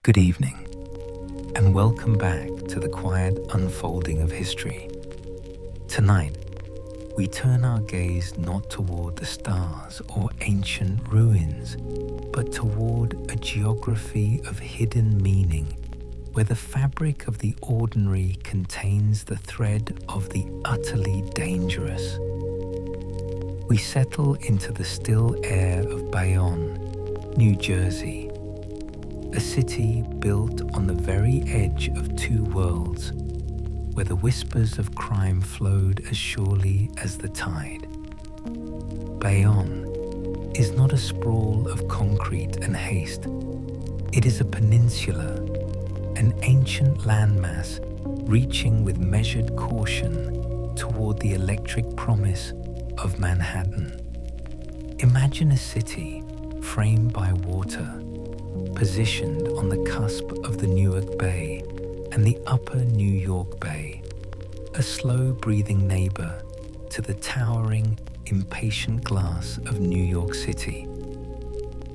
Good evening, and welcome back to the quiet unfolding of history. Tonight, we turn our gaze not toward the stars or ancient ruins, but toward a geography of hidden meaning, where the fabric of the ordinary contains the thread of the utterly dangerous. We settle into the still air of Bayonne, New Jersey, a city built on the very edge of two worlds, where the whispers of crime flowed as surely as the tide. Bayonne is not a sprawl of concrete and haste. It is a peninsula, an ancient landmass reaching with measured caution toward the electric promise of Manhattan. Imagine a city framed by water, positioned on the cusp of the Newark Bay and the upper New York Bay, a slow-breathing neighbor to the towering, impatient glass of New York City.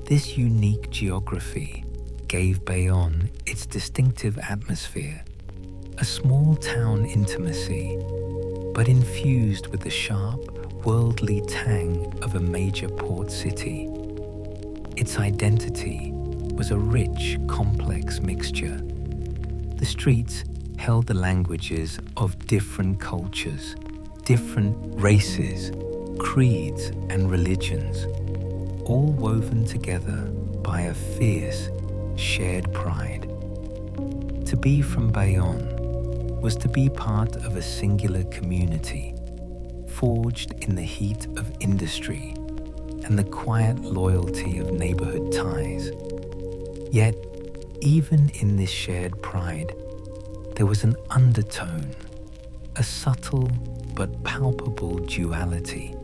This unique geography gave Bayonne its distinctive atmosphere, a small-town intimacy, but infused with the sharp, worldly tang of a major port city. Its identity was a rich, complex mixture. The streets held the languages of different cultures, different races, creeds, and religions, all woven together by a fierce, shared pride. To be from Bayonne was to be part of a singular community, forged in the heat of industry and the quiet loyalty of neighborhood ties. Yet, even in this shared pride, there was an undertone, a subtle but palpable duality.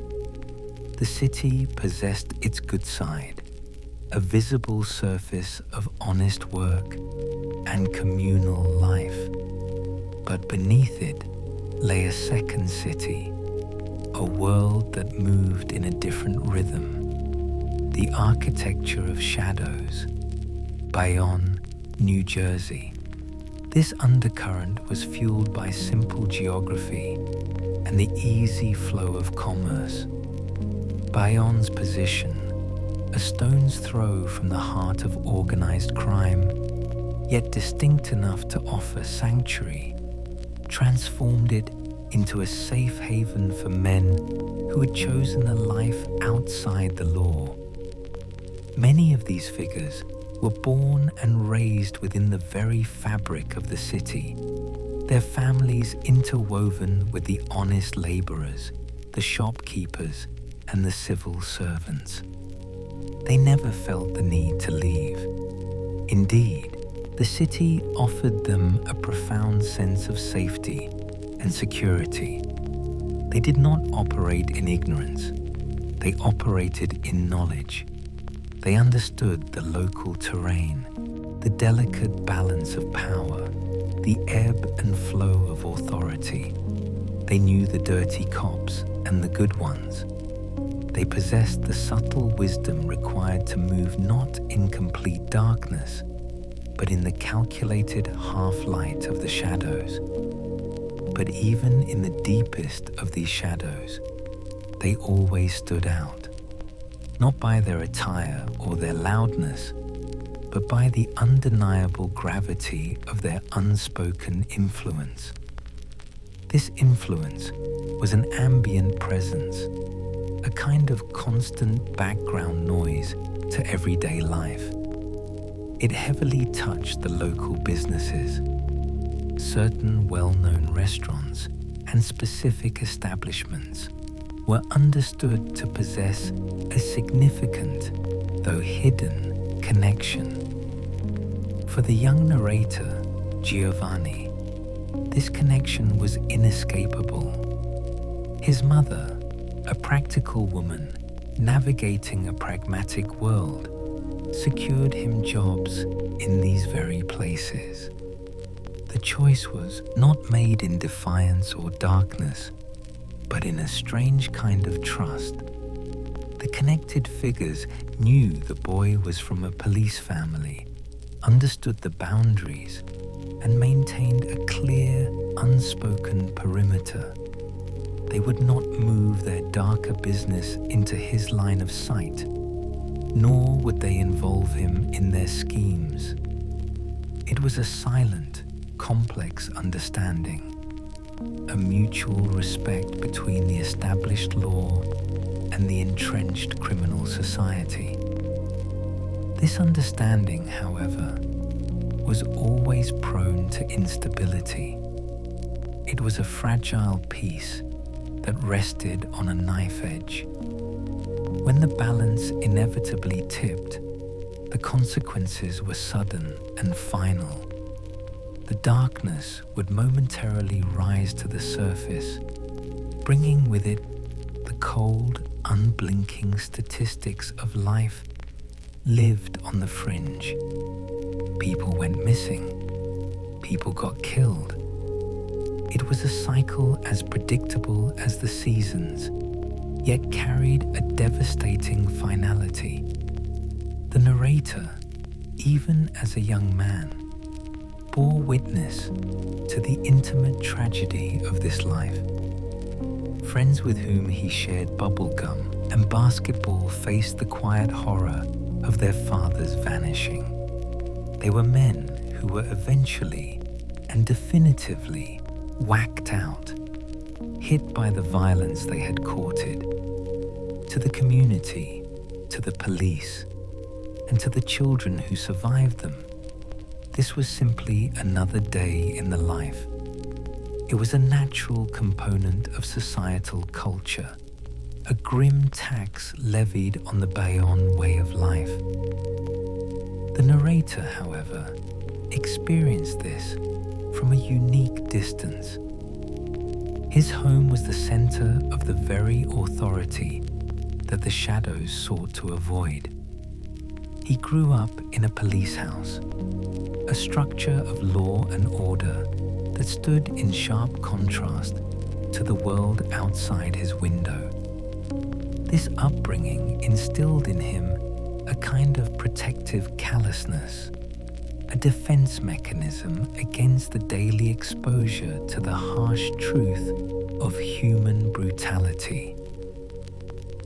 The city possessed its good side, a visible surface of honest work and communal life. But beneath it lay a second city, a world that moved in a different rhythm, the architecture of shadows. Bayonne, New Jersey. This undercurrent was fueled by simple geography and the easy flow of commerce. Bayonne's position, a stone's throw from the heart of organized crime, yet distinct enough to offer sanctuary, transformed it into a safe haven for men who had chosen a life outside the law. Many of these figures were born and raised within the very fabric of the city, their families interwoven with the honest laborers, the shopkeepers, and the civil servants. They never felt the need to leave. Indeed, the city offered them a profound sense of safety and security. They did not operate in ignorance. They operated in knowledge. They understood the local terrain, the delicate balance of power, the ebb and flow of authority. They knew the dirty cops and the good ones. They possessed the subtle wisdom required to move not in complete darkness, but in the calculated half-light of the shadows. But even in the deepest of these shadows, they always stood out. Not by their attire or their loudness, but by the undeniable gravity of their unspoken influence. This influence was an ambient presence, a kind of constant background noise to everyday life. It heavily touched the local businesses. Certain well-known restaurants and specific establishments were understood to possess a significant, though hidden, connection. For the young narrator, Giovanni, this connection was inescapable. His mother, a practical woman navigating a pragmatic world, secured him jobs in these very places. The choice was not made in defiance or darkness, but in a strange kind of trust. The connected figures knew the boy was from a police family, understood the boundaries, and maintained a clear, unspoken perimeter. They would not move their darker business into his line of sight, nor would they involve him in their schemes. It was a silent, complex understanding, a mutual respect between the established law and the entrenched criminal society. This understanding, however, was always prone to instability. It was a fragile peace that rested on a knife edge. When the balance inevitably tipped, the consequences were sudden and final. The darkness would momentarily rise to the surface, bringing with it the cold, unblinking statistics of life lived on the fringe. People went missing. People got killed. It was a cycle as predictable as the seasons, yet carried a devastating finality. The narrator, even as a young man, bore witness to the intimate tragedy of this life. Friends with whom he shared bubblegum and basketball faced the quiet horror of their father's vanishing. They were men who were eventually and definitively whacked out, hit by the violence they had courted. To the community, to the police, and to the children who survived them, this was simply another day in the life. It was a natural component of societal culture, a grim tax levied on the Bayonne way of life. The narrator, however, experienced this from a unique distance. His home was the center of the very authority that the shadows sought to avoid. He grew up in a police house, a structure of law and order that stood in sharp contrast to the world outside his window. This upbringing instilled in him a kind of protective callousness, a defense mechanism against the daily exposure to the harsh truth of human brutality.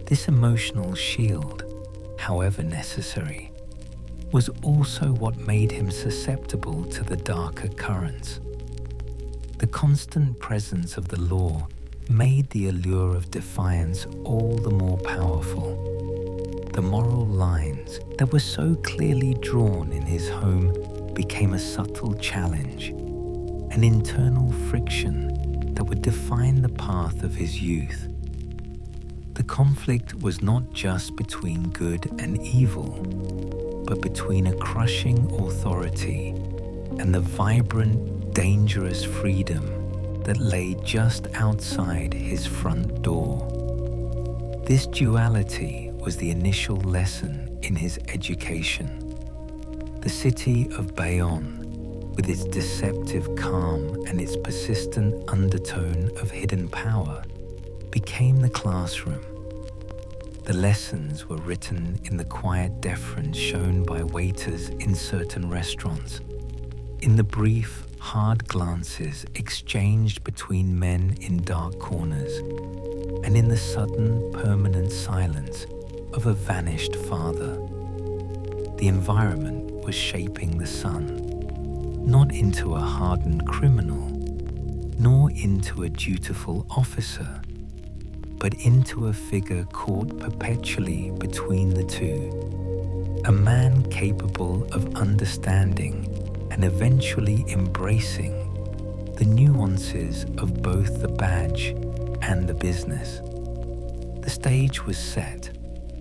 This emotional shield, however necessary, was also what made him susceptible to the darker currents. The constant presence of the law made the allure of defiance all the more powerful. The moral lines that were so clearly drawn in his home became a subtle challenge, an internal friction that would define the path of his youth. The conflict was not just between good and evil, but between a crushing authority and the vibrant, dangerous freedom that lay just outside his front door. This duality was the initial lesson in his education. The city of Bayonne, with its deceptive calm and its persistent undertone of hidden power, became the classroom. The lessons were written in the quiet deference shown by waiters in certain restaurants, in the brief, hard glances exchanged between men in dark corners, and in the sudden, permanent silence of a vanished father. The environment was shaping the son, not into a hardened criminal, nor into a dutiful officer, but into a figure caught perpetually between the two, a man capable of understanding and eventually embracing the nuances of both the badge and the business. The stage was set,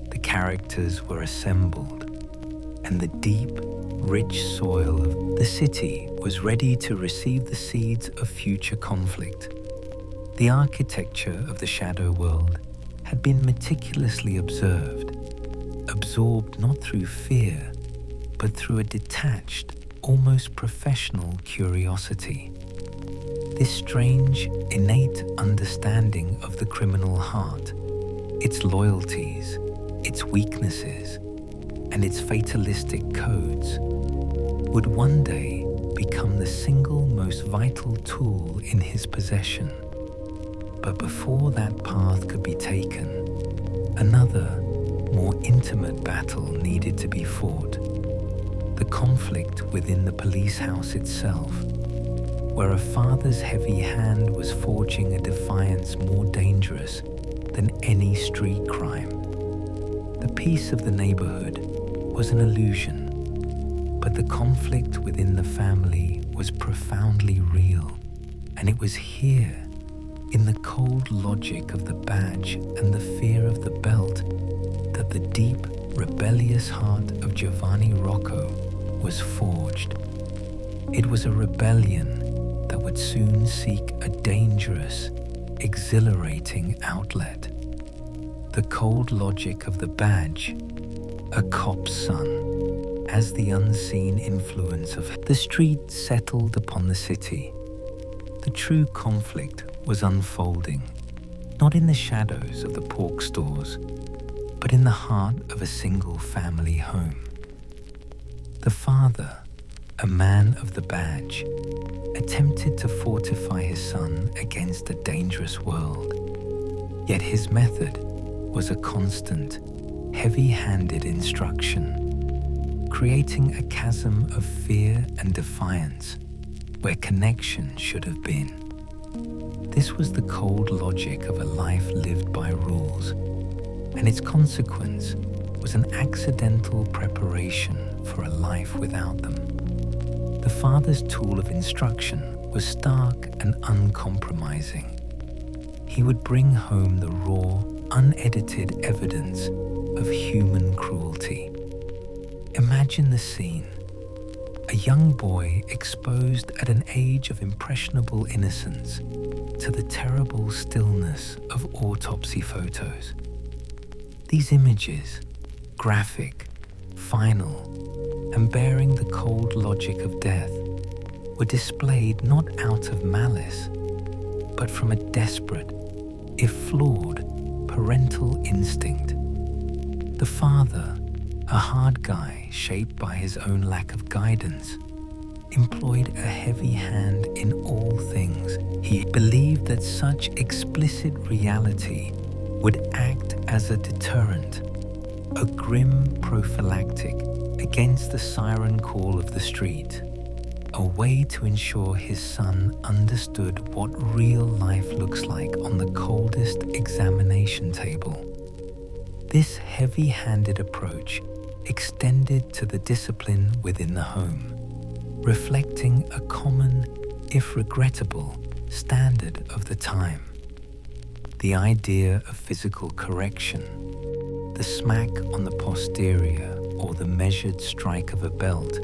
the characters were assembled, and the deep, rich soil of the city was ready to receive the seeds of future conflict. The architecture of the shadow world had been meticulously observed, absorbed not through fear, but through a detached, almost professional curiosity. This strange, innate understanding of the criminal heart, its loyalties, its weaknesses, and its fatalistic codes, would one day become the single most vital tool in his possession. But before that path could be taken, another, more intimate battle needed to be fought. The conflict within the police house itself, where a father's heavy hand was forging a defiance more dangerous than any street crime. The peace of the neighborhood was an illusion, but the conflict within the family was profoundly real, and it was here, in the cold logic of the badge and the fear of the belt, that the deep, rebellious heart of Giovanni Rocco was forged. It was a rebellion that would soon seek a dangerous, exhilarating outlet. The cold logic of the badge, a cop's son, as the unseen influence of the street settled upon the city. The true conflict was unfolding, not in the shadows of the pork stores, but in the heart of a single family home. The father, a man of the badge, attempted to fortify his son against a dangerous world. Yet his method was a constant, heavy-handed instruction, creating a chasm of fear and defiance where connection should have been. This was the cold logic of a life lived by rules, and its consequence was an accidental preparation for a life without them. The father's tool of instruction was stark and uncompromising. He would bring home the raw, unedited evidence of human cruelty. Imagine the scene. A young boy exposed at an age of impressionable innocence to the terrible stillness of autopsy photos. These images, graphic, final, and bearing the cold logic of death, were displayed not out of malice, but from a desperate, if flawed, parental instinct. The father, a hard guy shaped by his own lack of guidance, employed a heavy hand in all things. He believed that such explicit reality would act as a deterrent, a grim prophylactic against the siren call of the street, a way to ensure his son understood what real life looks like on the coldest examination table. This heavy-handed approach extended to the discipline within the home, reflecting a common, if regrettable, standard of the time. The idea of physical correction, the smack on the posterior or the measured strike of a belt,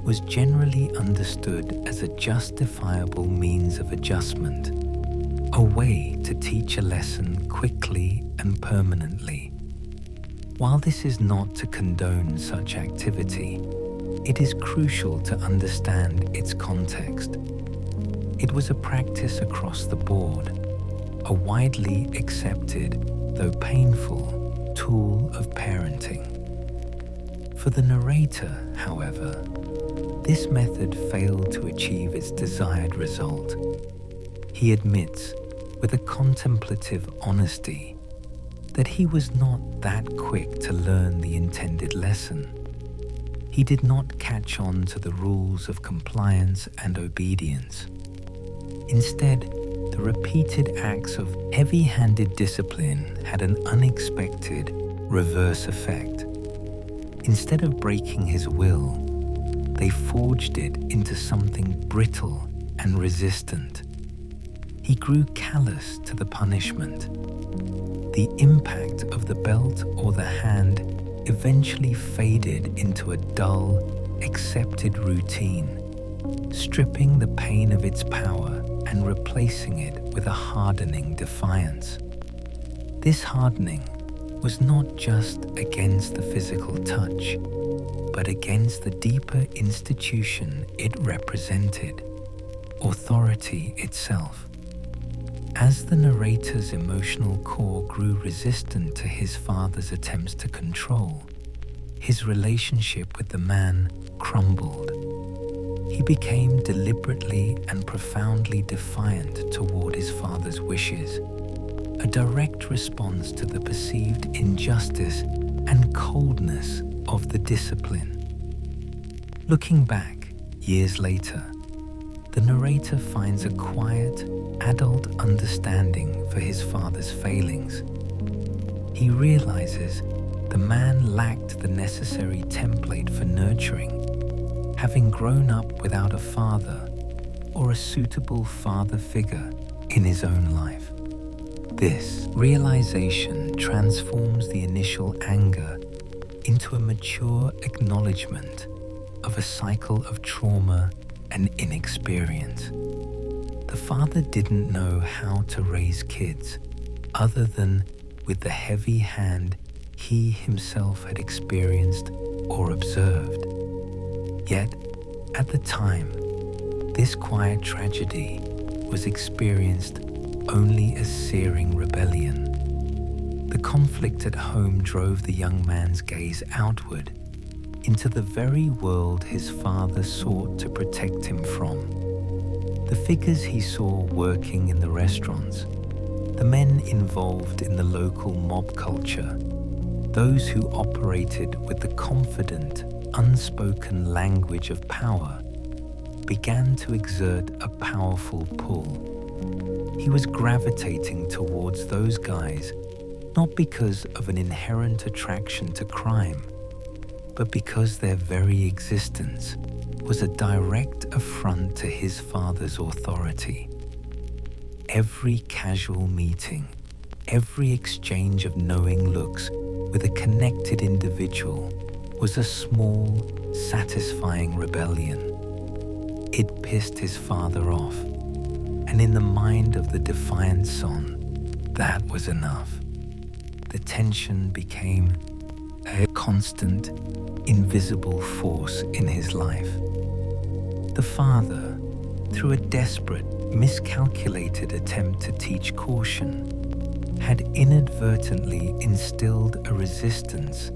was generally understood as a justifiable means of adjustment, a way to teach a lesson quickly and permanently. While this is not to condone such activity, it is crucial to understand its context. It was a practice across the board, a widely accepted, though painful, tool of parenting. For the narrator, however, this method failed to achieve its desired result. He admits, with a contemplative honesty, that he was not that quick to learn the intended lesson. He did not catch on to the rules of compliance and obedience. Instead, the repeated acts of heavy-handed discipline had an unexpected reverse effect. Instead of breaking his will, they forged it into something brittle and resistant. He grew callous to the punishment. The impact of the belt or the hand eventually faded into a dull, accepted routine, stripping the pain of its power and replacing it with a hardening defiance. This hardening was not just against the physical touch, but against the deeper institution it represented, authority itself. As the narrator's emotional core grew resistant to his father's attempts to control, his relationship with the man crumbled. He became deliberately and profoundly defiant toward his father's wishes, a direct response to the perceived injustice and coldness of the discipline. Looking back, years later, the narrator finds a quiet, adult understanding for his father's failings. He realizes the man lacked the necessary template for nurturing, having grown up without a father or a suitable father figure in his own life. This realization transforms the initial anger into a mature acknowledgement of a cycle of trauma and inexperience. The father didn't know how to raise kids other than with the heavy hand he himself had experienced or observed. Yet, at the time, this quiet tragedy was experienced only as searing rebellion. The conflict at home drove the young man's gaze outward into the very world his father sought to protect him from. The figures he saw working in the restaurants, the men involved in the local mob culture, those who operated with the confident, unspoken language of power, began to exert a powerful pull. He was gravitating towards those guys not because of an inherent attraction to crime, but because their very existence was a direct affront to his father's authority. Every casual meeting, every exchange of knowing looks with a connected individual was a small, satisfying rebellion. It pissed his father off, and in the mind of the defiant son, that was enough. The tension became a constant, invisible force in his life. The father, through a desperate, miscalculated attempt to teach caution, had inadvertently instilled a resistance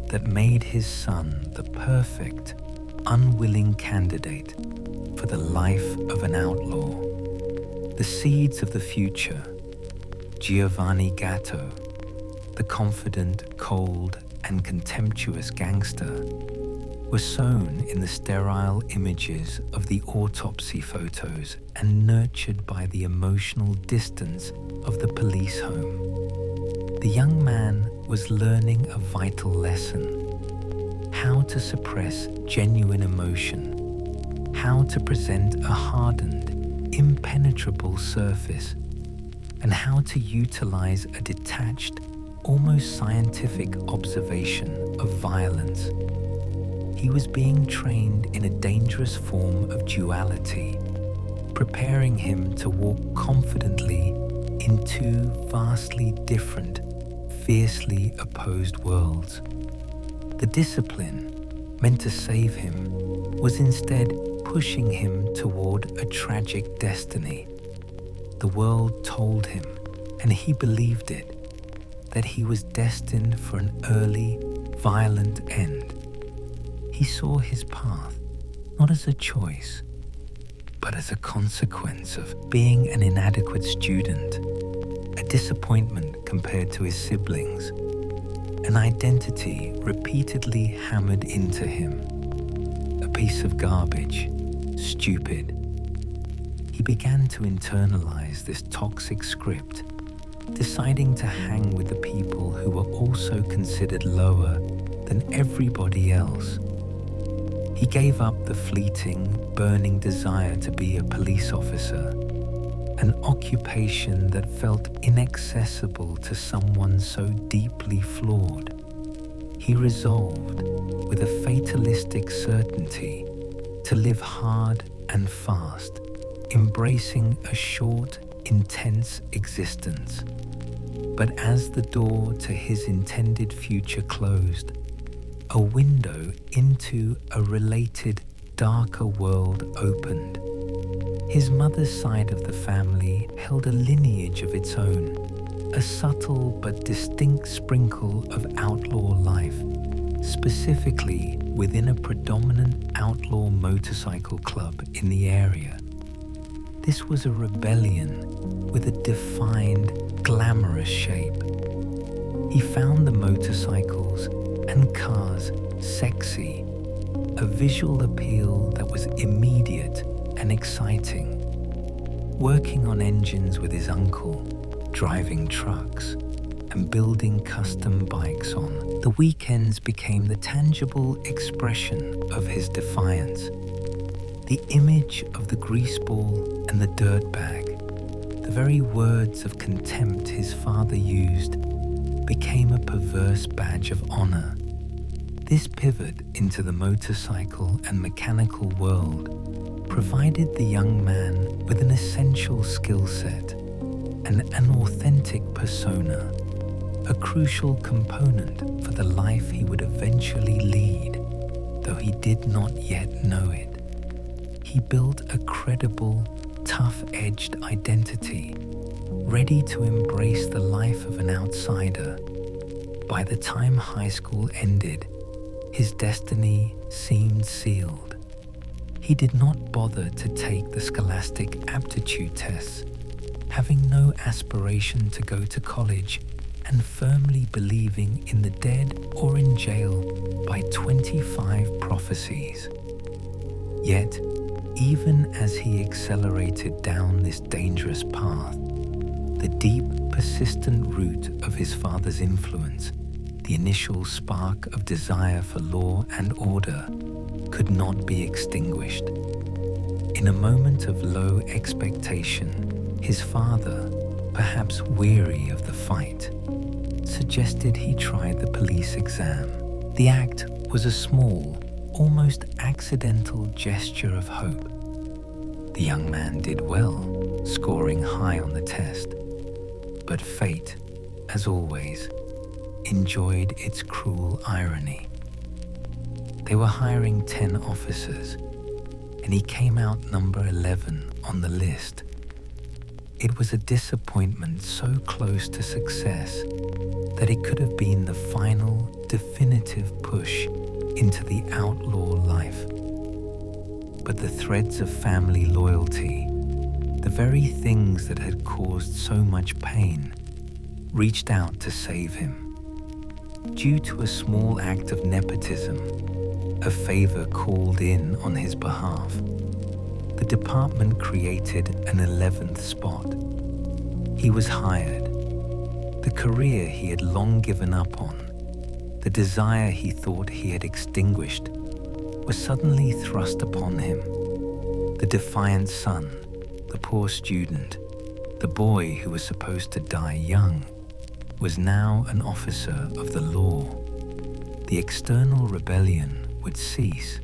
that made his son the perfect, unwilling candidate for the life of an outlaw. The seeds of the future, Giovanni Gatto, the confident, cold, and contemptuous gangster, were sown in the sterile images of the autopsy photos and nurtured by the emotional distance of the police home. The young man was learning a vital lesson: how to suppress genuine emotion, how to present a hardened, impenetrable surface, and how to utilize a detached, almost scientific observation of violence. He was being trained in a dangerous form of duality, preparing him to walk confidently in two vastly different, fiercely opposed worlds. The discipline, meant to save him, was instead pushing him toward a tragic destiny. The world told him, and he believed it, that he was destined for an early, violent end. He saw his path not as a choice, but as a consequence of being an inadequate student, a disappointment compared to his siblings, an identity repeatedly hammered into him, a piece of garbage, stupid. He began to internalize this toxic script, deciding to hang with the people who were also considered lower than everybody else. He gave up the fleeting, burning desire to be a police officer, an occupation that felt inaccessible to someone so deeply flawed. He resolved, with a fatalistic certainty, to live hard and fast, embracing a short, intense existence. But as the door to his intended future closed, a window into a related, darker world opened. His mother's side of the family held a lineage of its own, a subtle but distinct sprinkle of outlaw life, specifically within a predominant outlaw motorcycle club in the area. This was a rebellion with a defined, glamorous shape. He found the motorcycles and cars sexy, a visual appeal that was immediate and exciting. Working on engines with his uncle, driving trucks, and building custom bikes on, the weekends became the tangible expression of his defiance. The image of the greaseball and the dirtbag, the very words of contempt his father used, became a perverse badge of honor. This pivot into the motorcycle and mechanical world provided the young man with an essential skill set and an authentic persona, a crucial component for the life he would eventually lead, though he did not yet know it. He built a credible, tough-edged identity, ready to embrace the life of an outsider. By the time high school ended, his destiny seemed sealed. He did not bother to take the scholastic aptitude tests, having no aspiration to go to college and firmly believing in the dead or in jail by 25 prophecies. Yet, even as he accelerated down this dangerous path, the deep, persistent root of his father's influence, the initial spark of desire for law and order, could not be extinguished. In a moment of low expectation, his father, perhaps weary of the fight, suggested he try the police exam. The act was a small, almost accidental gesture of hope. The young man did well, scoring high on the test. But fate, as always, enjoyed its cruel irony. They were hiring 10 officers, and he came out number 11 on the list. It was a disappointment so close to success that it could have been the final, definitive push into the outlaw life. But the threads of family loyalty, the very things that had caused so much pain, reached out to save him. Due to a small act of nepotism, a favor called in on his behalf, the department created an 11th spot. He was hired. The career he had long given up on, the desire he thought he had extinguished, was suddenly thrust upon him. The defiant son, the poor student, the boy who was supposed to die young, was now an officer of the law. The external rebellion would cease,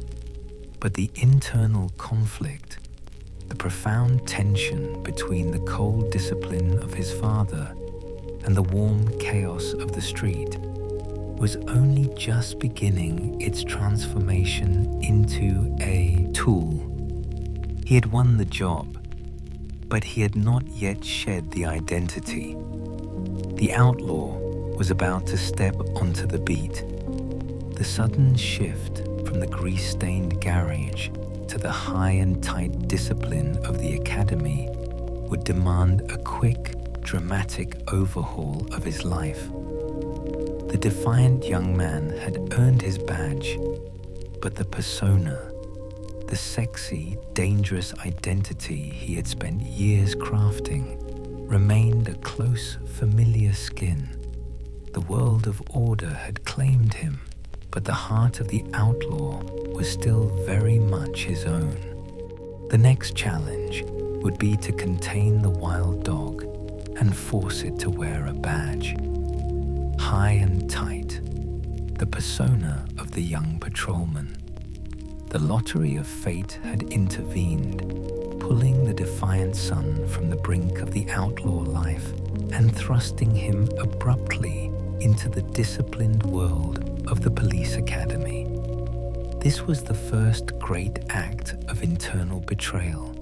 but the internal conflict, the profound tension between the cold discipline of his father and the warm chaos of the street, was only just beginning its transformation into a tool. He had won the job, but he had not yet shed the identity. The outlaw was about to step onto the beat. The sudden shift from the grease-stained garage to the high and tight discipline of the academy would demand a quick, dramatic overhaul of his life. The defiant young man had earned his badge, but the persona, the sexy, dangerous identity he had spent years crafting, remained a close, familiar skin. The world of order had claimed him, but the heart of the outlaw was still very much his own. The next challenge would be to contain the wild dog and force it to wear a badge. High and tight, the persona of the young patrolman. The lottery of fate had intervened, pulling the defiant son from the brink of the outlaw life and thrusting him abruptly into the disciplined world of the police academy. This was the first great act of internal betrayal,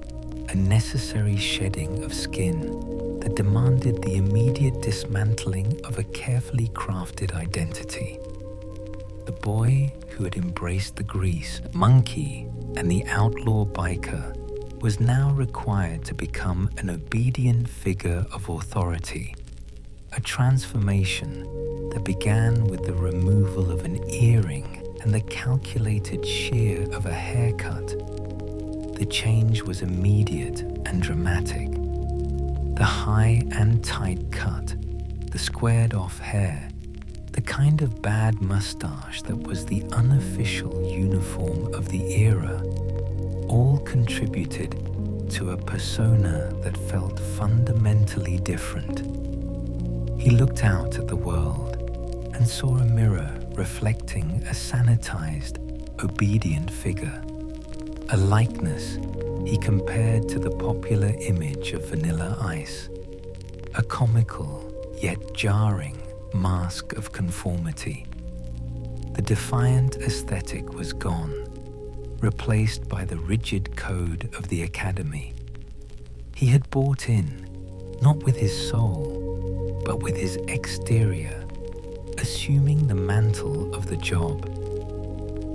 a necessary shedding of skin that demanded the immediate dismantling of a carefully crafted identity. The boy who had embraced the grease, monkey, and the outlaw biker was now required to become an obedient figure of authority, a transformation that began with the removal of an earring and the calculated shear of a haircut. The change was immediate and dramatic. The high and tight cut, the squared-off hair, the kind of bad mustache that was the unofficial uniform of the era, all contributed to a persona that felt fundamentally different. He looked out at the world and saw a mirror reflecting a sanitized, obedient figure, a likeness he compared to the popular image of Vanilla Ice, a comical yet jarring mask of conformity. The defiant aesthetic was gone, replaced by the rigid code of the academy. He had bought in, not with his soul, but with his exterior, assuming the mantle of the job.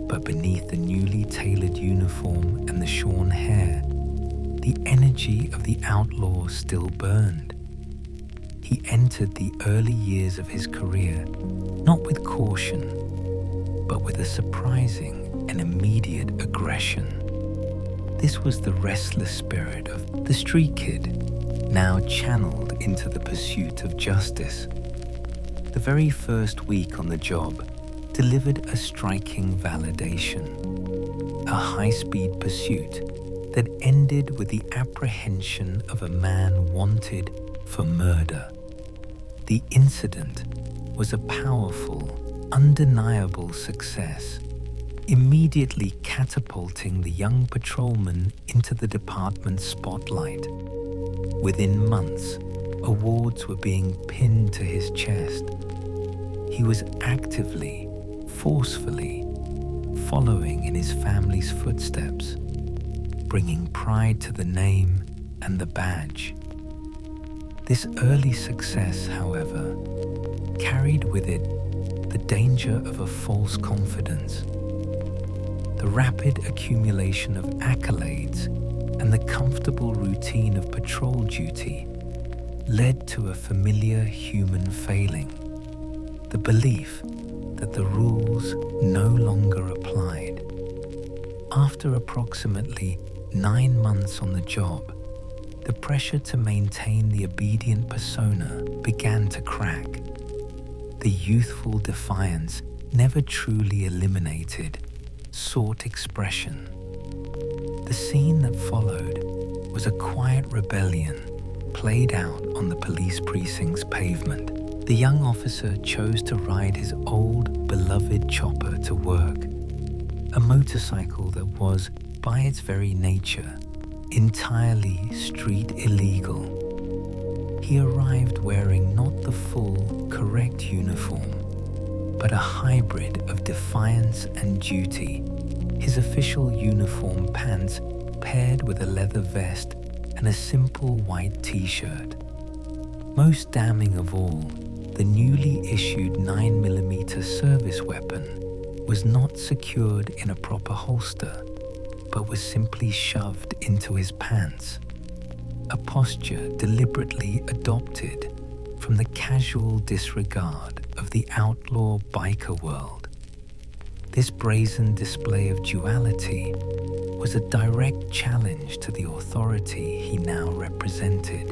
But beneath the newly tailored uniform and the shorn hair, the energy of the outlaw still burned. He entered the early years of his career not with caution, but with a surprising and immediate aggression. This was the restless spirit of the street kid, now channeled into the pursuit of justice. The very first week on the job delivered a striking validation, a high-speed pursuit that ended with the apprehension of a man wanted for murder. The incident was a powerful, undeniable success, immediately catapulting the young patrolman into the department's spotlight. Within months, awards were being pinned to his chest. He was actively, forcefully, following in his family's footsteps, bringing pride to the name and the badge. This early success, however, carried with it the danger of a false confidence. The rapid accumulation of accolades and the comfortable routine of patrol duty led to a familiar human failing, the belief that the rules no longer applied. After approximately 9 months on the job, the pressure to maintain the obedient persona began to crack. The youthful defiance, never truly eliminated, sought expression. The scene that followed was a quiet rebellion played out on the police precinct's pavement. The young officer chose to ride his old, beloved chopper to work, a motorcycle that was, by its very nature, entirely street illegal. He arrived wearing not the full, correct uniform, but a hybrid of defiance and duty, his official uniform pants paired with a leather vest and a simple white t-shirt. Most damning of all, the newly issued 9mm service weapon was not secured in a proper holster, but was simply shoved into his pants, a posture deliberately adopted from the casual disregard of the outlaw biker world. This brazen display of duality was a direct challenge to the authority he now represented.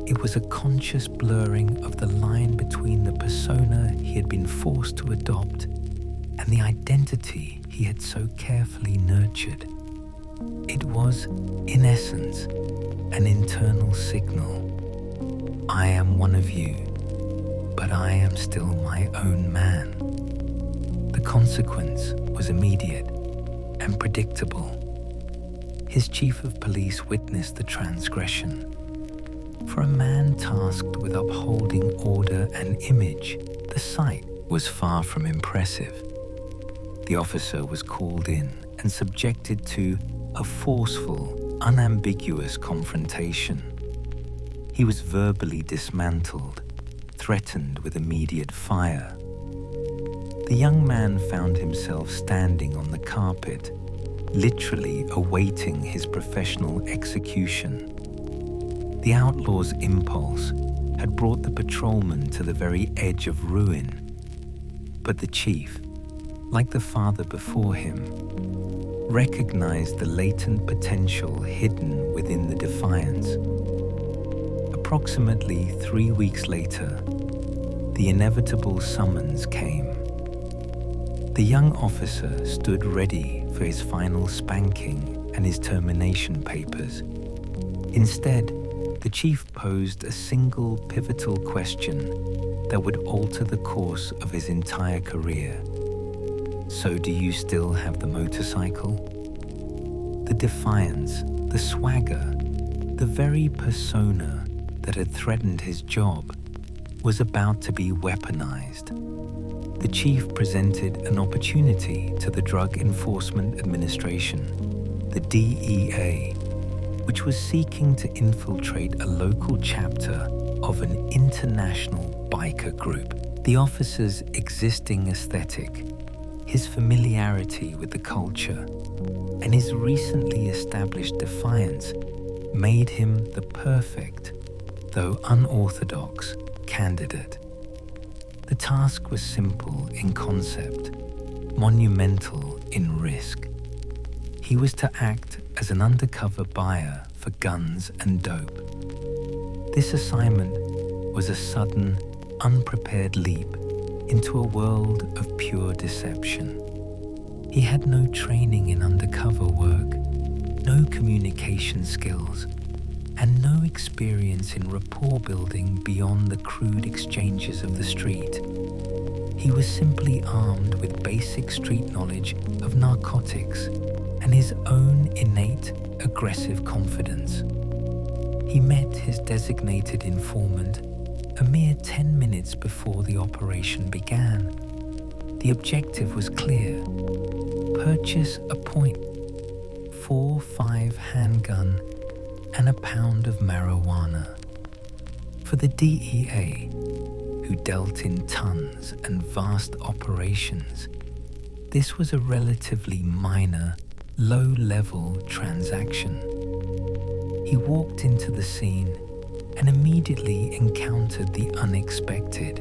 It was a conscious blurring of the line between the persona he had been forced to adopt and the identity he had so carefully nurtured. It was, in essence, an internal signal. I am one of you, but I am still my own man. The consequence was immediate and predictable. His chief of police witnessed the transgression. For a man tasked with upholding order and image, the sight was far from impressive. The officer was called in and subjected to a forceful, unambiguous confrontation. He was verbally dismantled, threatened with immediate fire. The young man found himself standing on the carpet, literally awaiting his professional execution. The outlaw's impulse had brought the patrolman to the very edge of ruin, but the chief, like the father before him, recognized the latent potential hidden within the defiance. Approximately 3 weeks later, the inevitable summons came. The young officer stood ready for his final spanking and his termination papers. Instead, the chief posed a single pivotal question that would alter the course of his entire career. So do you still have the motorcycle? The defiance, the swagger, the very persona that had threatened his job was about to be weaponized. The chief presented an opportunity to the Drug Enforcement Administration, the DEA, which was seeking to infiltrate a local chapter of an international biker group. The officer's existing aesthetic, his familiarity with the culture, and his recently established defiance made him the perfect, though unorthodox, candidate. The task was simple in concept, monumental in risk. He was to act as an undercover buyer for guns and dope. This assignment was a sudden, unprepared leap into a world of pure deception. He had no training in undercover work, no communication skills, and no experience in rapport building beyond the crude exchanges of the street. He was simply armed with basic street knowledge of narcotics and his own innate aggressive confidence. He met his designated informant a mere 10 minutes before the operation began. The objective was clear: purchase a .45 handgun and a pound of marijuana. For the DEA, who dealt in tons and vast operations, this was a relatively minor, low-level transaction. He walked into the scene and immediately encountered the unexpected.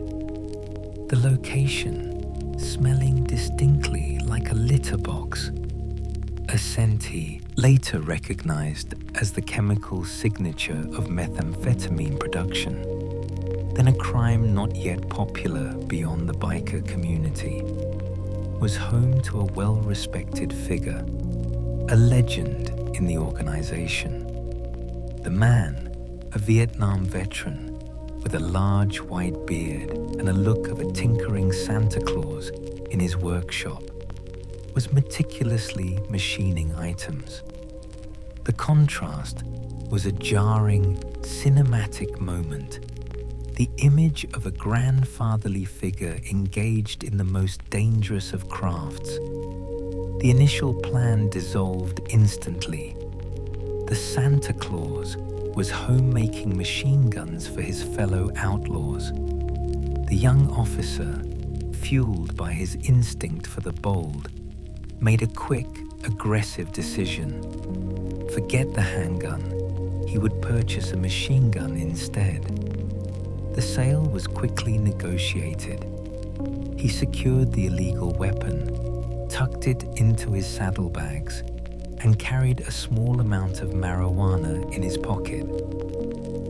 The location, smelling distinctly like a litter box, a scent he later recognized as the chemical signature of methamphetamine production, then a crime not yet popular beyond the biker community, was home to a well-respected figure, a legend in the organization. The man, a Vietnam veteran with a large white beard and a look of a tinkering Santa Claus in his workshop, was meticulously machining items. The contrast was a jarring, cinematic moment, the image of a grandfatherly figure engaged in the most dangerous of crafts. The initial plan dissolved instantly. The Santa Claus was home-making machine guns for his fellow outlaws. The young officer, fueled by his instinct for the bold, made a quick, aggressive decision. Forget the handgun, he would purchase a machine gun instead. The sale was quickly negotiated. He secured the illegal weapon, tucked it into his saddlebags, and carried a small amount of marijuana in his pocket.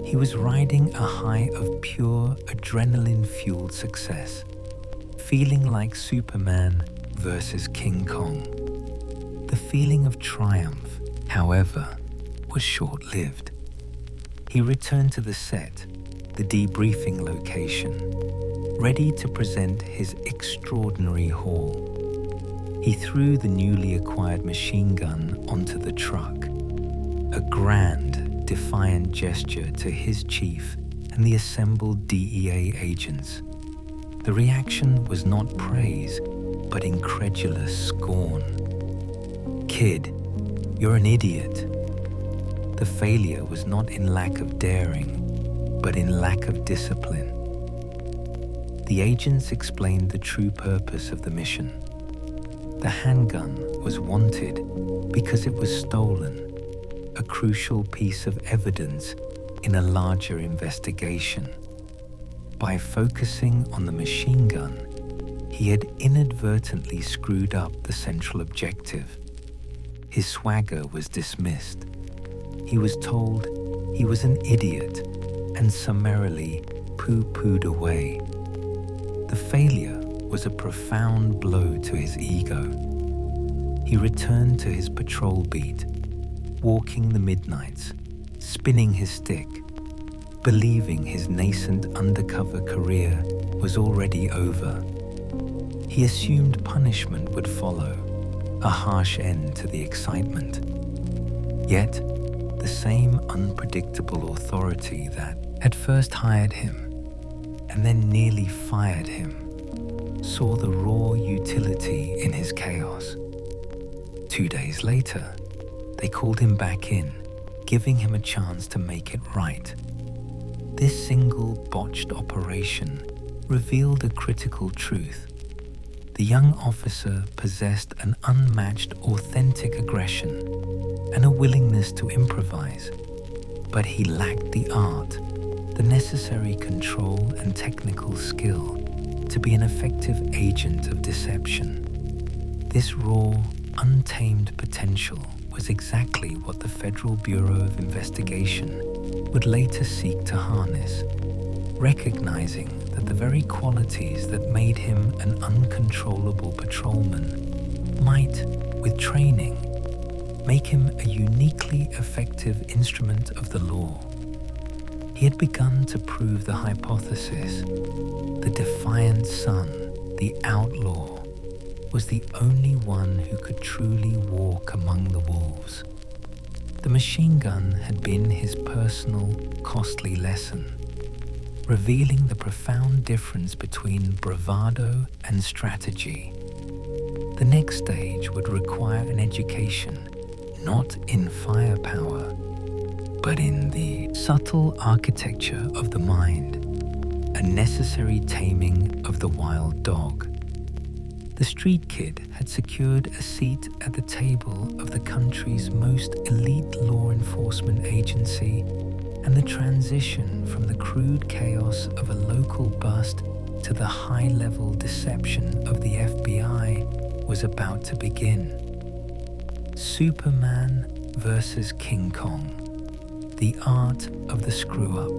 He was riding a high of pure adrenaline-fueled success, feeling like Superman versus King Kong. The feeling of triumph, however, was short-lived. He returned to the set, the debriefing location, ready to present his extraordinary haul. He threw the newly acquired machine gun onto the truck, a grand, defiant gesture to his chief and the assembled DEA agents. The reaction was not praise, but incredulous scorn. "Kid, you're an idiot." The failure was not in lack of daring, but in lack of discipline. The agents explained the true purpose of the mission. The handgun was wanted because it was stolen, a crucial piece of evidence in a larger investigation. By focusing on the machine gun, he had inadvertently screwed up the central objective. His swagger was dismissed. He was told he was an idiot and summarily pooh-poohed away. The failure was a profound blow to his ego. He returned to his patrol beat, walking the midnights, spinning his stick, believing his nascent undercover career was already over. He assumed punishment would follow, a harsh end to the excitement. Yet, the same unpredictable authority that had first hired him and then nearly fired him saw the raw utility in his chaos. 2 days later, they called him back in, giving him a chance to make it right. This single botched operation revealed a critical truth. The young officer possessed an unmatched authentic aggression and a willingness to improvise, but he lacked the art, the necessary control and technical skill to be an effective agent of deception. This raw, untamed potential was exactly what the Federal Bureau of Investigation would later seek to harness, recognizing that the very qualities that made him an uncontrollable patrolman might, with training, make him a uniquely effective instrument of the law. He had begun to prove the hypothesis: the defiant son, the outlaw, was the only one who could truly walk among the wolves. The machine gun had been his personal, costly lesson, revealing the profound difference between bravado and strategy. The next stage would require an education not in firepower, but in the subtle architecture of the mind, a necessary taming of the wild dog. The street kid had secured a seat at the table of the country's most elite law enforcement agency, and the transition from the crude chaos of a local bust to the high-level deception of the FBI was about to begin. Superman versus King Kong, the art of the screw-up.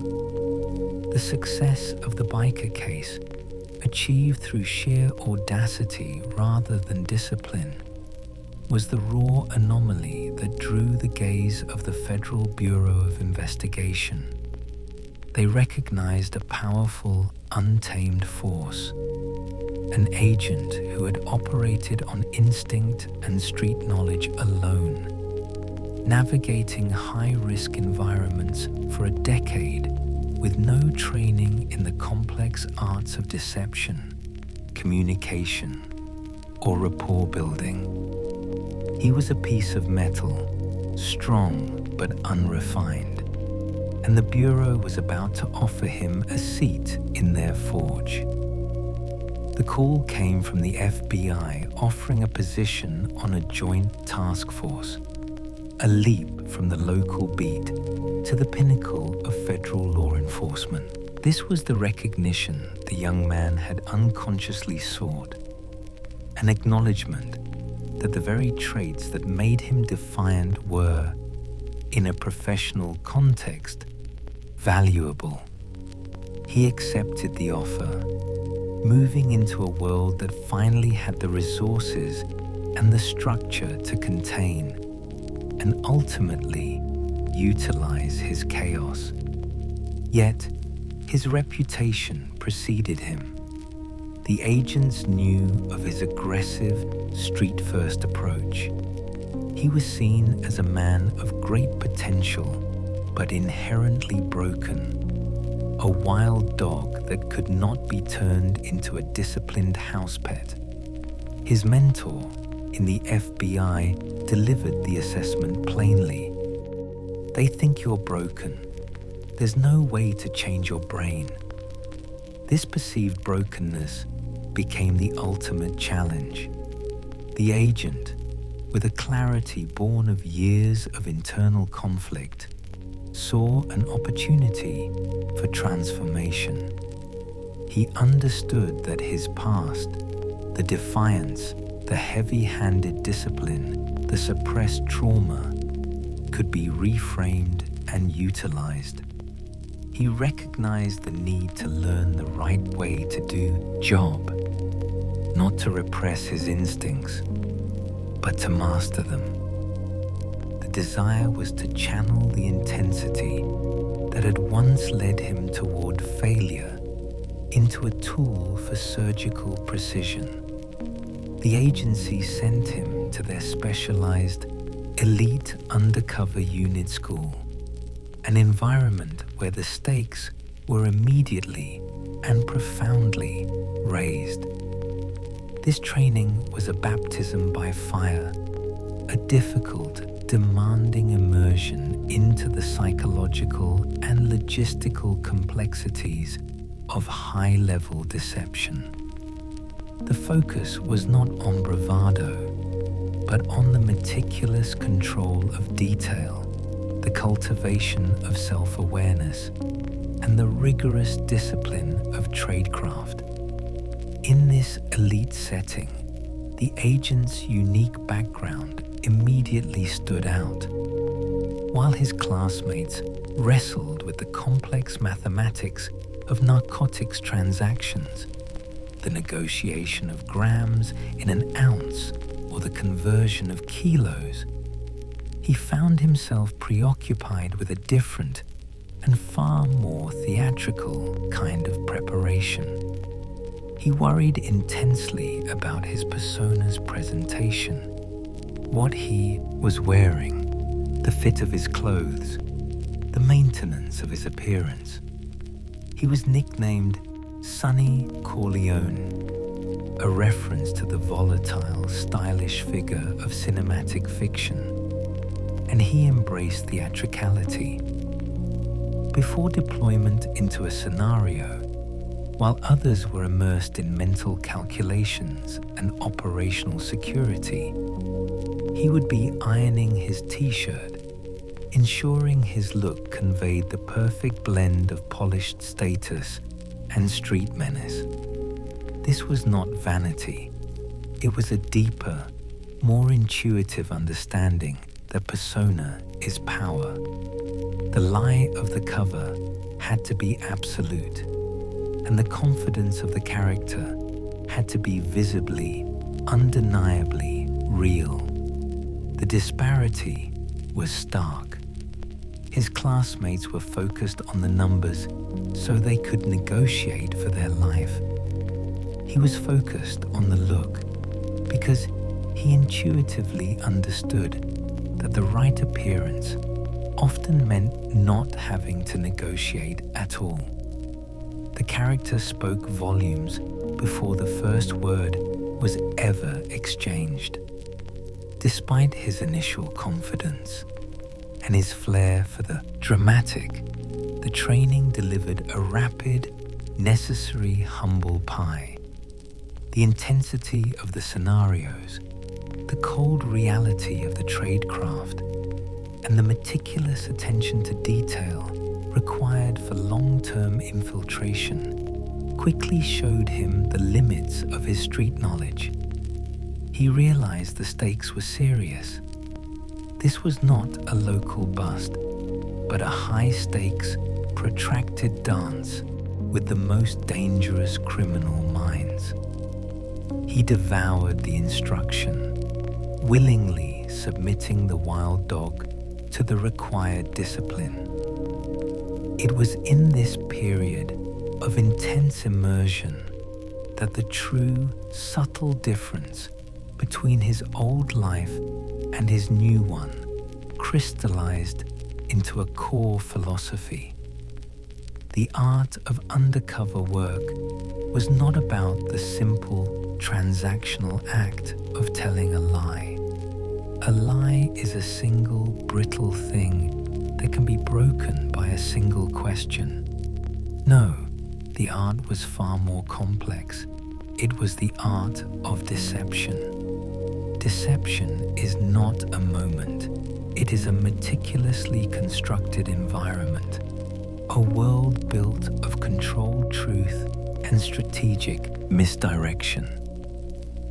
The success of the biker case, achieved through sheer audacity rather than discipline, was the raw anomaly that drew the gaze of the Federal Bureau of Investigation. They recognized a powerful, untamed force, an agent who had operated on instinct and street knowledge alone, navigating high-risk environments for a decade with no training in the complex arts of deception, communication, or rapport building. He was a piece of metal, strong but unrefined, and the Bureau was about to offer him a seat in their forge. The call came from the FBI offering a position on a joint task force, a leap from the local beat to the pinnacle of federal law enforcement. This was the recognition the young man had unconsciously sought, an acknowledgement that the very traits that made him defiant were, in a professional context, valuable. He accepted the offer, moving into a world that finally had the resources and the structure to contain and ultimately utilize his chaos. Yet, his reputation preceded him. The agents knew of his aggressive, street-first approach. He was seen as a man of great potential, but inherently broken, a wild dog that could not be turned into a disciplined house pet. His mentor in the FBI delivered the assessment plainly. They think you're broken. There's no way to change your brain. This perceived brokenness became the ultimate challenge. The agent, with a clarity born of years of internal conflict, saw an opportunity for transformation. He understood that his past, the defiance, the heavy-handed discipline, the suppressed trauma, could be reframed and utilized. He recognized the need to learn the right way to do job, not to repress his instincts, but to master them. The desire was to channel the intensity that had once led him toward failure into a tool for surgical precision. The agency sent him to their specialized elite undercover unit school, an environment where the stakes were immediately and profoundly raised. This training was a baptism by fire, a difficult, demanding immersion into the psychological and logistical complexities of high-level deception. The focus was not on bravado, but on the meticulous control of detail, the cultivation of self-awareness, and the rigorous discipline of tradecraft. In this elite setting, the agent's unique background immediately stood out. While his classmates wrestled with the complex mathematics of narcotics transactions, the negotiation of grams in an ounce, or the conversion of kilos, he found himself preoccupied with a different and far more theatrical kind of preparation. He worried intensely about his persona's presentation, what he was wearing, the fit of his clothes, the maintenance of his appearance. He was nicknamed Sonny Corleone, a reference to the volatile, stylish figure of cinematic fiction, and he embraced theatricality. Before deployment into a scenario, while others were immersed in mental calculations and operational security, he would be ironing his t-shirt, ensuring his look conveyed the perfect blend of polished status and street menace. This was not vanity. It was a deeper, more intuitive understanding that persona is power. The lie of the cover had to be absolute, and the confidence of the character had to be visibly, undeniably real. The disparity was stark. His classmates were focused on the numbers so they could negotiate for their life. He was focused on the look because he intuitively understood that the right appearance often meant not having to negotiate at all. The character spoke volumes before the first word was ever exchanged. Despite his initial confidence and his flair for the dramatic, the training delivered a rapid, necessary, humble pie. The intensity of the scenarios, the cold reality of the tradecraft, and the meticulous attention to detail required for long-term infiltration quickly showed him the limits of his street knowledge. He realized the stakes were serious. This was not a local bust, but a high-stakes, protracted dance with the most dangerous criminal minds. He devoured the instruction, willingly submitting the wild dog to the required discipline. It was in this period of intense immersion that the true, subtle difference between his old life and his new one crystallized into a core philosophy. The art of undercover work was not about the simple transactional act of telling a lie. A lie is a single, brittle thing that can be broken by a single question. No, the art was far more complex. It was the art of deception. Deception is not a moment. It is a meticulously constructed environment, a world built of controlled truth and strategic misdirection.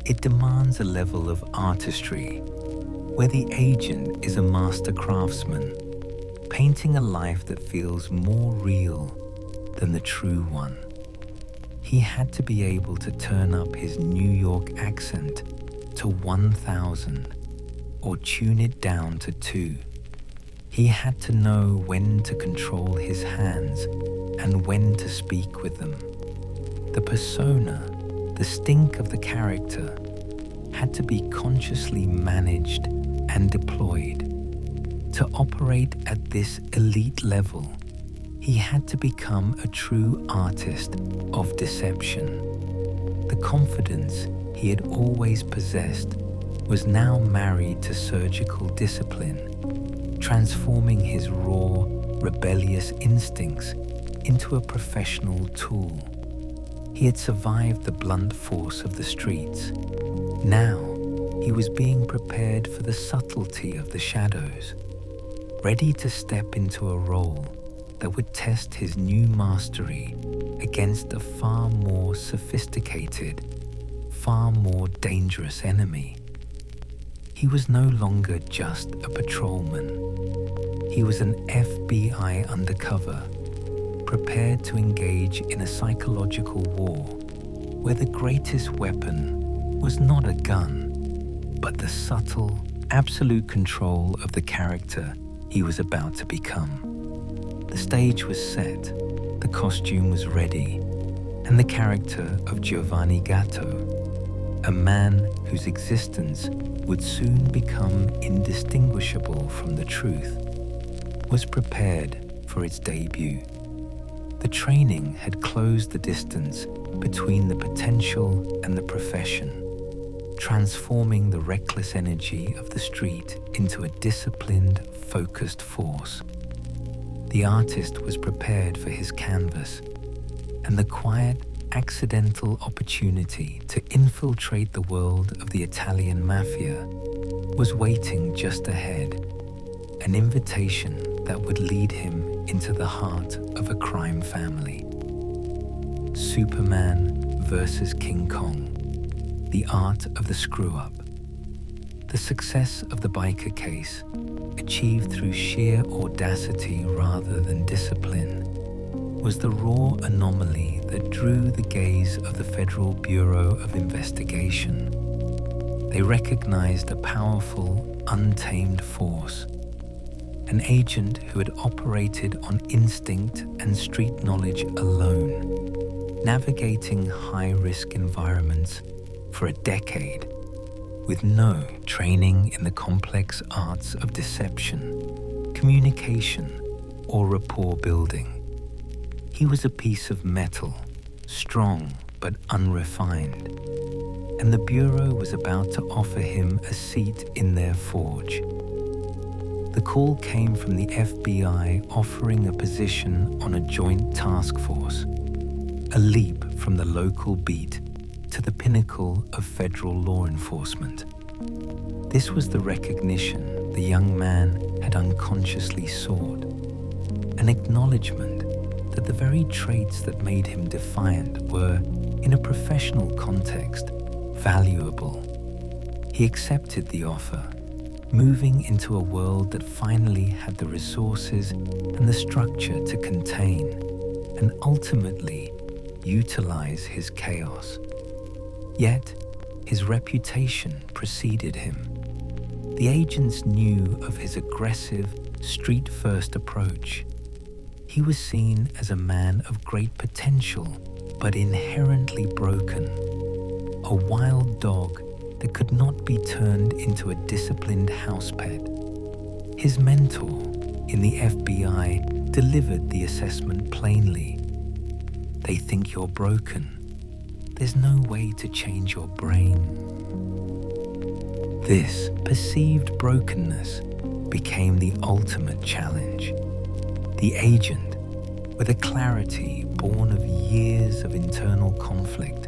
It demands a level of artistry where the agent is a master craftsman, painting a life that feels more real than the true one. He had to be able to turn up his New York accent to 1,000 or tune it down to 2. He had to know when to control his hands and when to speak with them. The persona, the stink of the character, had to be consciously managed and deployed. To operate at this elite level, he had to become a true artist of deception. The confidence he had always possessed was now married to surgical discipline, transforming his raw, rebellious instincts into a professional tool. He had survived the blunt force of the streets. Now, he was being prepared for the subtlety of the shadows, ready to step into a role that would test his new mastery against a far more sophisticated, far more dangerous enemy. He was no longer just a patrolman. He was an FBI undercover, prepared to engage in a psychological war where the greatest weapon was not a gun, but the subtle, absolute control of the character he was about to become. The stage was set, the costume was ready, and the character of Giovanni Gatto, a man whose existence would soon become indistinguishable from the truth, was prepared for its debut. The training had closed the distance between the potential and the profession, transforming the reckless energy of the street into a disciplined, focused force. The artist was prepared for his canvas, and the quiet, accidental opportunity to infiltrate the world of the Italian mafia was waiting just ahead, an invitation that would lead him into the heart of a crime family. Superman versus King Kong, the art of the screw-up. The success of the biker case, achieved through sheer audacity rather than discipline, was the raw anomaly that drew the gaze of the Federal Bureau of Investigation. They recognized a powerful, untamed force, an agent who had operated on instinct and street knowledge alone, navigating high-risk environments for a decade with no training in the complex arts of deception, communication, or rapport building. He was a piece of metal, strong but unrefined, and the Bureau was about to offer him a seat in their forge. The call came from the FBI offering a position on a joint task force, a leap from the local beat to the pinnacle of federal law enforcement. This was the recognition the young man had unconsciously sought, an acknowledgement that the very traits that made him defiant were, in a professional context, valuable. He accepted the offer, moving into a world that finally had the resources and the structure to contain and ultimately utilize his chaos. Yet, his reputation preceded him. The agents knew of his aggressive, street-first approach. He was seen as a man of great potential, but inherently broken. A wild dog that could not be turned into a disciplined house pet. His mentor in the FBI delivered the assessment plainly. They think you're broken. There's no way to change your brain. This perceived brokenness became the ultimate challenge. The agent, with a clarity born of years of internal conflict,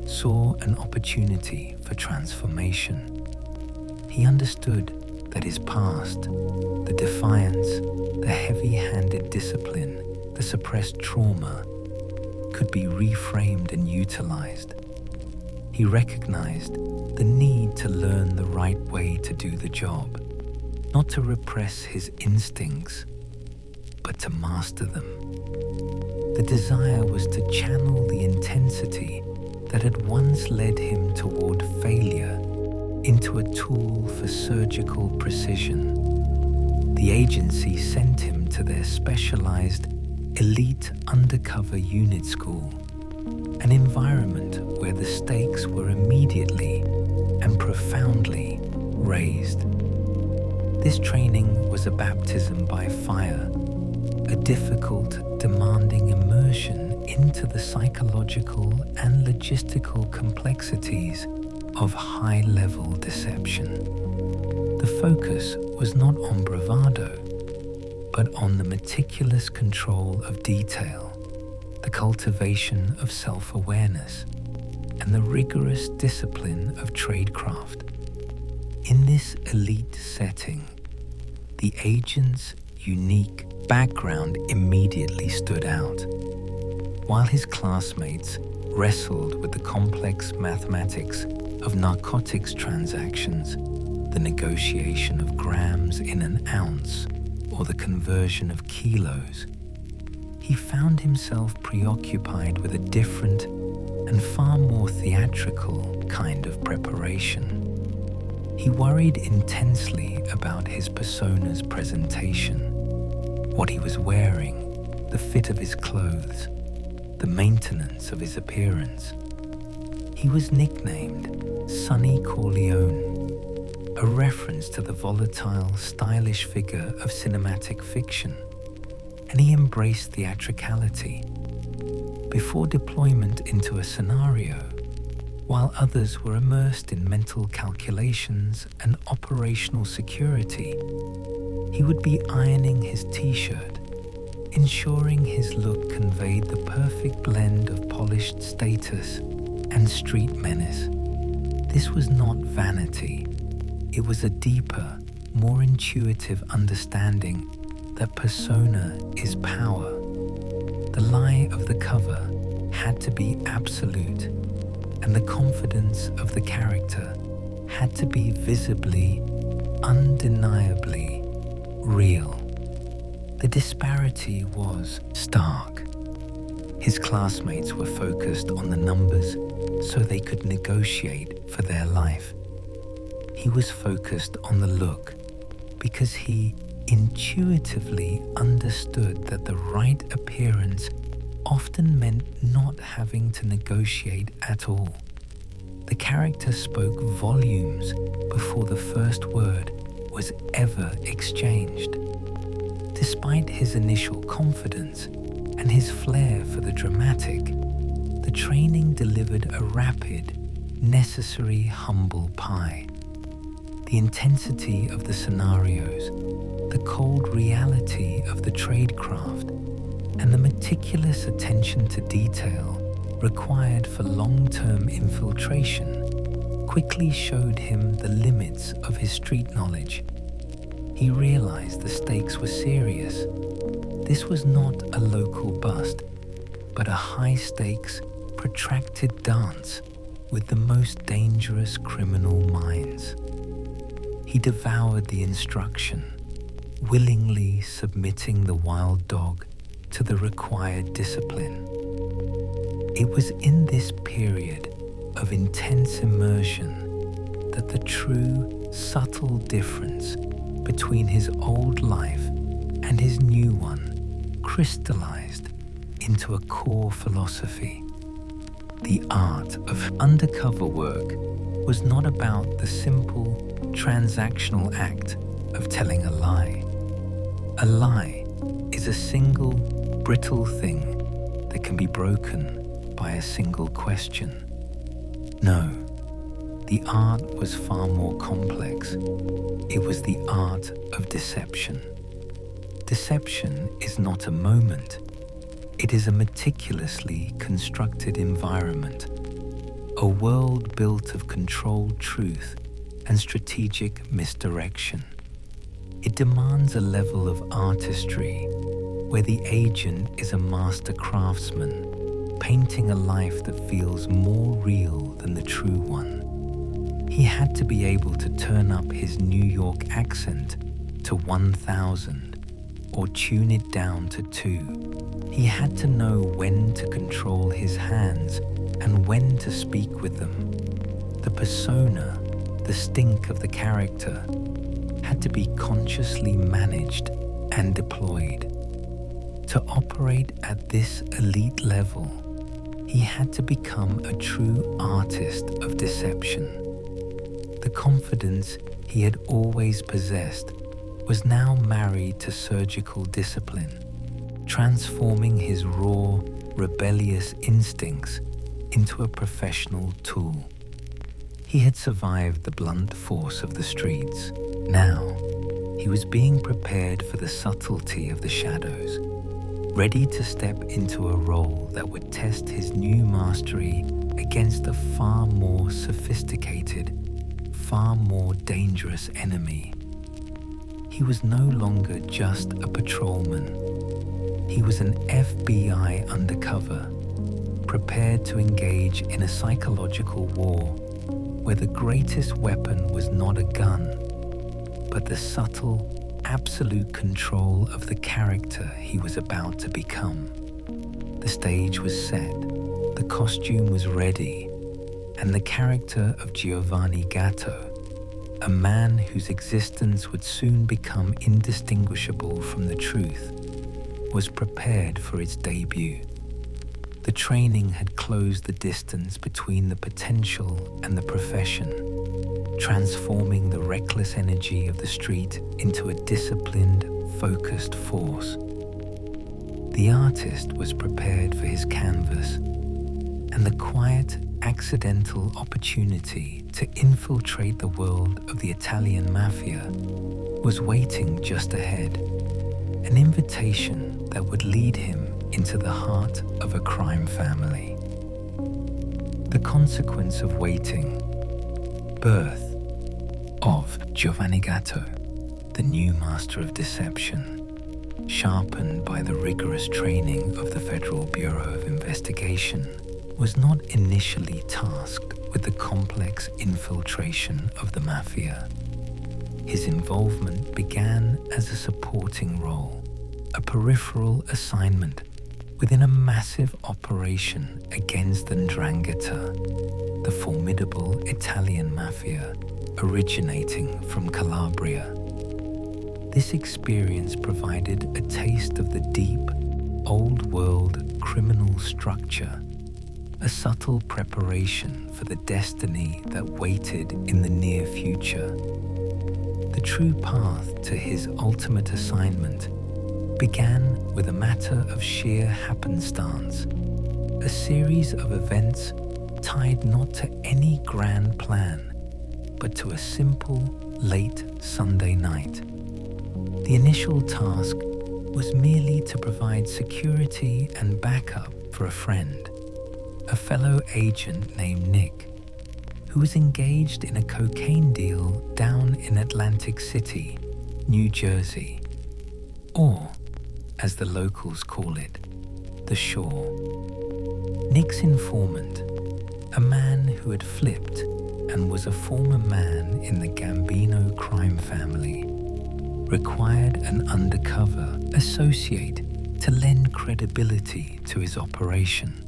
saw an opportunity for transformation. He understood that his past, the defiance, the heavy-handed discipline, the suppressed trauma, could be reframed and utilized. He recognized the need to learn the right way to do the job, not to repress his instincts, but to master them. The desire was to channel the intensity that had once led him toward failure into a tool for surgical precision. The agency sent him to their specialized elite undercover unit school, an environment where the stakes were immediately and profoundly raised. This training was a baptism by fire, a difficult, demanding immersion into the psychological and logistical complexities of high-level deception. The focus was not on bravado, but on the meticulous control of detail, the cultivation of self-awareness, and the rigorous discipline of tradecraft. In this elite setting, the agent's unique background immediately stood out. While his classmates wrestled with the complex mathematics of narcotics transactions, the negotiation of grams in an ounce, or the conversion of kilos, he found himself preoccupied with a different and far more theatrical kind of preparation. He worried intensely about his persona's presentation, what he was wearing, the fit of his clothes, the maintenance of his appearance. He was nicknamed Sonny Corleone, a reference to the volatile, stylish figure of cinematic fiction, and he embraced theatricality. Before deployment into a scenario, while others were immersed in mental calculations and operational security, he would be ironing his t-shirt, ensuring his look conveyed the perfect blend of polished status and street menace. This was not vanity. It was a deeper, more intuitive understanding that persona is power. The lie of the cover had to be absolute, and the confidence of the character had to be visibly, undeniably real. The disparity was stark. His classmates were focused on the numbers so they could negotiate for their life. He was focused on the look because he intuitively understood that the right appearance often meant not having to negotiate at all. The character spoke volumes before the first word was ever exchanged. Despite his initial confidence and his flair for the dramatic, the training delivered a rapid, necessary humble pie. The intensity of the scenarios, the cold reality of the tradecraft, and the meticulous attention to detail required for long-term infiltration quickly showed him the limits of his street knowledge. He realized the stakes were serious. This was not a local bust, but a high-stakes, protracted dance with the most dangerous criminal minds. He devoured the instruction, willingly submitting the wild dog to the required discipline. It was in this period of intense immersion that the true, subtle difference between his old life and his new one crystallized into a core philosophy. The art of undercover work was not about the simple, transactional act of telling a lie. A lie is a single, brittle thing that can be broken by a single question. No, the art was far more complex. It was the art of deception. Deception is not a moment. It is a meticulously constructed environment, a world built of controlled truth and strategic misdirection. It demands a level of artistry where the agent is a master craftsman, painting a life that feels more real than the true one. He had to be able to turn up his New York accent to 1,000 or tune it down to 2. He had to know when to control his hands and when to speak with them. The persona, the stink of the character, had to be consciously managed and deployed. To operate at this elite level, he had to become a true artist of deception. The confidence he had always possessed was now married to surgical discipline, transforming his raw, rebellious instincts into a professional tool. He had survived the blunt force of the streets. Now, he was being prepared for the subtlety of the shadows, ready to step into a role that would test his new mastery against a far more sophisticated, far more dangerous enemy. He was no longer just a patrolman. He was an FBI undercover, prepared to engage in a psychological war where the greatest weapon was not a gun, but the subtle, absolute control of the character he was about to become. The stage was set, the costume was ready, and the character of Giovanni Rocco, a man whose existence would soon become indistinguishable from the truth, was prepared for its debut. The training had closed the distance between the potential and the profession, transforming the reckless energy of the street into a disciplined, focused force. The artist was prepared for his canvas, and the quiet, accidental opportunity to infiltrate the world of the Italian mafia was waiting just ahead, an invitation that would lead him into the heart of a crime family. The consequence of waiting. Birth of Giovanni Rocco, the new master of deception, sharpened by the rigorous training of the Federal Bureau of Investigation, was not initially tasked with the complex infiltration of the mafia. His involvement began as a supporting role, a peripheral assignment within a massive operation against the 'Ndrangheta, the formidable Italian mafia originating from Calabria. This experience provided a taste of the deep, old-world criminal structure, a subtle preparation for the destiny that waited in the near future. The true path to his ultimate assignment began with a matter of sheer happenstance, a series of events tied not to any grand plan, but to a simple, late Sunday night. The initial task was merely to provide security and backup for a friend, a fellow agent named Nick, who was engaged in a cocaine deal down in Atlantic City, New Jersey, or, as the locals call it, the Shore. Nick's informant, a man who had flipped and was a former man in the Gambino crime family, required an undercover associate to lend credibility to his operation.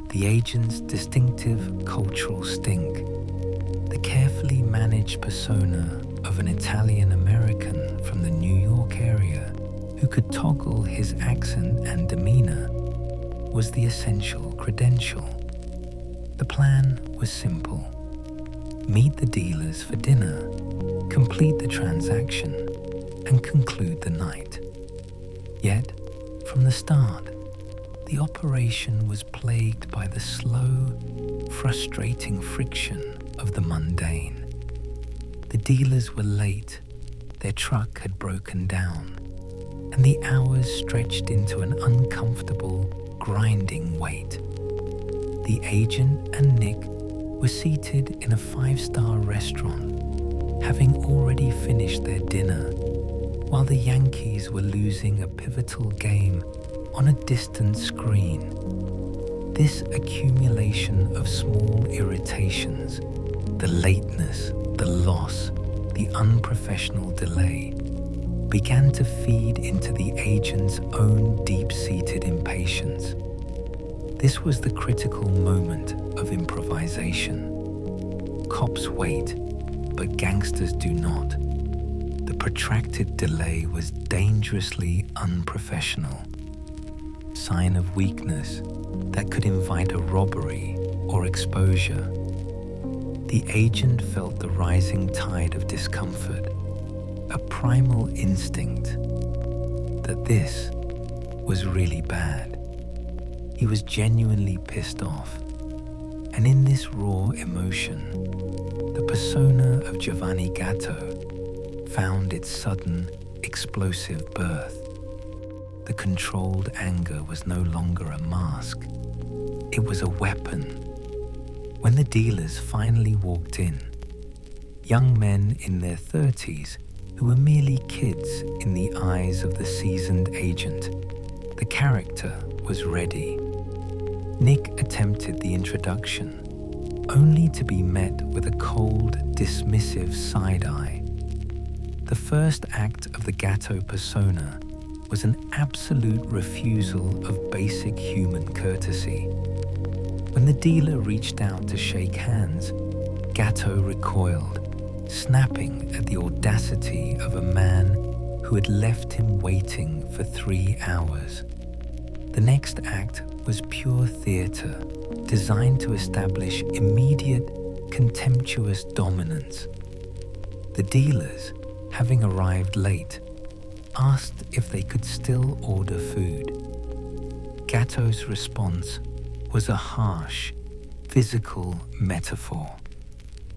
The agent's distinctive cultural stink, the carefully managed persona of an Italian-American from the New York area who could toggle his accent and demeanor, was the essential credential. The plan was simple. Meet the dealers for dinner, complete the transaction, and conclude the night. Yet, from the start, the operation was plagued by the slow, frustrating friction of the mundane. The dealers were late, their truck had broken down, and and the hours stretched into an uncomfortable, grinding wait. The agent and Nick were seated in a five-star restaurant, having already finished their dinner, while the Yankees were losing a pivotal game on a distant screen. This accumulation of small irritations, the lateness, the loss, the unprofessional delay, began to feed into the agent's own deep-seated impatience. This was the critical moment of improvisation. Cops wait, but gangsters do not. The protracted delay was dangerously unprofessional. Sign of weakness that could invite a robbery or exposure. The agent felt the rising tide of discomfort, a primal instinct that this was really bad. He was genuinely pissed off, and in this raw emotion, the persona of Giovanni Gatto found its sudden, explosive birth. The controlled anger was no longer a mask. It was a weapon. When the dealers finally walked in, young men in their 30s who were merely kids in the eyes of the seasoned agent, the character was ready. Nick attempted the introduction, only to be met with a cold, dismissive side-eye. The first act of the Gatto persona was an absolute refusal of basic human courtesy. When the dealer reached out to shake hands, Gatto recoiled, snapping at the audacity of a man who had left him waiting for 3 hours. The next act was pure theater, designed to establish immediate, contemptuous dominance. The dealers, having arrived late, asked if they could still order food. Gatto's response was a harsh, physical metaphor.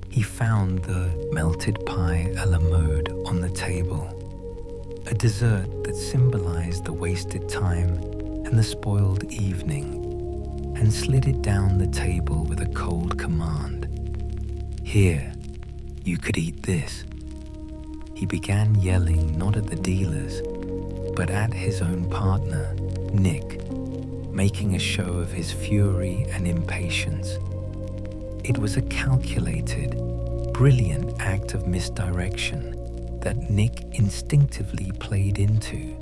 He found the melted pie a la mode on the table, a dessert that symbolized the wasted time and the spoiled evening, and slid it down the table with a cold command. "Here, you could eat this." He began yelling not at the dealers, but at his own partner, Nick, making a show of his fury and impatience. It was a calculated, brilliant act of misdirection that Nick instinctively played into,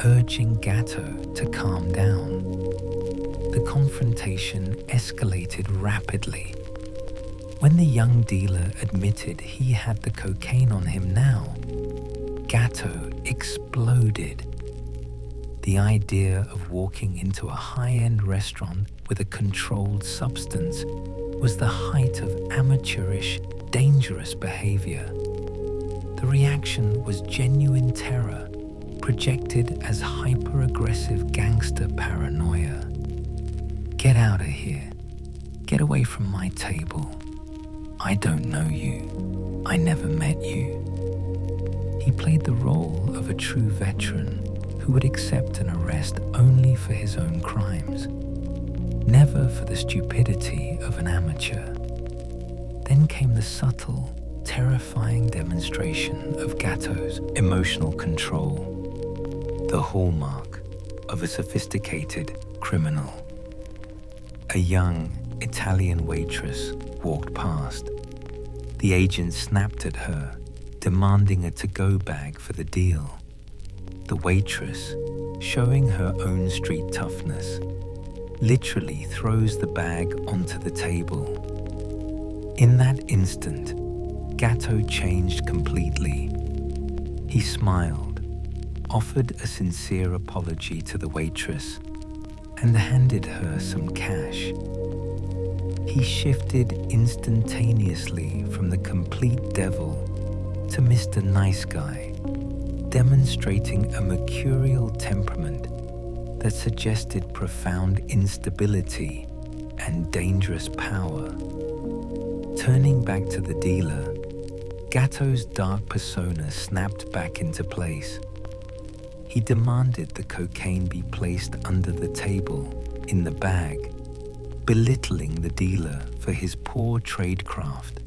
urging Gatto to calm down. The confrontation escalated rapidly. When the young dealer admitted he had the cocaine on him now, Gatto exploded. The idea of walking into a high-end restaurant with a controlled substance was the height of amateurish, dangerous behavior. The reaction was genuine terror, projected as hyper-aggressive gangster paranoia. "Get out of here. Get away from my table. I don't know you. I never met you." He played the role of a true veteran who would accept an arrest only for his own crimes, never for the stupidity of an amateur. Then came the subtle, terrifying demonstration of Gatto's emotional control, the hallmark of a sophisticated criminal. A young Italian waitress walked past. The agent snapped at her, demanding a to-go bag for the deal. The waitress, showing her own street toughness, literally throws the bag onto the table. In that instant, Gatto changed completely. He smiled, offered a sincere apology to the waitress, and handed her some cash. He shifted instantaneously from the complete devil to Mr. Nice Guy, demonstrating a mercurial temperament that suggested profound instability and dangerous power. Turning back to the dealer, Gatto's dark persona snapped back into place. He demanded the cocaine be placed under the table, in the bag, belittling the dealer for his poor tradecraft.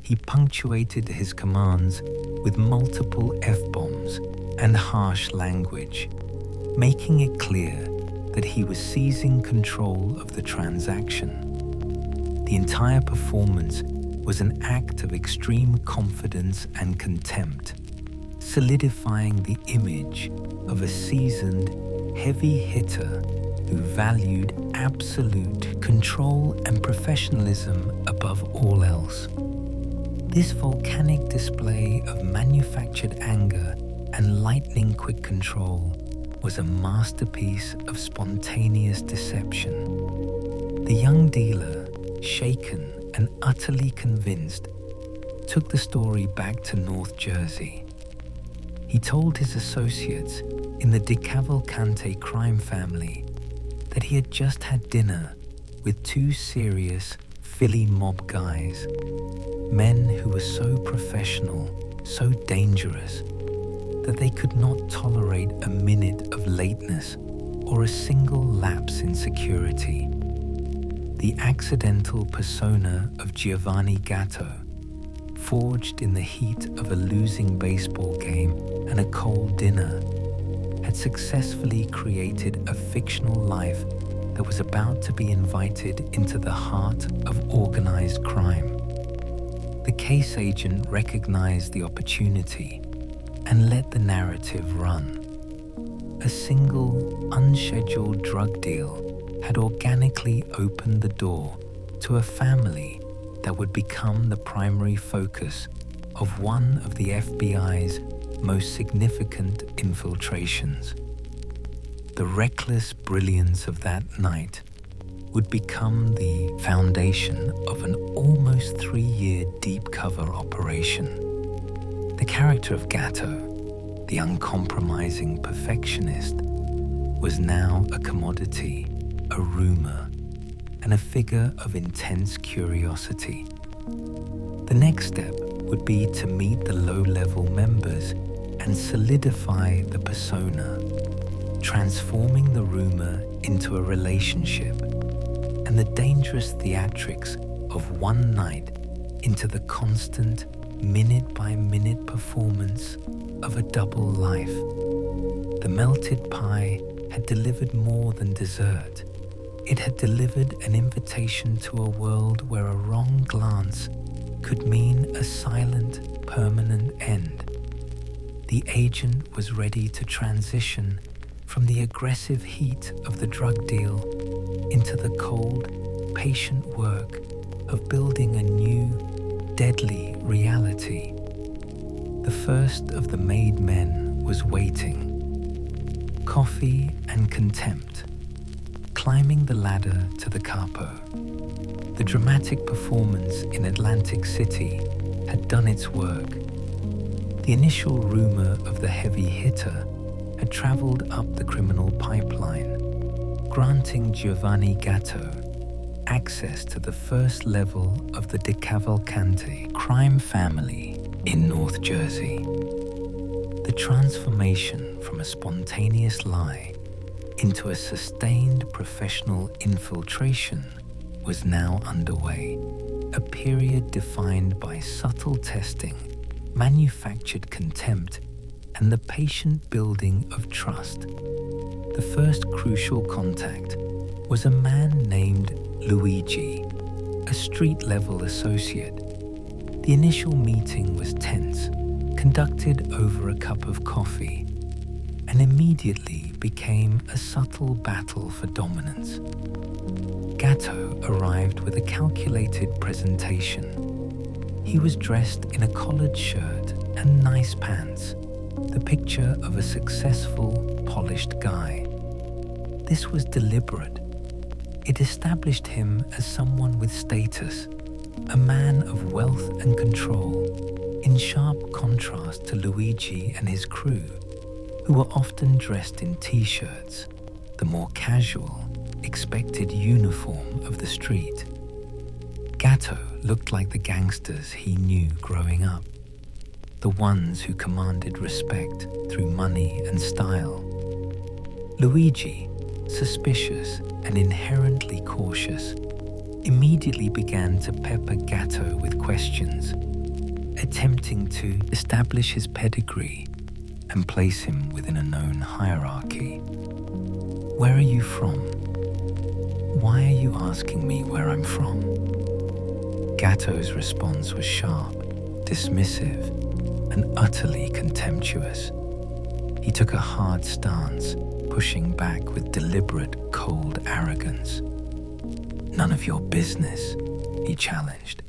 He punctuated his commands with multiple F-bombs and harsh language, making it clear that he was seizing control of the transaction. The entire performance was an act of extreme confidence and contempt, solidifying the image of a seasoned, heavy hitter who valued absolute control and professionalism above all else. This volcanic display of manufactured anger and lightning-quick control was a masterpiece of spontaneous deception. The young dealer, shaken and utterly convinced, took the story back to North Jersey. He told his associates in the DeCavalcante crime family that he had just had dinner with two serious Philly mob guys, men who were so professional, so dangerous, that they could not tolerate a minute of lateness or a single lapse in security. The accidental persona of Giovanni Gatto, forged in the heat of a losing baseball game and a cold dinner, had successfully created a fictional life that was about to be invited into the heart of organized crime. The case agent recognized the opportunity and let the narrative run. A single, unscheduled drug deal had organically opened the door to a family that would become the primary focus of one of the FBI's most significant infiltrations. The reckless brilliance of that night would become the foundation of an almost 3-year deep cover operation. The character of Gatto, the uncompromising perfectionist, was now a commodity, a rumor, and a figure of intense curiosity. The next step would be to meet the low-level members and solidify the persona, transforming the rumor into a relationship and the dangerous theatrics of one night into the constant, minute-by-minute performance of a double life. The melted pie had delivered more than dessert. It had delivered an invitation to a world where a wrong glance could mean a silent, permanent end. The agent was ready to transition from the aggressive heat of the drug deal into the cold, patient work of building a new, deadly reality. The first of the made men was waiting. Coffee and contempt, climbing the ladder to the Capo. The dramatic performance in Atlantic City had done its work. The initial rumor of the heavy hitter had traveled up the criminal pipeline, granting Giovanni Gatto access to the first level of the DeCavalcante crime family in North Jersey. The transformation from a spontaneous lie into a sustained professional infiltration was now underway, a period defined by subtle testing, manufactured contempt, and the patient building of trust. The first crucial contact was a man named Luigi, a street-level associate. The initial meeting was tense, conducted over a cup of coffee, and immediately became a subtle battle for dominance. Gatto arrived with a calculated presentation. He was dressed in a collared shirt and nice pants, the picture of a successful, polished guy. This was deliberate. It established him as someone with status, a man of wealth and control, in sharp contrast to Luigi and his crew, who were often dressed in t-shirts, the more casual, expected uniform of the street. Gatto looked like the gangsters he knew growing up. the ones who commanded respect through money and style. Luigi, suspicious and inherently cautious, immediately began to pepper Gatto with questions, attempting to establish his pedigree and place him within a known hierarchy. Where are you from? Why are you asking me where I'm from? Gatto's response was sharp, dismissive, and utterly contemptuous. He took a hard stance, pushing back with deliberate, cold arrogance. "None of your business," he challenged.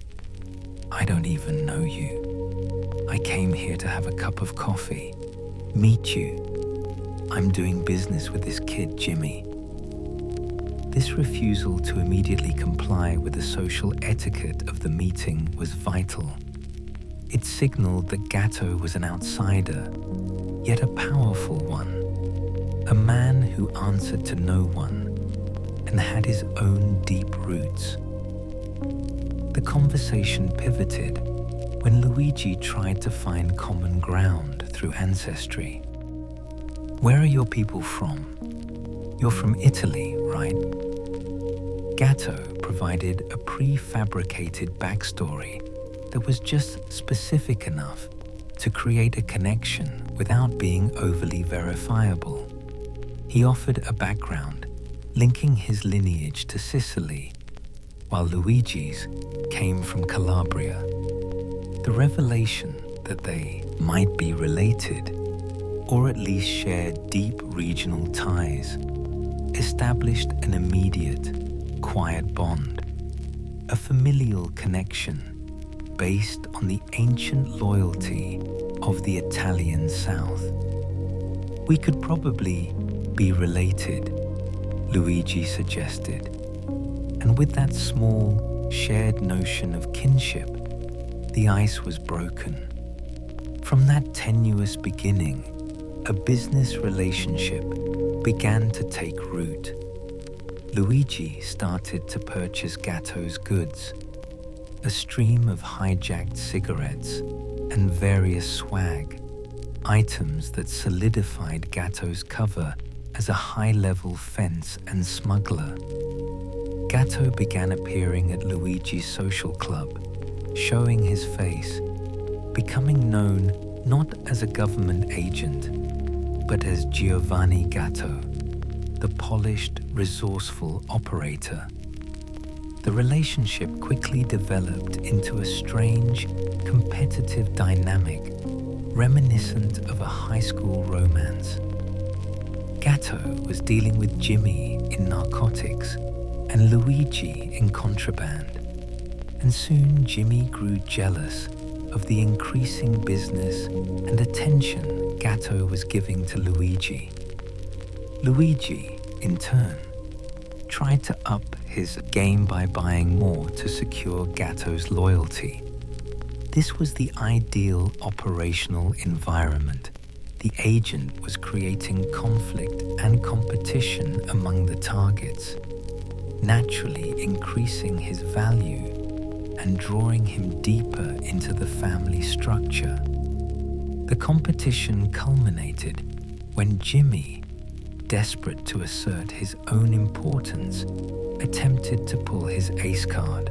"I don't even know you. I came here to have a cup of coffee, meet you. I'm doing business with this kid, Jimmy." This refusal to immediately comply with the social etiquette of the meeting was vital. It signaled that Gatto was an outsider, yet a powerful one, a man who answered to no one and had his own deep roots. The conversation pivoted when Luigi tried to find common ground through ancestry. "Where are your people from? You're from Italy, right?" Gatto provided a prefabricated backstory that was just specific enough to create a connection without being overly verifiable. He offered a background, linking his lineage to Sicily, while Luigi's came from Calabria. The revelation that they might be related, or at least shared deep regional ties, established an immediate, quiet bond, a familial connection based on the ancient loyalty of the Italian South. "We could probably be related," Luigi suggested, and with that small, shared notion of kinship, the ice was broken. From that tenuous beginning, a business relationship began to take root. Luigi started to purchase Gatto's goods, a stream of hijacked cigarettes and various swag, items that solidified Gatto's cover as a high-level fence and smuggler. Gatto began appearing at Luigi's social club, showing his face, becoming known not as a government agent, but as Giovanni Gatto, the polished, resourceful operator. The relationship quickly developed into a strange, competitive dynamic reminiscent of a high school romance. Gatto was dealing with Jimmy in narcotics and Luigi in contraband, and soon Jimmy grew jealous of the increasing business and attention Gatto was giving to Luigi. Luigi, in turn, tried to up his game by buying more to secure Gatto's loyalty. This was the ideal operational environment. The agent was creating conflict and competition among the targets, naturally increasing his value and drawing him deeper into the family structure. The competition culminated when Jimmy, desperate to assert his own importance, attempted to pull his ace card.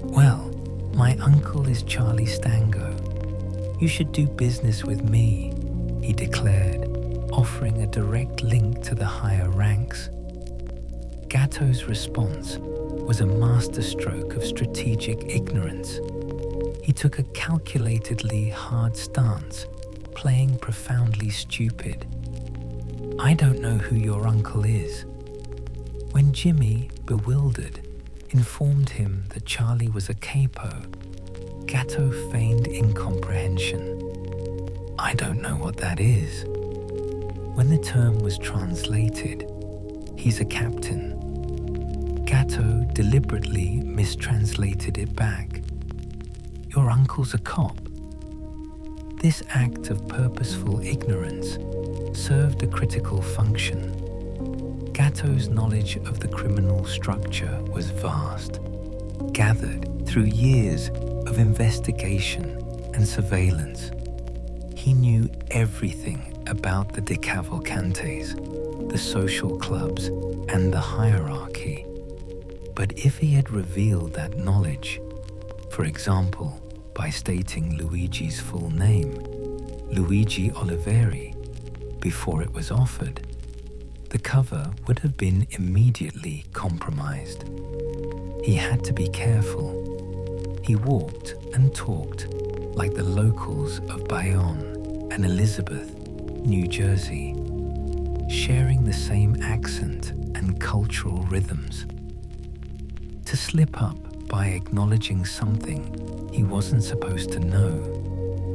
"Well, my uncle is Charlie Stango. You should do business with me," he declared, offering a direct link to the higher ranks. Gatto's response was a masterstroke of strategic ignorance. He took a calculatedly hard stance, playing profoundly stupid. "I don't know who your uncle is." When Jimmy, bewildered, informed him that Charlie was a capo, Gatto feigned incomprehension. "I don't know what that is." When the term was translated, "He's a captain," Gatto deliberately mistranslated it back. "Your uncle's a cop." This act of purposeful ignorance served a critical function. Gatto's knowledge of the criminal structure was vast, gathered through years of investigation and surveillance. He knew everything about the DeCavalcantes, the social clubs, and the hierarchy. But if he had revealed that knowledge, for example, by stating Luigi's full name, Luigi Oliveri, before it was offered, the cover would have been immediately compromised. He had to be careful. He walked and talked like the locals of Bayonne and Elizabeth, New Jersey, sharing the same accent and cultural rhythms. To slip up by acknowledging something he wasn't supposed to know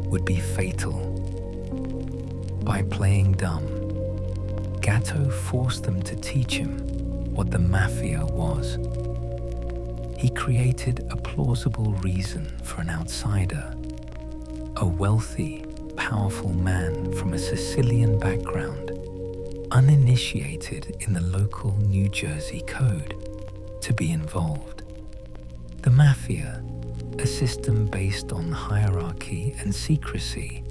would be fatal. By playing dumb, Gatto forced them to teach him what the mafia was. He created a plausible reason for an outsider, a wealthy, powerful man from a Sicilian background, uninitiated in the local New Jersey code, to be involved. The mafia, a system based on hierarchy and secrecy,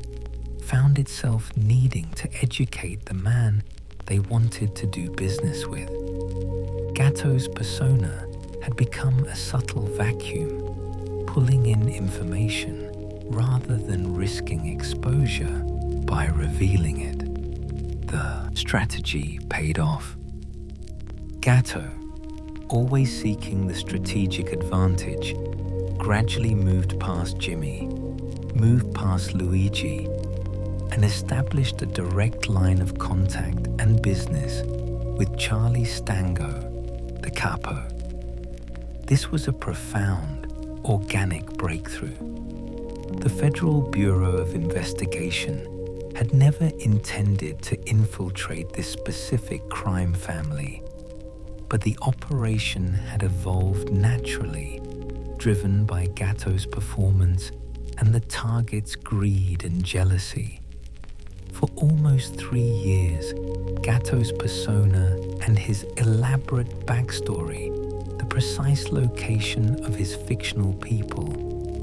found itself needing to educate the man they wanted to do business with. Gatto's persona had become a subtle vacuum, pulling in information rather than risking exposure by revealing it. The strategy paid off. Gatto, always seeking the strategic advantage, gradually moved past Jimmy, moved past Luigi, and established a direct line of contact and business with Charlie Stango, the Capo. This was a profound, organic breakthrough. The Federal Bureau of Investigation had never intended to infiltrate this specific crime family, but the operation had evolved naturally, driven by Gatto's performance and the target's greed and jealousy. For almost 3 years, Gatto's persona and his elaborate backstory, the precise location of his fictional people,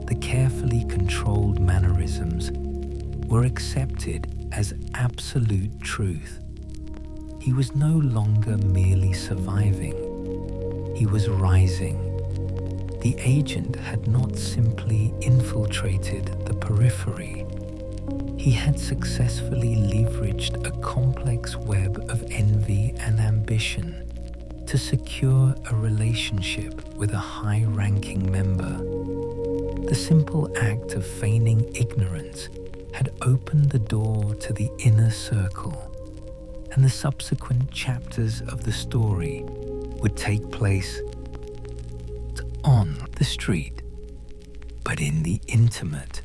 the carefully controlled mannerisms, were accepted as absolute truth. He was no longer merely surviving. He was rising. The agent had not simply infiltrated the periphery. He had successfully leveraged a complex web of envy and ambition to secure a relationship with a high-ranking member. The simple act of feigning ignorance had opened the door to the inner circle, and the subsequent chapters of the story would take place on the street, but in the intimate,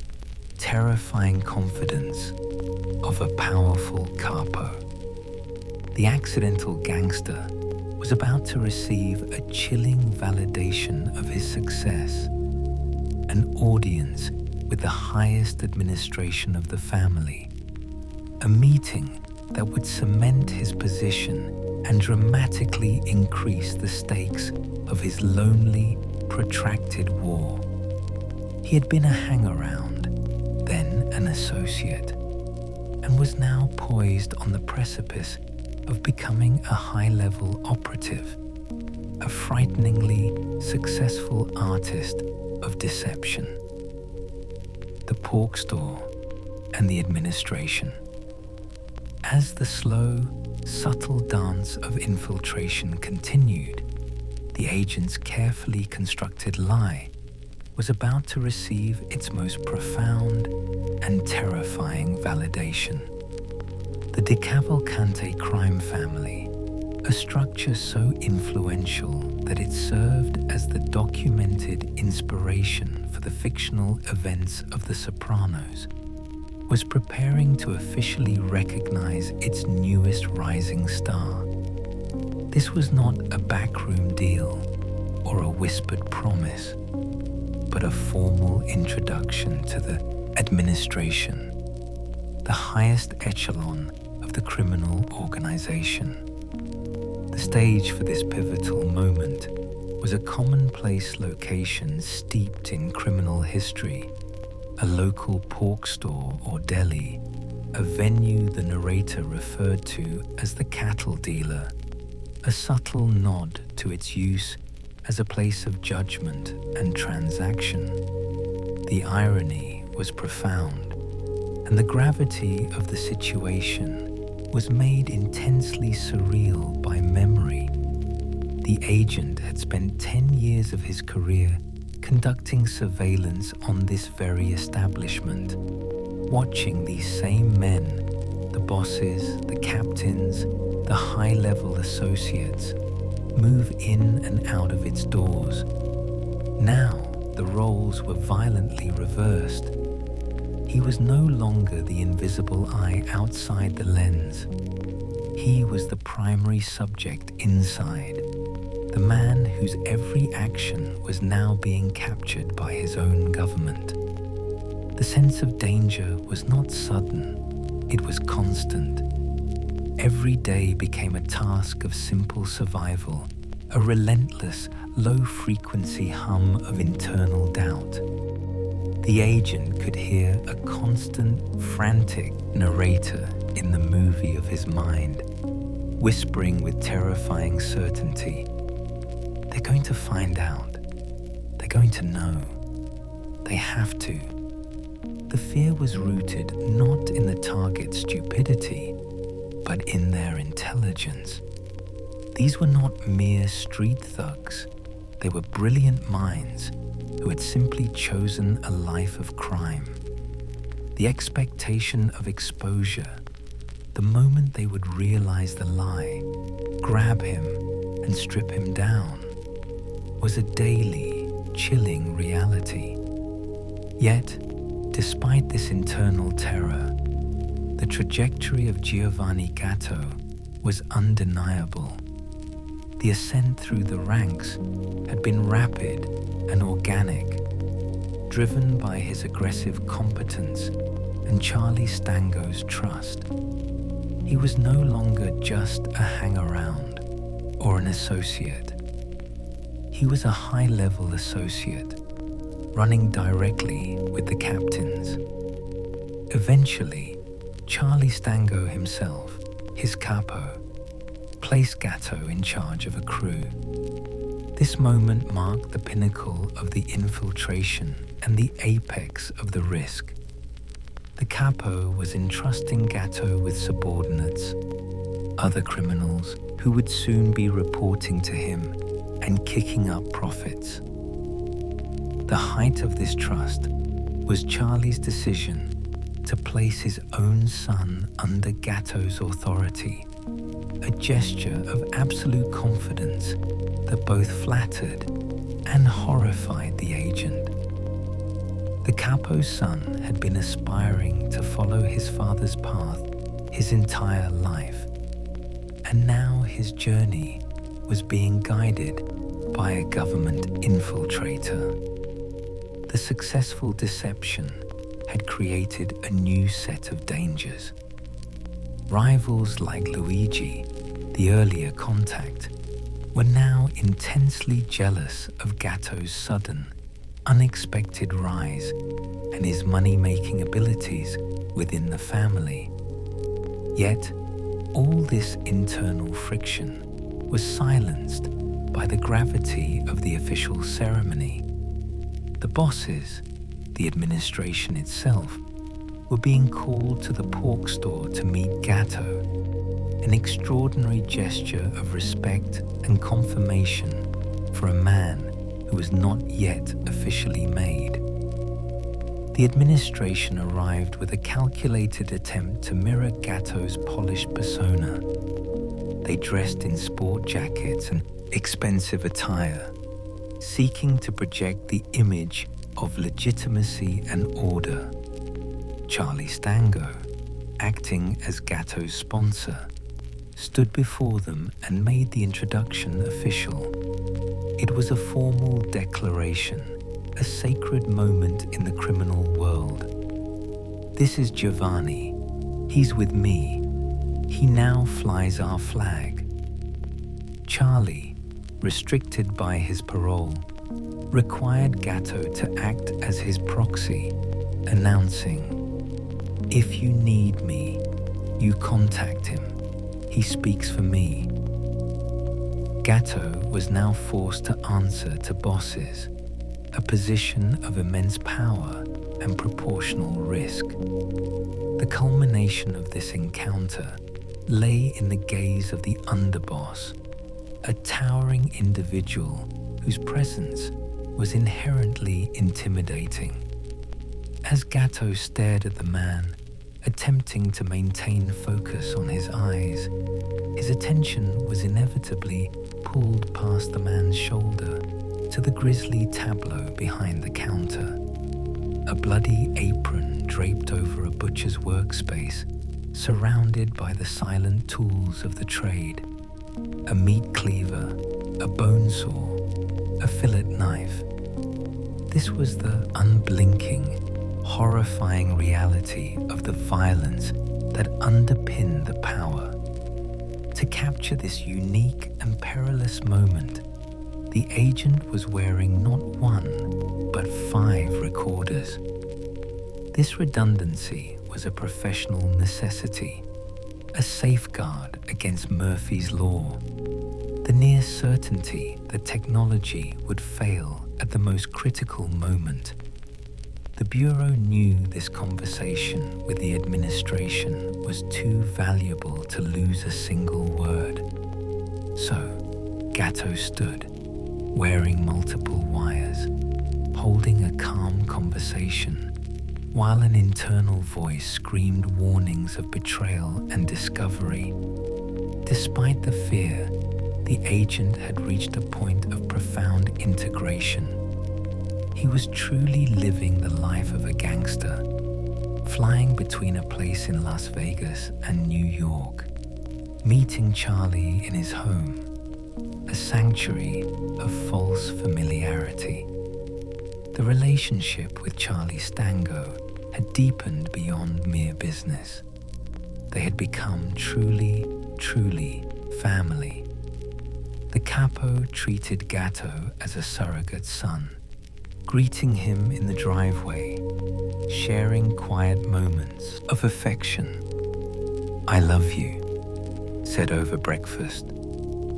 terrifying confidence of a powerful capo. The accidental gangster was about to receive a chilling validation of his success, an audience with the highest administration of the family, a meeting that would cement his position and dramatically increase the stakes of his lonely, protracted war. He had been a hangaround, then an associate, and was now poised on the precipice of becoming a high-level operative, a frighteningly successful artist of deception. The pork store and the administration. As the slow, subtle dance of infiltration continued, the agent's carefully constructed lie was about to receive its most profound and terrifying validation. The DeCavalcante crime family, a structure so influential that it served as the documented inspiration for the fictional events of The Sopranos, was preparing to officially recognize its newest rising star. This was not a backroom deal or a whispered promise, but a formal introduction to the administration, the highest echelon of the criminal organization. The stage for this pivotal moment was a commonplace location steeped in criminal history, a local pork store or deli, a venue the narrator referred to as the cattle dealer, a subtle nod to its use as a place of judgment and transaction. The irony was profound, and the gravity of the situation was made intensely surreal by memory. The agent had spent 10 years of his career conducting surveillance on this very establishment, watching these same men, the bosses, the captains, the high-level associates, move in and out of its doors. Now, the roles were violently reversed. He was no longer the invisible eye outside the lens. He was the primary subject inside, the man whose every action was now being captured by his own government. The sense of danger was not sudden, it was constant. Every day became a task of simple survival, a relentless, low-frequency hum of internal doubt. The agent could hear a constant, frantic narrator in the movie of his mind, whispering with terrifying certainty, "They're going to find out. They're going to know. They have to." The fear was rooted not in the target's stupidity, but in their intelligence. These were not mere street thugs. They were brilliant minds who had simply chosen a life of crime. The expectation of exposure, the moment they would realize the lie, grab him and strip him down, was a daily, chilling reality. Yet, despite this internal terror, the trajectory of Giovanni Gatto was undeniable. The ascent through the ranks had been rapid and organic, driven by his aggressive competence and Charlie Stango's trust. He was no longer just a hang-around or an associate. He was a high-level associate, running directly with the captains. Eventually, Charlie Stango himself, his capo, placed Gatto in charge of a crew. This moment marked the pinnacle of the infiltration and the apex of the risk. The capo was entrusting Gatto with subordinates, other criminals who would soon be reporting to him and kicking up profits. The height of this trust was Charlie's decision to place his own son under Gatto's authority, a gesture of absolute confidence that both flattered and horrified the agent. The capo's son had been aspiring to follow his father's path his entire life, and now his journey was being guided by a government infiltrator. The successful deception had created a new set of dangers. Rivals like Luigi, the earlier contact, were now intensely jealous of Gatto's sudden, unexpected rise and his money-making abilities within the family. Yet, all this internal friction was silenced by the gravity of the official ceremony. The bosses, the administration itself, were being called to the pork store to meet Gatto, an extraordinary gesture of respect and confirmation for a man who was not yet officially made. The administration arrived with a calculated attempt to mirror Gatto's polished persona. They dressed in sport jackets and expensive attire, seeking to project the image of legitimacy and order. Charlie Stango, acting as Gatto's sponsor, stood before them and made the introduction official. It was a formal declaration, a sacred moment in the criminal world. "This is Giovanni. He's with me. He now flies our flag." Charlie, restricted by his parole, required Gatto to act as his proxy, announcing, "If you need me, you contact him. He speaks for me." Gatto was now forced to answer to bosses, a position of immense power and proportional risk. The culmination of this encounter lay in the gaze of the underboss, a towering individual whose presence was inherently intimidating. As Gatto stared at the man, attempting to maintain focus on his eyes, his attention was inevitably pulled past the man's shoulder to the grisly tableau behind the counter. A bloody apron draped over a butcher's workspace, surrounded by the silent tools of the trade. A meat cleaver, a bone saw, a fillet knife. This was the unblinking, horrifying reality of the violence that underpinned the power. To capture this unique and perilous moment, the agent was wearing not one, but 5 recorders. This redundancy was a professional necessity, a safeguard against Murphy's Law, the near certainty that technology would fail at the most critical moment. The Bureau knew this conversation with the administration was too valuable to lose a single word. So, Gatto stood, wearing multiple wires, holding a calm conversation, while an internal voice screamed warnings of betrayal and discovery. Despite the fear, the agent had reached a point of profound integration. He was truly living the life of a gangster, flying between a place in Las Vegas and New York, meeting Charlie in his home, a sanctuary of false familiarity. The relationship with Charlie Stango had deepened beyond mere business. They had become truly family. The Capo treated Gatto as a surrogate son, greeting him in the driveway, sharing quiet moments of affection. "I love you," said over breakfast,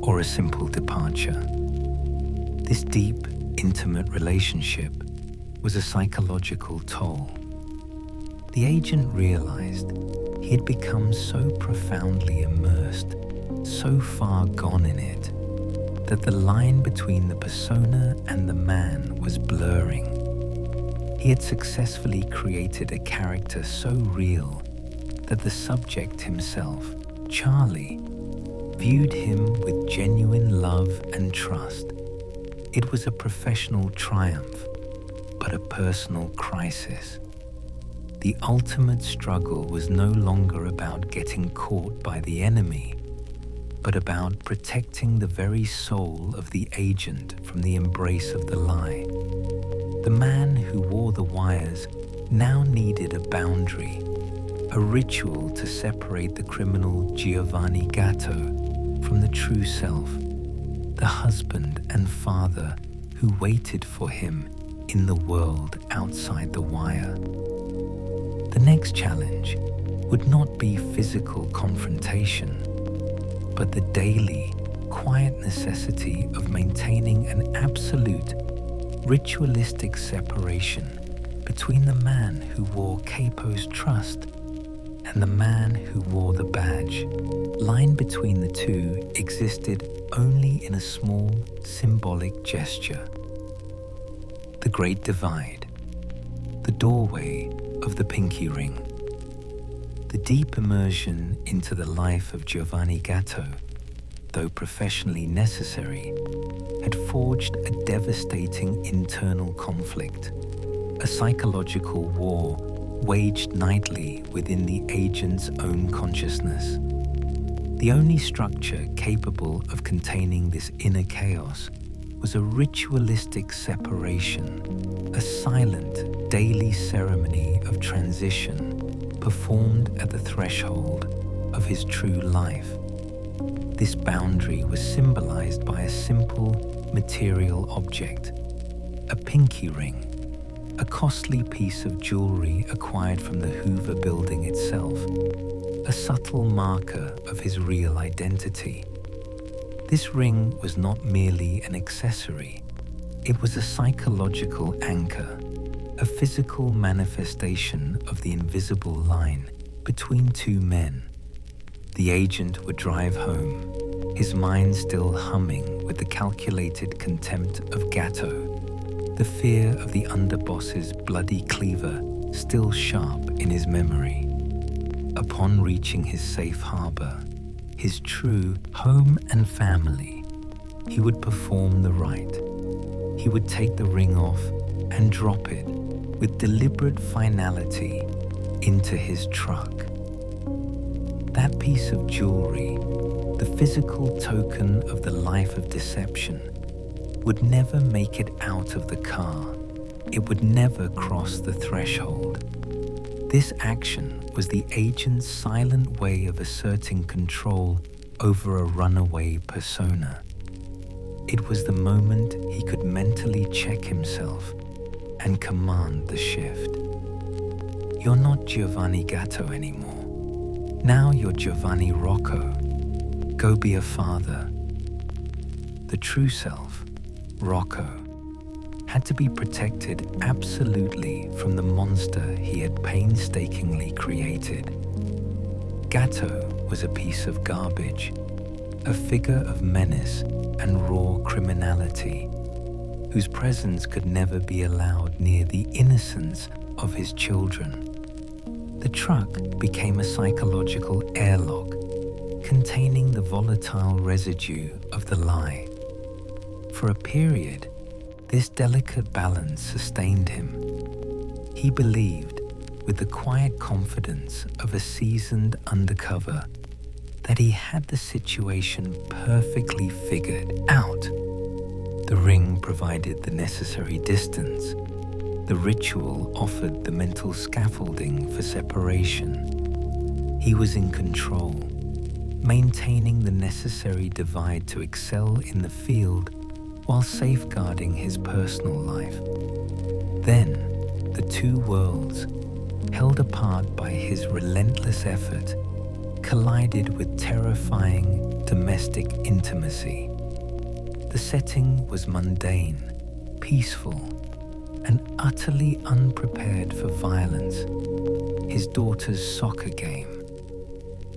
or a simple departure. This deep, intimate relationship was a psychological toll. The agent realized he had become so profoundly immersed, so far gone in it, that the line between the persona and the man was blurring. He had successfully created a character so real that the subject himself, Charlie, viewed him with genuine love and trust. It was a professional triumph, but a personal crisis. The ultimate struggle was no longer about getting caught by the enemy, but about protecting the very soul of the agent from the embrace of the lie. The man who wore the wires now needed a boundary, a ritual to separate the criminal Giovanni Gatto from the true self, the husband and father who waited for him in the world outside the wire. The next challenge would not be physical confrontation, but the daily, quiet necessity of maintaining an absolute, ritualistic separation between the man who wore Capo's trust and the man who wore the badge. Line between the two existed only in a small, symbolic gesture. The Great Divide, the doorway of the pinky ring. The deep immersion into the life of Giovanni Gatto, though professionally necessary, had forged a devastating internal conflict, a psychological war waged nightly within the agent's own consciousness. The only structure capable of containing this inner chaos was a ritualistic separation, a silent, daily ceremony of transition performed at the threshold of his true life. This boundary was symbolized by a simple material object, a pinky ring, a costly piece of jewelry acquired from the Hoover building itself, a subtle marker of his real identity. This ring was not merely an accessory, it was a psychological anchor, a physical manifestation of the invisible line between two men. The agent would drive home, his mind still humming with the calculated contempt of Gatto, the fear of the underboss's bloody cleaver still sharp in his memory. Upon reaching his safe harbor, his true home and family, he would perform the rite. He would take the ring off and drop it with deliberate finality into his truck. That piece of jewelry, the physical token of the life of deception, would never make it out of the car. It would never cross the threshold. This action was the agent's silent way of asserting control over a runaway persona. It was the moment he could mentally check himself and command the shift. You're not Giovanni Gatto anymore. Now you're Giovanni Rocco. Go be a father. The true self, Rocco, had to be protected absolutely from the monster he had painstakingly created. Gatto was a piece of garbage, a figure of menace and raw criminality, whose presence could never be allowed near the innocence of his children. The truck became a psychological airlock, containing the volatile residue of the lie. For a period, this delicate balance sustained him. He believed, with the quiet confidence of a seasoned undercover, that he had the situation perfectly figured out. The ring provided the necessary distance. The ritual offered the mental scaffolding for separation. He was in control, maintaining the necessary divide to excel in the field while safeguarding his personal life. Then, the two worlds, held apart by his relentless effort, collided with terrifying domestic intimacy. The setting was mundane, peaceful, and utterly unprepared for violence. His daughter's soccer game.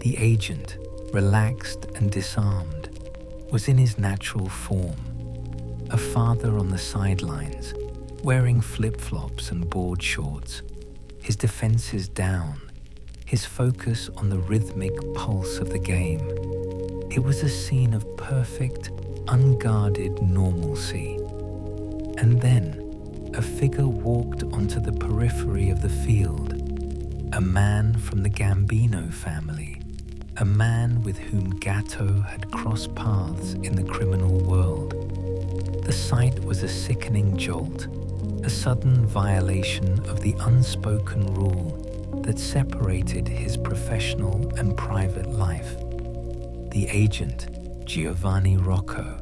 The agent, relaxed and disarmed, was in his natural form, a father on the sidelines, wearing flip-flops and board shorts, his defenses down, his focus on the rhythmic pulse of the game. It was a scene of perfect, unguarded normalcy. And then, a figure walked onto the periphery of the field, a man from the Gambino family, a man with whom Gatto had crossed paths in the criminal world. The sight was a sickening jolt, a sudden violation of the unspoken rule that separated his professional and private life. The agent, Giovanni Rocco,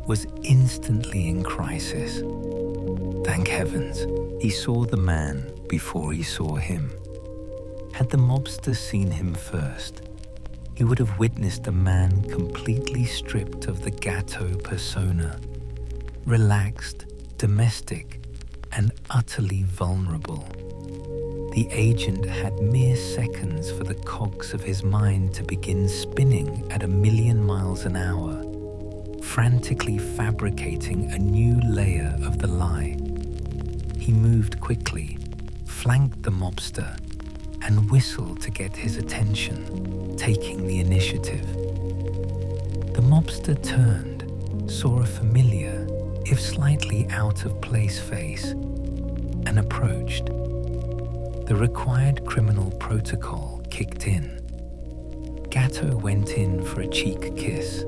was instantly in crisis. Thank heavens, he saw the man before he saw him. Had the mobster seen him first, he would have witnessed a man completely stripped of the Gatto persona, relaxed, domestic, and utterly vulnerable. The agent had mere seconds for the cogs of his mind to begin spinning at 1,000,000 miles an hour, frantically fabricating a new layer of the lie. He moved quickly, flanked the mobster, and whistled to get his attention, taking the initiative. The mobster turned, saw a familiar, if slightly out of place face, and approached. The required criminal protocol kicked in. Gatto went in for a cheek kiss,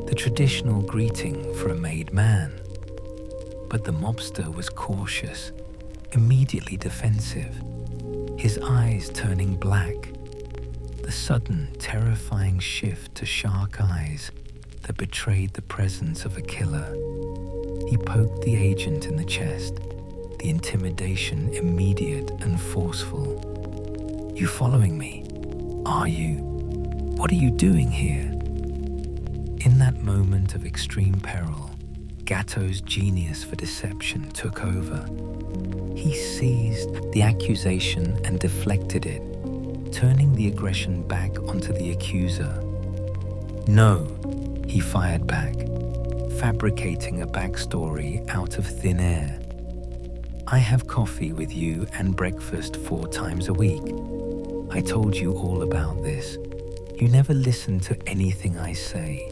the traditional greeting for a made man. But the mobster was cautious, immediately defensive, his eyes turning black, the sudden terrifying shift to shark eyes that betrayed the presence of a killer. He poked the agent in the chest, the intimidation immediate and forceful. "You following me? Are you? What are you doing here?" In that moment of extreme peril, Gatto's genius for deception took over. He seized the accusation and deflected it, turning the aggression back onto the accuser. "No," he fired back, fabricating a backstory out of thin air. "I have coffee with you and breakfast 4 times a week. I told you all about this. You never listen to anything I say.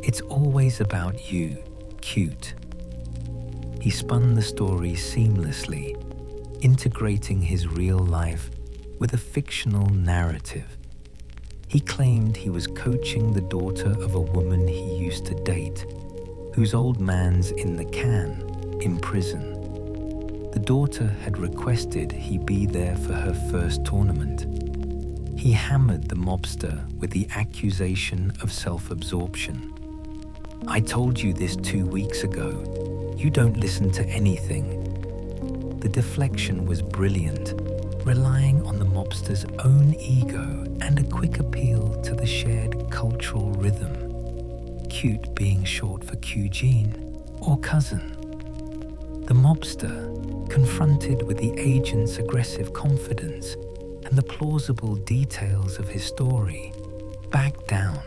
It's always about you, cute." He spun the story seamlessly, integrating his real life with a fictional narrative. He claimed he was coaching the daughter of a woman he used to date, whose old man's in the can, in prison. The daughter had requested he be there for her first tournament. He hammered the mobster with the accusation of self-absorption. "I told you this 2 weeks ago. You don't listen to anything." The deflection was brilliant, relying on the mobster's own ego and a quick appeal to the shared cultural rhythm. Cute being short for Eugene or cousin. The mobster, confronted with the agent's aggressive confidence and the plausible details of his story, backed down.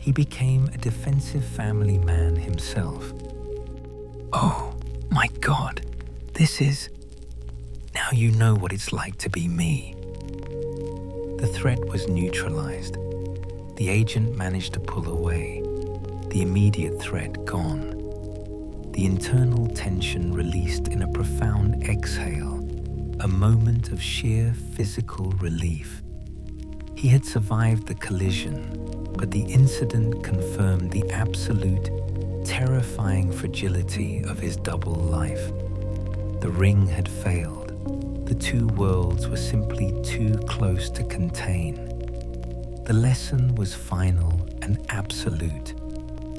He became a defensive family man himself. "Oh, my God, this is... Now you know what it's like to be me." The threat was neutralized. The agent managed to pull away, the immediate threat gone. The internal tension released in a profound exhale, a moment of sheer physical relief. He had survived the collision, but the incident confirmed the absolute, terrifying fragility of his double life. The ring had failed. The two worlds were simply too close to contain. The lesson was final and absolute.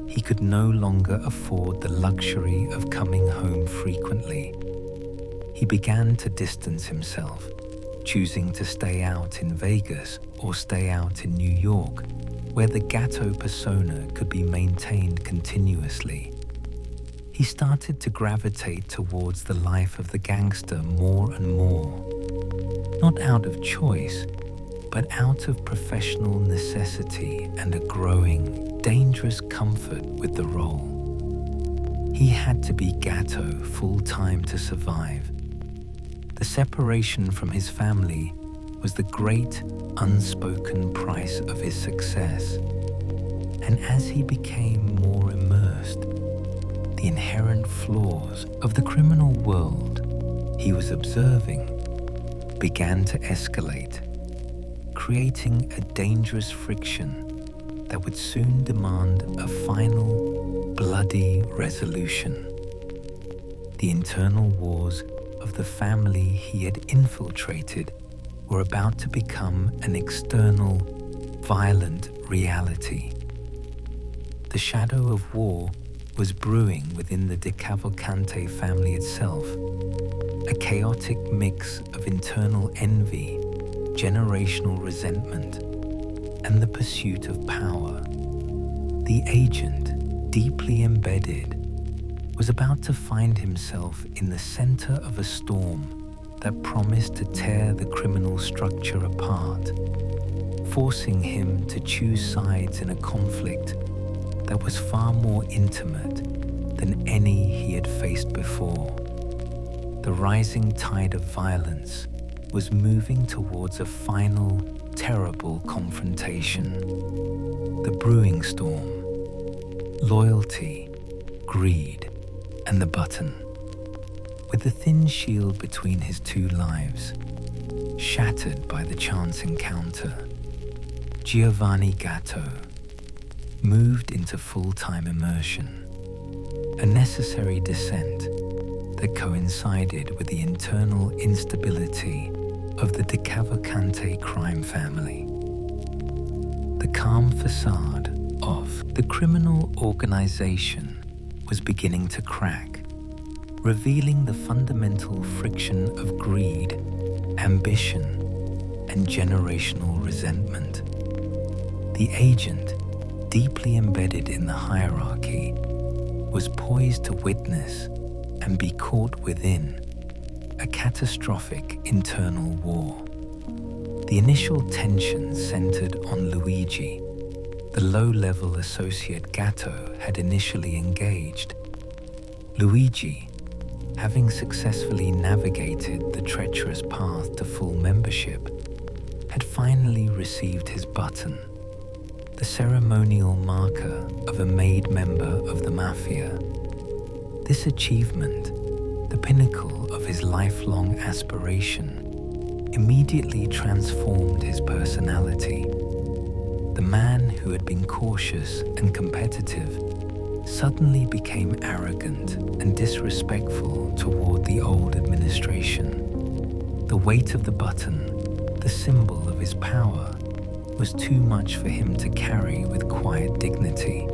He could no longer afford the luxury of coming home frequently. He began to distance himself, choosing to stay out in Vegas or stay out in New York, where the Gatto persona could be maintained continuously. He started to gravitate towards the life of the gangster more and more, not out of choice, but out of professional necessity and a growing, dangerous comfort with the role. He had to be Gatto full-time to survive. The separation from his family was the great, unspoken price of his success. And as he became more immersed, the inherent flaws of the criminal world he was observing began to escalate, creating a dangerous friction that would soon demand a final, bloody resolution. The internal wars of the family he had infiltrated were about to become an external, violent reality. The shadow of war was brewing within the DeCavalcante family itself, a chaotic mix of internal envy, generational resentment, and the pursuit of power. The agent, deeply embedded, was about to find himself in the center of a storm that promised to tear the criminal structure apart, forcing him to choose sides in a conflict that was far more intimate than any he had faced before. The rising tide of violence was moving towards a final, terrible confrontation. The brewing storm, loyalty, greed, and the button. With the thin shield between his two lives, shattered by the chance encounter, Giovanni Gatto moved into full-time immersion, a necessary descent that coincided with the internal instability of the DeCavalcante crime family. The calm facade of the criminal organization was beginning to crack. revealing the fundamental friction of greed, ambition, and generational resentment. The agent, deeply embedded in the hierarchy, was poised to witness and be caught within a catastrophic internal war. The initial tension centered on Luigi, the low-level associate Gatto had initially engaged. Luigi, having successfully navigated the treacherous path to full membership, had finally received his button, the ceremonial marker of a made member of the Mafia. This achievement, the pinnacle of his lifelong aspiration, immediately transformed his personality. The man who had been cautious and competitive suddenly became arrogant and disrespectful toward the old administration. The weight of the button, the symbol of his power, was too much for him to carry with quiet dignity.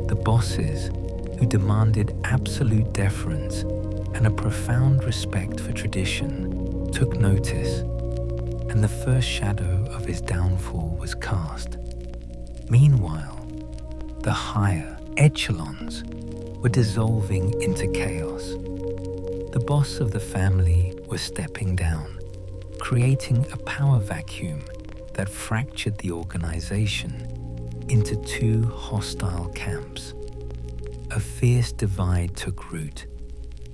The bosses, who demanded absolute deference and a profound respect for tradition, took notice, and the first shadow of his downfall was cast. Meanwhile, the higher echelons were dissolving into chaos. The boss of the family was stepping down, creating a power vacuum that fractured the organization into two hostile camps. A fierce divide took root,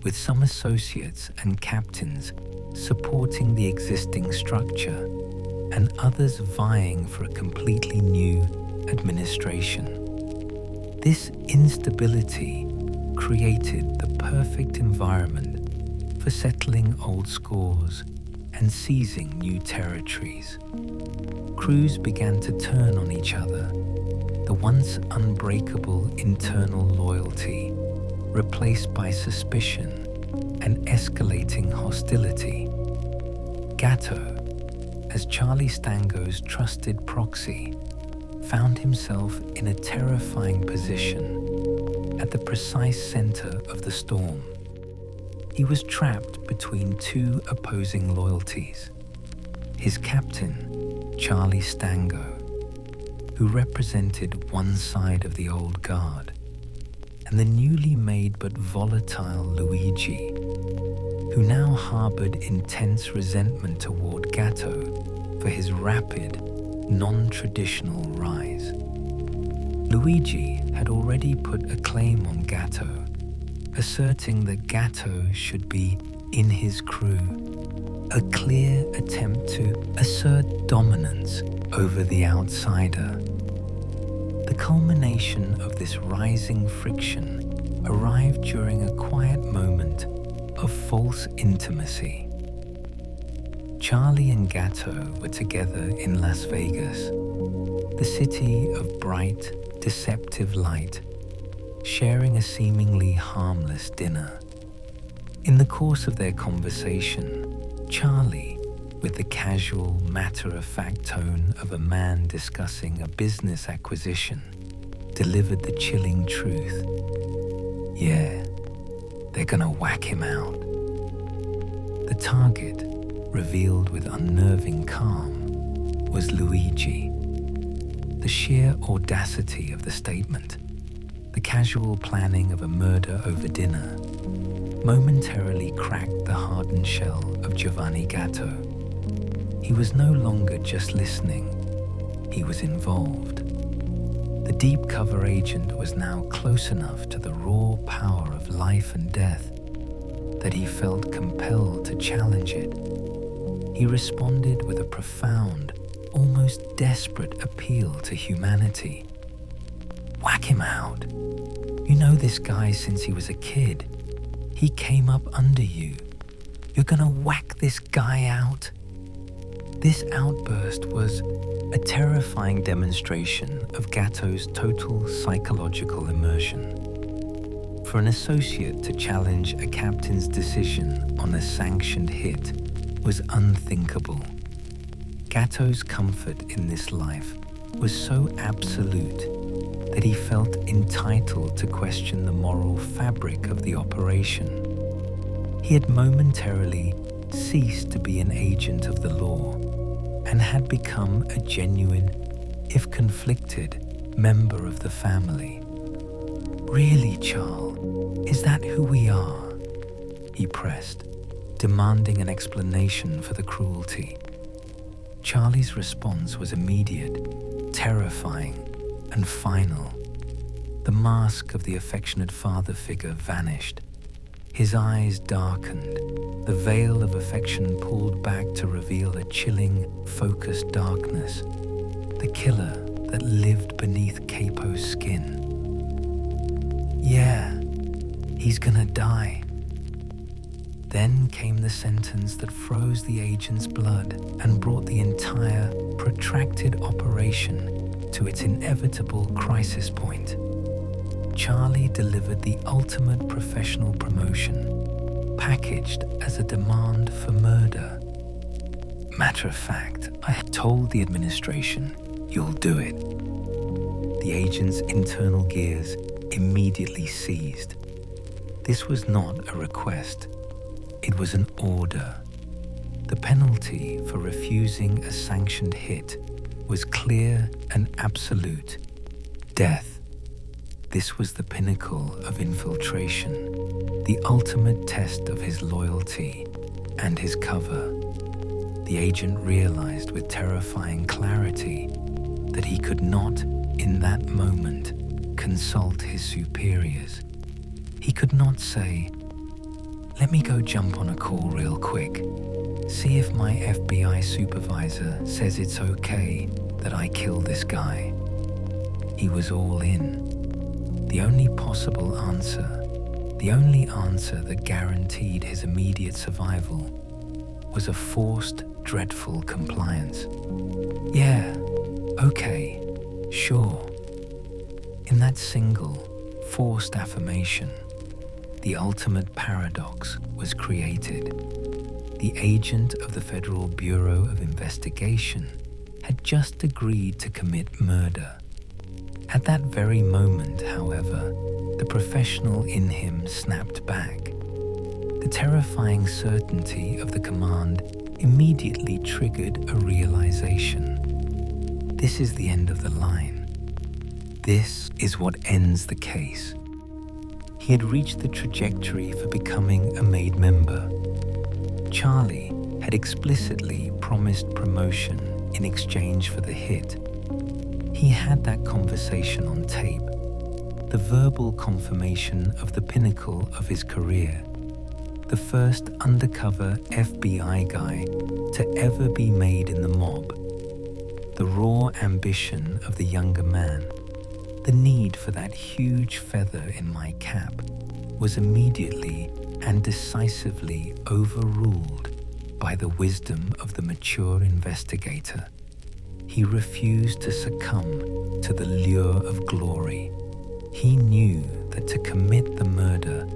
with some associates and captains supporting the existing structure and others vying for a completely new administration. This instability created the perfect environment for settling old scores and seizing new territories. Crews began to turn on each other, the once unbreakable internal loyalty replaced by suspicion and escalating hostility. Gatto, as Charlie Stango's trusted proxy, found himself in a terrifying position at the precise center of the storm. He was trapped between two opposing loyalties. His captain, Charlie Stango, who represented one side of the old guard, and the newly made but volatile Luigi, who now harbored intense resentment toward Gatto for his rapid, non-traditional rise. Luigi had already put a claim on Gatto, asserting that Gatto should be in his crew, a clear attempt to assert dominance over the outsider. The culmination of this rising friction arrived during a quiet moment of false intimacy. Charlie and Gatto were together in Las Vegas, the city of bright, deceptive light, sharing a seemingly harmless dinner. In the course of their conversation, Charlie, with the casual, matter-of-fact tone of a man discussing a business acquisition, delivered the chilling truth. Yeah, they're gonna whack him out. The target, revealed with unnerving calm, was Luigi. The sheer audacity of the statement, the casual planning of a murder over dinner, momentarily cracked the hardened shell of Giovanni Gatto. He was no longer just listening, he was involved. The deep cover agent was now close enough to the raw power of life and death that he felt compelled to challenge it. He responded with a profound, almost desperate appeal to humanity. Whack him out. You know this guy since he was a kid. He came up under you. You're gonna whack this guy out? This outburst was a terrifying demonstration of Gatto's total psychological immersion. For an associate to challenge a captain's decision on a sanctioned hit was unthinkable. Gatto's comfort in this life was so absolute that that he felt entitled to question the moral fabric of the operation. He had momentarily ceased to be an agent of the law and had become a genuine, if conflicted, member of the family. "Really, Charles, is that who we are?" he pressed, demanding an explanation for the cruelty. Charlie's response was immediate, terrifying, and final. The mask of the affectionate father figure vanished. His eyes darkened, the veil of affection pulled back to reveal a chilling, focused darkness, the killer that lived beneath Capo's skin. "Yeah, he's gonna die." Then came the sentence that froze the agent's blood and brought the entire, protracted operation to its inevitable crisis point. Charlie delivered the ultimate professional promotion, packaged as a demand for murder. "Matter of fact, I told the administration you'll do it." The agent's internal gears immediately seized. This was not a request. It was an order. The penalty for refusing a sanctioned hit was clear and absolute: death. This was the pinnacle of infiltration, the ultimate test of his loyalty and his cover. The agent realized with terrifying clarity that he could not, in that moment, consult his superiors. He could not say, "Let me go jump on a call real quick. See if my FBI supervisor says it's okay that I kill this guy." He was all in. The only possible answer, the only answer that guaranteed his immediate survival, was a forced, dreadful compliance. "Yeah, okay, sure." In that single, forced affirmation, the ultimate paradox was created. The agent of the Federal Bureau of Investigation had just agreed to commit murder. At that very moment, however, the professional in him snapped back. The terrifying certainty of the command immediately triggered a realization. This is the end of the line. This is what ends the case. He had reached the trajectory for becoming a made member. Charlie had explicitly promised promotion in exchange for the hit. He had that conversation on tape, the verbal confirmation of the pinnacle of his career, the first undercover FBI guy to ever be made in the mob, the raw ambition of the younger man. The need for that huge feather in my cap was immediately and decisively overruled by the wisdom of the mature investigator. He refused to succumb to the lure of glory. He knew that to commit the murder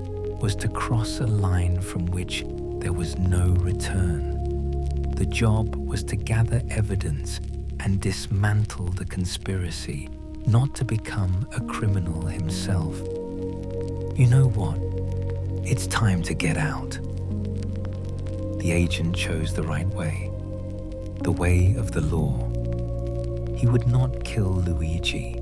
was to cross a line from which there was no return. The job was to gather evidence and dismantle the conspiracy, not to become a criminal himself. "You know what? It's time to get out." The agent chose the right way, the way of the law. He would not kill Luigi,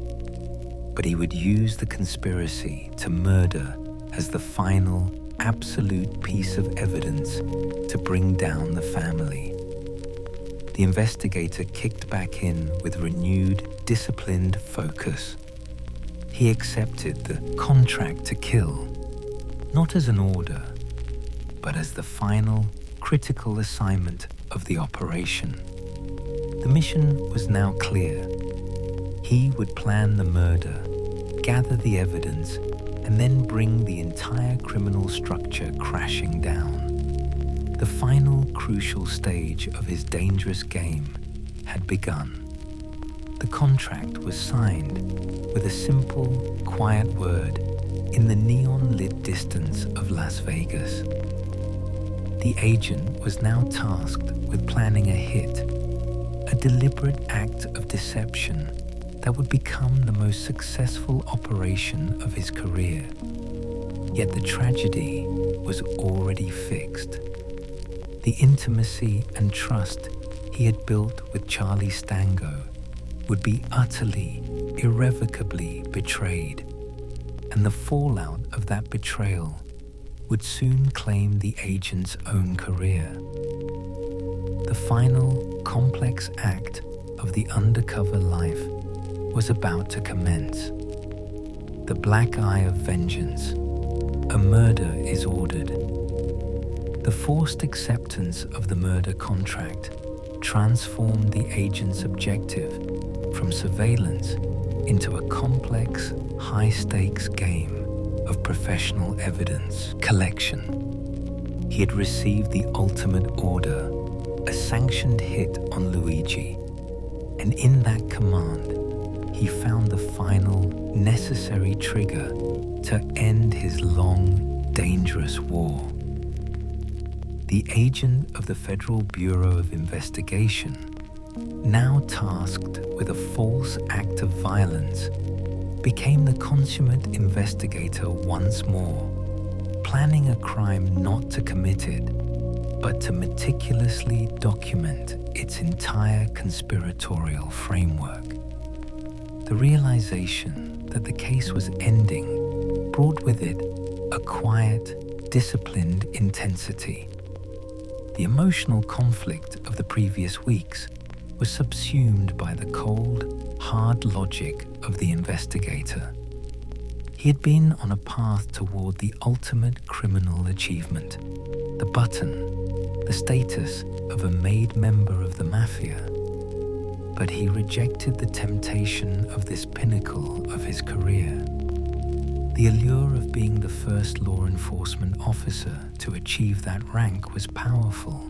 but he would use the conspiracy to murder as the final, absolute piece of evidence to bring down the family. The investigator kicked back in with renewed, disciplined focus. He accepted the contract to kill, not as an order, but as the final, critical assignment of the operation. The mission was now clear. He would plan the murder, gather the evidence, and then bring the entire criminal structure crashing down. The final crucial stage of his dangerous game had begun. The contract was signed with a simple, quiet word in the neon-lit distance of Las Vegas. The agent was now tasked with planning a hit, a deliberate act of deception that would become the most successful operation of his career. Yet the tragedy was already fixed. The intimacy and trust he had built with Charlie Stango would be utterly, irrevocably betrayed, and the fallout of that betrayal would soon claim the agent's own career. The final, complex act of the undercover life was about to commence. The black eye of vengeance. A murder is ordered. The forced acceptance of the murder contract transformed the agent's objective from surveillance into a complex, high-stakes game of professional evidence collection. He had received the ultimate order, a sanctioned hit on Luigi, and in that command, he found the final, necessary trigger to end his long, dangerous war. The agent of the Federal Bureau of Investigation, now tasked with a false act of violence, became the consummate investigator once more, planning a crime not to commit it, but to meticulously document its entire conspiratorial framework. The realization that the case was ending brought with it a quiet, disciplined intensity. The emotional conflict of the previous weeks was subsumed by the cold, hard logic of the investigator. He had been on a path toward the ultimate criminal achievement, the button, the status of a made member of the mafia. But he rejected the temptation of this pinnacle of his career. The allure of being the first law enforcement officer to achieve that rank was powerful.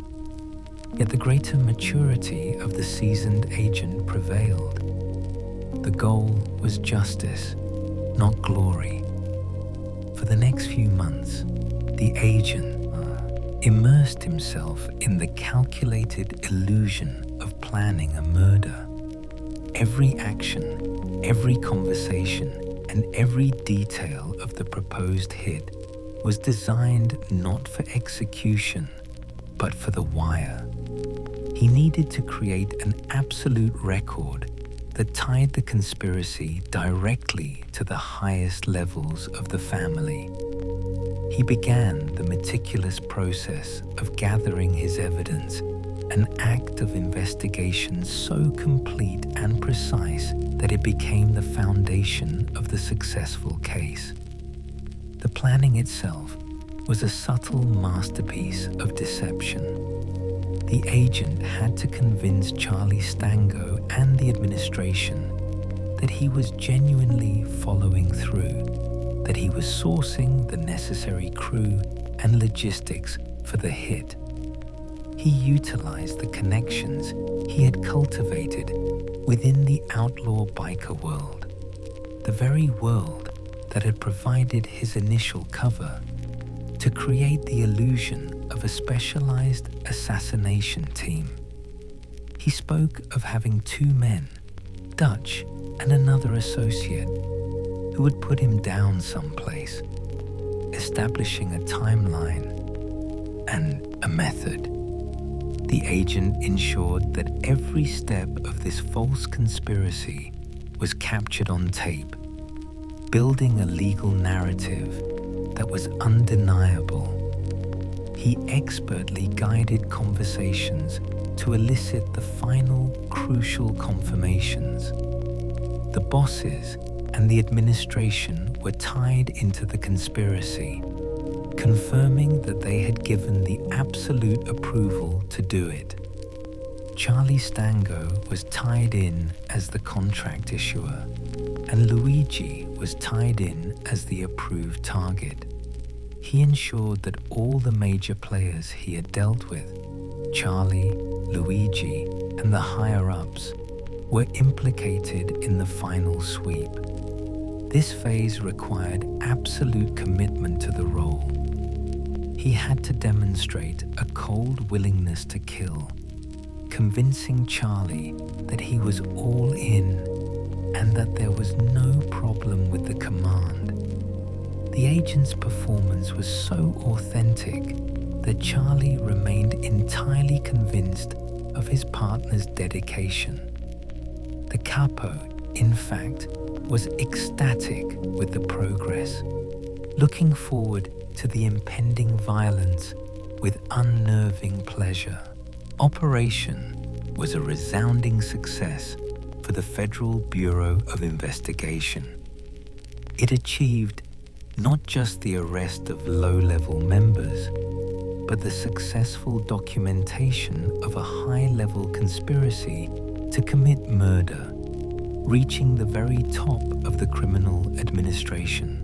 Yet the greater maturity of the seasoned agent prevailed. The goal was justice, not glory. For the next few months, the agent immersed himself in the calculated illusion of planning a murder. Every action, every conversation, and every detail of the proposed hit was designed not for execution, but for the wire. He needed to create an absolute record that tied the conspiracy directly to the highest levels of the family. He began the meticulous process of gathering his evidence, an act of investigation so complete and precise that it became the foundation of the successful case. The planning itself was a subtle masterpiece of deception. The agent had to convince Charlie Stango and the administration that he was genuinely following through, that he was sourcing the necessary crew and logistics for the hit. He utilized the connections he had cultivated within the outlaw biker world, the very world that had provided his initial cover, to create the illusion of a specialized assassination team. He spoke of having two men, Dutch and another associate, who would put him down someplace, establishing a timeline and a method. The agent ensured that every step of this false conspiracy was captured on tape, building a legal narrative that was undeniable. He expertly guided conversations to elicit the final crucial confirmations. The bosses and the administration were tied into the conspiracy, confirming that they had given the absolute approval to do it. Charlie Stango was tied in as the contract issuer, and Luigi was tied in as the approved target. He ensured that all the major players he had dealt with, Charlie, Luigi, and the higher-ups, were implicated in the final sweep. This phase required absolute commitment to the role. He had to demonstrate a cold willingness to kill, convincing Charlie that he was all in, and that there was no problem with the command. The agent's performance was so authentic that Charlie remained entirely convinced of his partner's dedication. The Capo, in fact, was ecstatic with the progress, looking forward to the impending violence with unnerving pleasure. Operation was a resounding success for the Federal Bureau of Investigation. It achieved not just the arrest of low-level members, but the successful documentation of a high-level conspiracy to commit murder, reaching the very top of the criminal administration.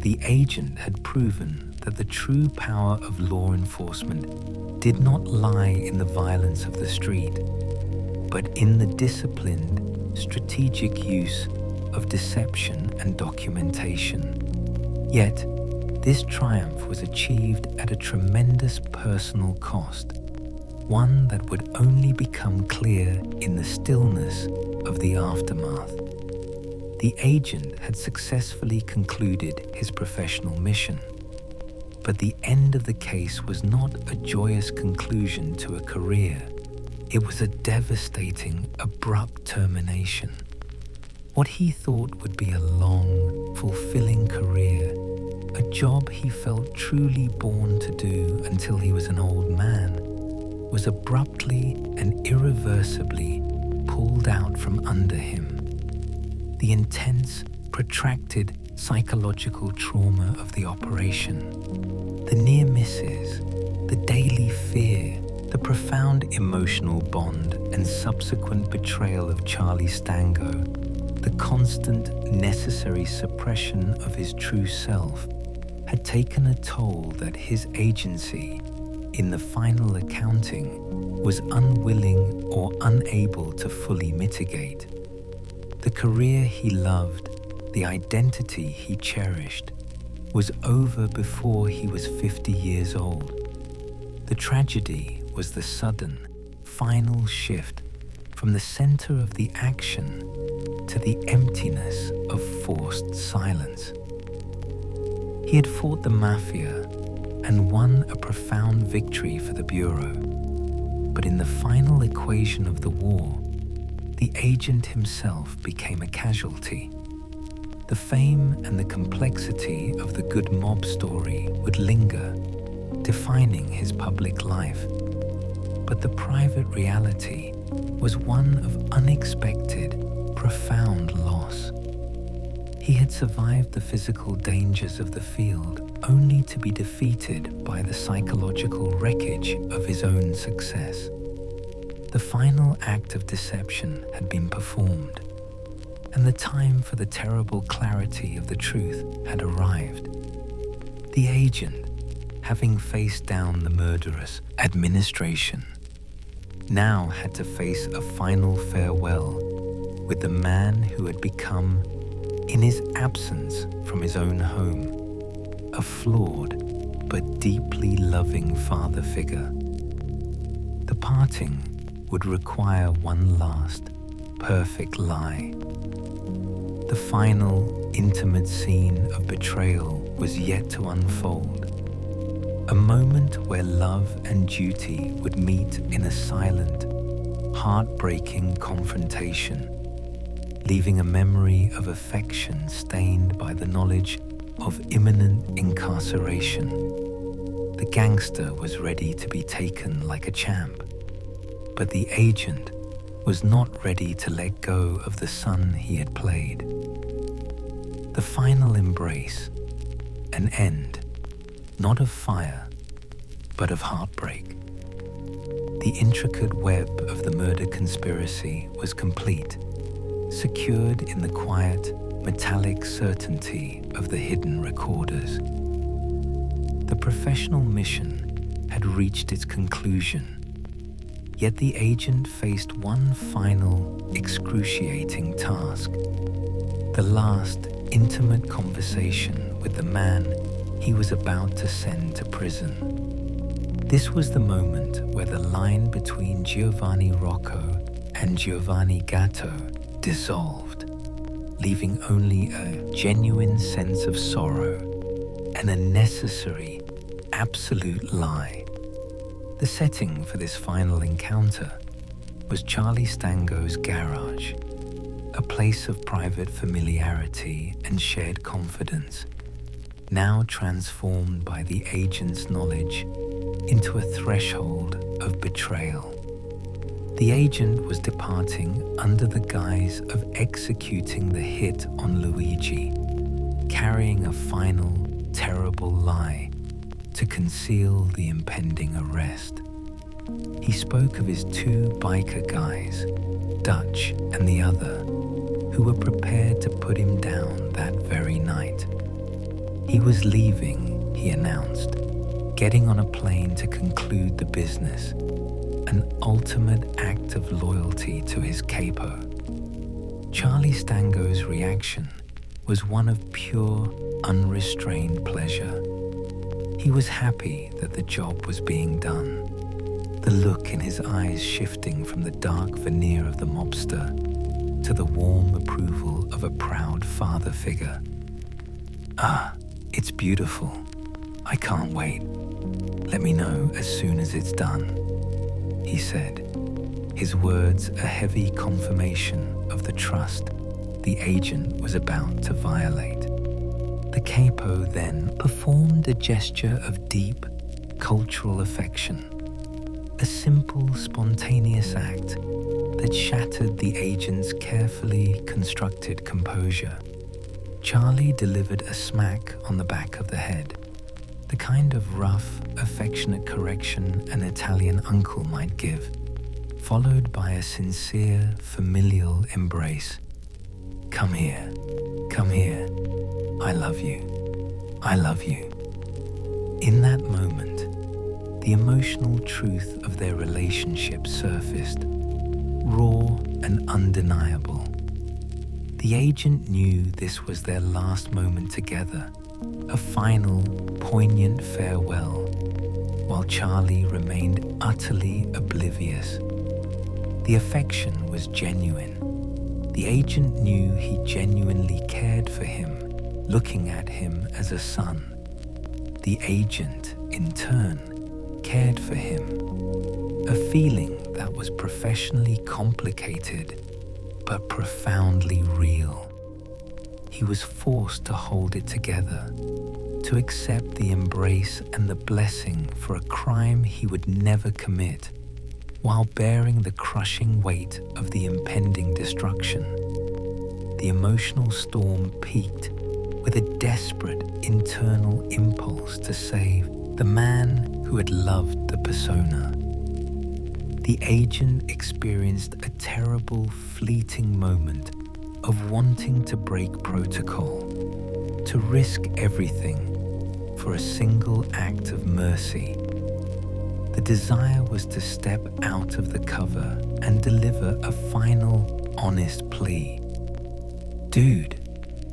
The agent had proven that the true power of law enforcement did not lie in the violence of the street, but in the disciplined, strategic use of deception and documentation. Yet, this triumph was achieved at a tremendous personal cost, one that would only become clear in the stillness of the aftermath. The agent had successfully concluded his professional mission, but the end of the case was not a joyous conclusion to a career. It was a devastating, abrupt termination. What he thought would be a long, fulfilling career, a job he felt truly born to do until he was an old man, was abruptly and irreversibly pulled out from under him. The intense, protracted psychological trauma of the operation, the near misses, the daily fear, the profound emotional bond and subsequent betrayal of Charlie Stango, the constant, necessary suppression of his true self, had taken a toll that his agency, in the final accounting, was unwilling or unable to fully mitigate. The career he loved, the identity he cherished, was over before he was 50 years old. The tragedy was the sudden, final shift from the center of the action to the emptiness of forced silence. He had fought the mafia and won a profound victory for the Bureau. But in the final equation of the war, the agent himself became a casualty. The fame and the complexity of the good mob story would linger, defining his public life. But the private reality was one of unexpected, profound loss. He had survived the physical dangers of the field only to be defeated by the psychological wreckage of his own success. The final act of deception had been performed, and the time for the terrible clarity of the truth had arrived. The agent, having faced down the murderous administration, now had to face a final farewell with the man who had become, in his absence from his own home, a flawed but deeply loving father figure. The parting would require one last, perfect lie. The final, intimate scene of betrayal was yet to unfold. A moment where love and duty would meet in a silent, heartbreaking confrontation, leaving a memory of affection stained by the knowledge of imminent incarceration. The gangster was ready to be taken like a champ, but the agent was not ready to let go of the son he had played. The final embrace, an end, not of fire, but of heartbreak. The intricate web of the murder conspiracy was complete, secured in the quiet, metallic certainty of the hidden recorders. The professional mission had reached its conclusion, yet the agent faced one final, excruciating task: the last intimate conversation with the man he was about to send to prison. This was the moment where the line between Giovanni Rocco and Giovanni Gatto dissolved. leaving only a genuine sense of sorrow and a necessary, absolute lie. The setting for this final encounter was Charlie Stango's garage, a place of private familiarity and shared confidence, now transformed by the agent's knowledge into a threshold of betrayal. The agent was departing under the guise of executing the hit on Luigi, carrying a final, terrible lie to conceal the impending arrest. He spoke of his two biker guys, Dutch and the other, who were prepared to put him down that very night. He was leaving, he announced, getting on a plane to conclude the business, an ultimate act of loyalty to his capo. Charlie Stango's reaction was one of pure, unrestrained pleasure. He was happy that the job was being done, the look in his eyes shifting from the dark veneer of the mobster to the warm approval of a proud father figure. "Ah, it's beautiful. I can't wait. Let me know as soon as it's done," he said, his words a heavy confirmation of the trust the agent was about to violate. The capo then performed a gesture of deep cultural affection, a simple, spontaneous act that shattered the agent's carefully constructed composure. Charlie delivered a smack on the back of the head, the kind of rough, affectionate correction an Italian uncle might give, followed by a sincere, familial embrace. Come here. I love you. I love you." In that moment, the emotional truth of their relationship surfaced, raw and undeniable. The agent knew this was their last moment together, a final, poignant farewell, while Charlie remained utterly oblivious. The affection was genuine. The agent knew he genuinely cared for him, looking at him as a son. The agent, in turn, cared for him, a feeling that was professionally complicated but profoundly real. He was forced to hold it together, to accept the embrace and the blessing for a crime he would never commit, while bearing the crushing weight of the impending destruction. The emotional storm peaked with a desperate internal impulse to save the man who had loved the persona. The agent experienced a terrible, fleeting moment of wanting to break protocol, to risk everything for a single act of mercy. The desire was to step out of the cover and deliver a final, honest plea. "Dude,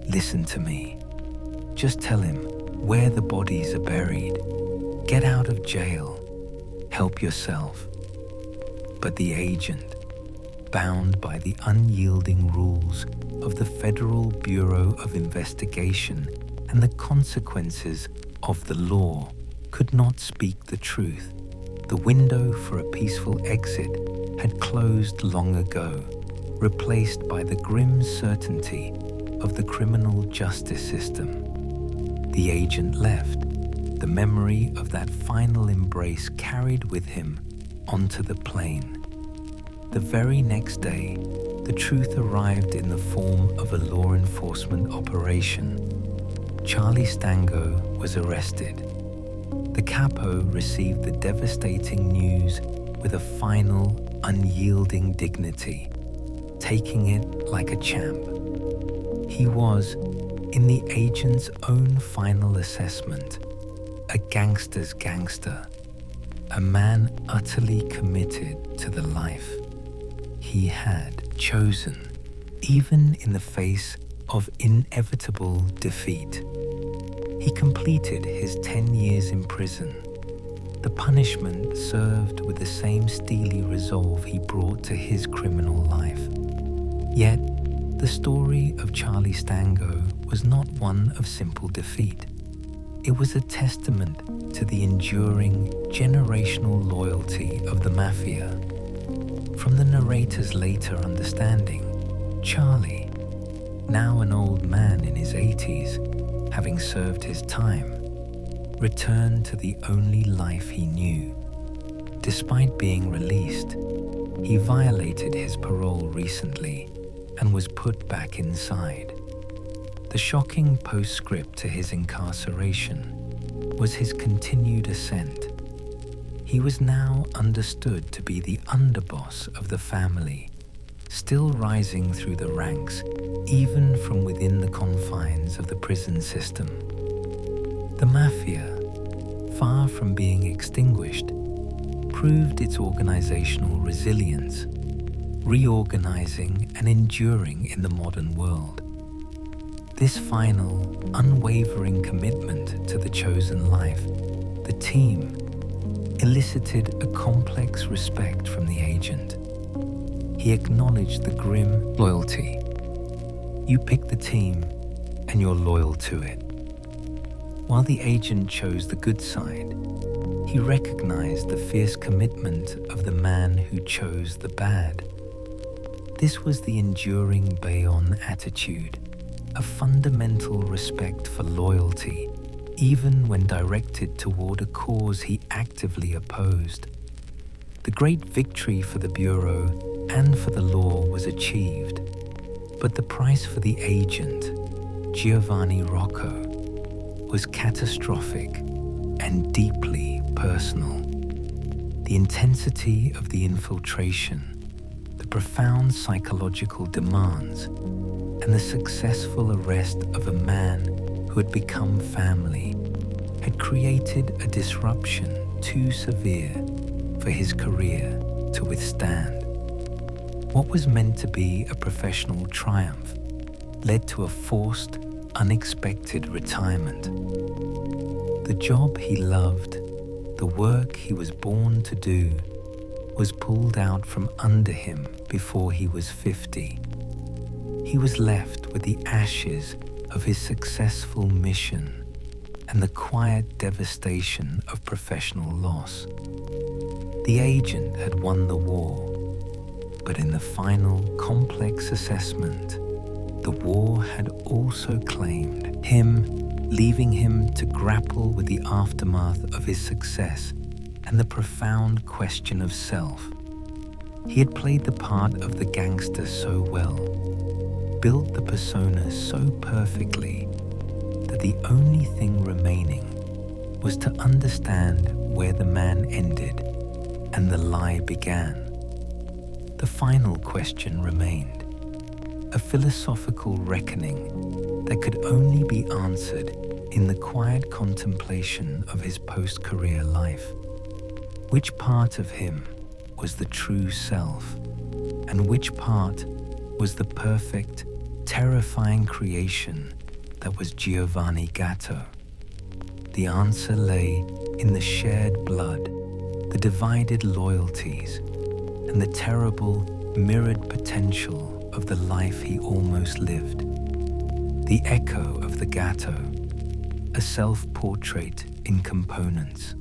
listen to me. Just tell him where the bodies are buried. Get out of jail. Help yourself." But the agent, bound by the unyielding rules of the Federal Bureau of Investigation and the consequences of the law, could not speak the truth. The window for a peaceful exit had closed long ago, replaced by the grim certainty of the criminal justice system. The agent left, the memory of that final embrace carried with him onto the plane. The very next day, the truth arrived in the form of a law enforcement operation. Charlie Stango was arrested. The capo received the devastating news with a final, unyielding dignity, taking it like a champ. He was, in the agent's own final assessment, a gangster's gangster, a man utterly committed to the life he had chosen, even in the face of inevitable defeat. He completed his 10 years in prison, the punishment served with the same steely resolve he brought to his criminal life. Yet, The story of Charlie Stango was not one of simple defeat. It was a testament to the enduring generational loyalty of the mafia. From the narrator's later understanding, Charlie, now an old man in his 80s, having served his time, returned to the only life he knew. Despite being released, he violated his parole recently and was put back inside. The shocking postscript to his incarceration was his continued ascent. He was now understood to be the underboss of the family, still rising through the ranks, even from within the confines of the prison system. The mafia, far from being extinguished, proved its organizational resilience, reorganizing and enduring in the modern world. This final, unwavering commitment to the chosen life, the team, elicited a complex respect from the agent. He acknowledged the grim loyalty. You pick the team, and you're loyal to it. While the agent chose the good side, he recognized the fierce commitment of the man who chose the bad. This was the enduring Bayonne attitude, a fundamental respect for loyalty, even when directed toward a cause he actively opposed. The great victory for the Bureau and for the law was achieved, but the price for the agent, Giovanni Rocco, was catastrophic and deeply personal. The intensity of the infiltration, the profound psychological demands, and the successful arrest of a man who had become family had created a disruption too severe for his career to withstand. What was meant to be a professional triumph led to a forced, unexpected retirement. The job he loved, the work he was born to do, was pulled out from under him before he was 50. He was left with the ashes of his successful mission and the quiet devastation of professional loss. The agent had won the war, but in the final complex assessment, the war had also claimed him, leaving him to grapple with the aftermath of his success and the profound question of self. He had played the part of the gangster so well, built the persona so perfectly, that the only thing remaining was to understand where the man ended and the lie began. The final question remained, a philosophical reckoning that could only be answered in the quiet contemplation of his post-career life. Which part of him was the true self, and which part was the perfect, terrifying creation that was Giovanni Gatto? The answer lay in the shared blood, the divided loyalties, and the terrible, mirrored potential of the life he almost lived. The echo of the Gatto, a self-portrait in components.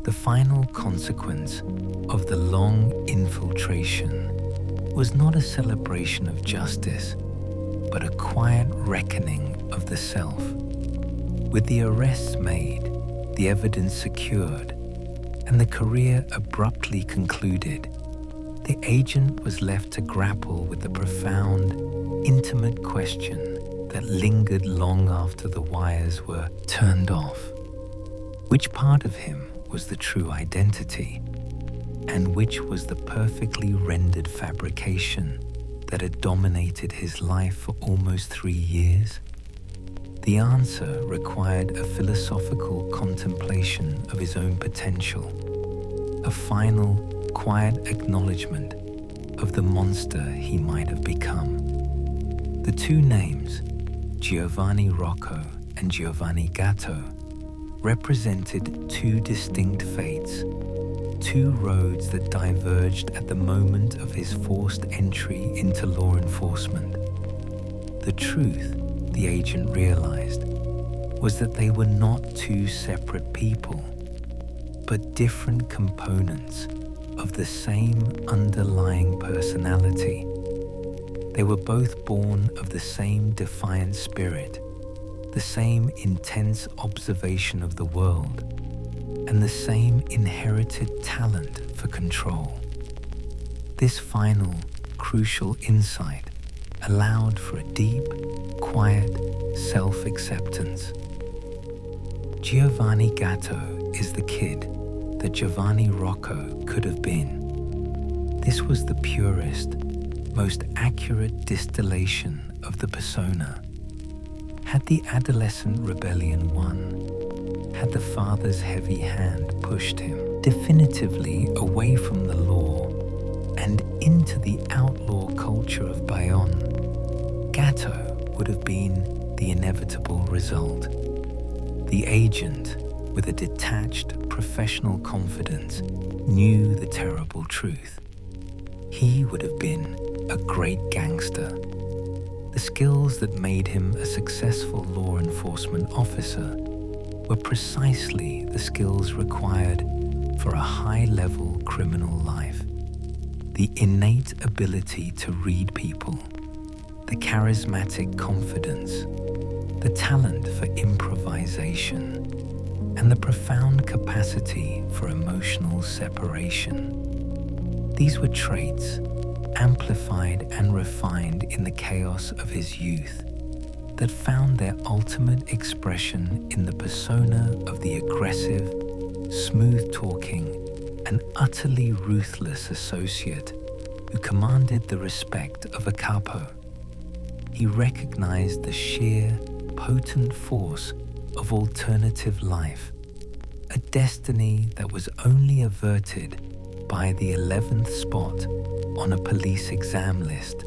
The final consequence of the long infiltration was not a celebration of justice, but a quiet reckoning of the self. With the arrests made, the evidence secured, and the career abruptly concluded, the agent was left to grapple with the profound, intimate question that lingered long after the wires were turned off. Which part of him was the true identity, and which was the perfectly rendered fabrication that had dominated his life for almost 3 years? The answer required a philosophical contemplation of his own potential, a final, quiet acknowledgement of the monster he might have become. The two names, Giovanni Rocco and Giovanni Gatto, represented two distinct fates, two roads that diverged at the moment of his forced entry into law enforcement. The truth, the agent realized, was that they were not two separate people, but different components of the same underlying personality. They were both born of the same defiant spirit, the same intense observation of the world, and the same inherited talent for control. This final, crucial insight allowed for a deep, quiet self-acceptance. Giovanni Gatto is the kid that Giovanni Rocco could have been. This was the purest, most accurate distillation of the persona. Had the adolescent rebellion won? Had the father's heavy hand pushed him definitively away from the law and into the outlaw culture of Bayonne? Gatto would have been the inevitable result. The agent, with a detached, professional confidence, knew the terrible truth. He would have been a great gangster. The skills that made him a successful law enforcement officer were precisely the skills required for a high-level criminal life. The innate ability to read people, the charismatic confidence, the talent for improvisation, and the profound capacity for emotional separation. These were traits amplified and refined in the chaos of his youth that found their ultimate expression in the persona of the aggressive, smooth-talking, and utterly ruthless associate who commanded the respect of a capo. He recognized the sheer, potent force of alternative life, a destiny that was only averted by the 11th spot on a police exam list.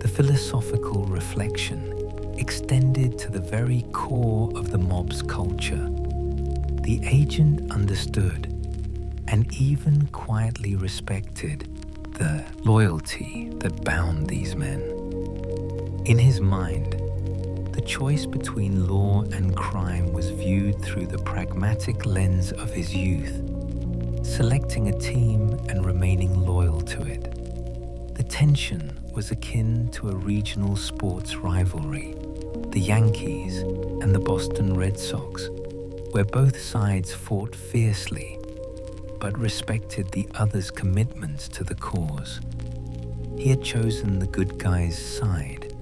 The philosophical reflection extended to the very core of the mob's culture. The agent understood and even quietly respected the loyalty that bound these men. In his mind, the choice between law and crime was viewed through the pragmatic lens of his youth, selecting a team and remaining loyal to it. The tension was akin to a regional sports rivalry, the Yankees and the Boston Red Sox, where both sides fought fiercely but respected the other's commitments to the cause. He had chosen the good guy's side,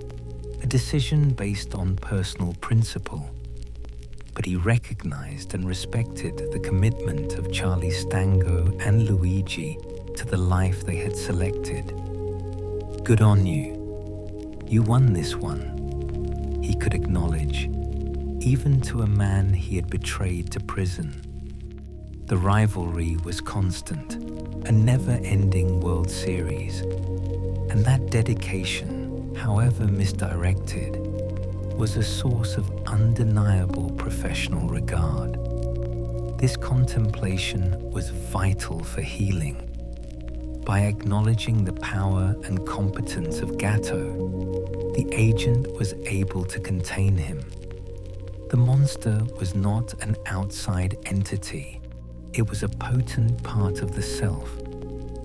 a decision based on personal principle, but he recognized and respected the commitment of Charlie Stango and Luigi to the life they had selected. Good on you. You won this one, he could acknowledge, even to a man he had betrayed to prison. The rivalry was constant, a never-ending World Series, and that dedication, however misdirected, was a source of undeniable professional regard. This contemplation was vital for healing. By acknowledging the power and competence of Gatto, the agent was able to contain him. The monster was not an outside entity. It was a potent part of the self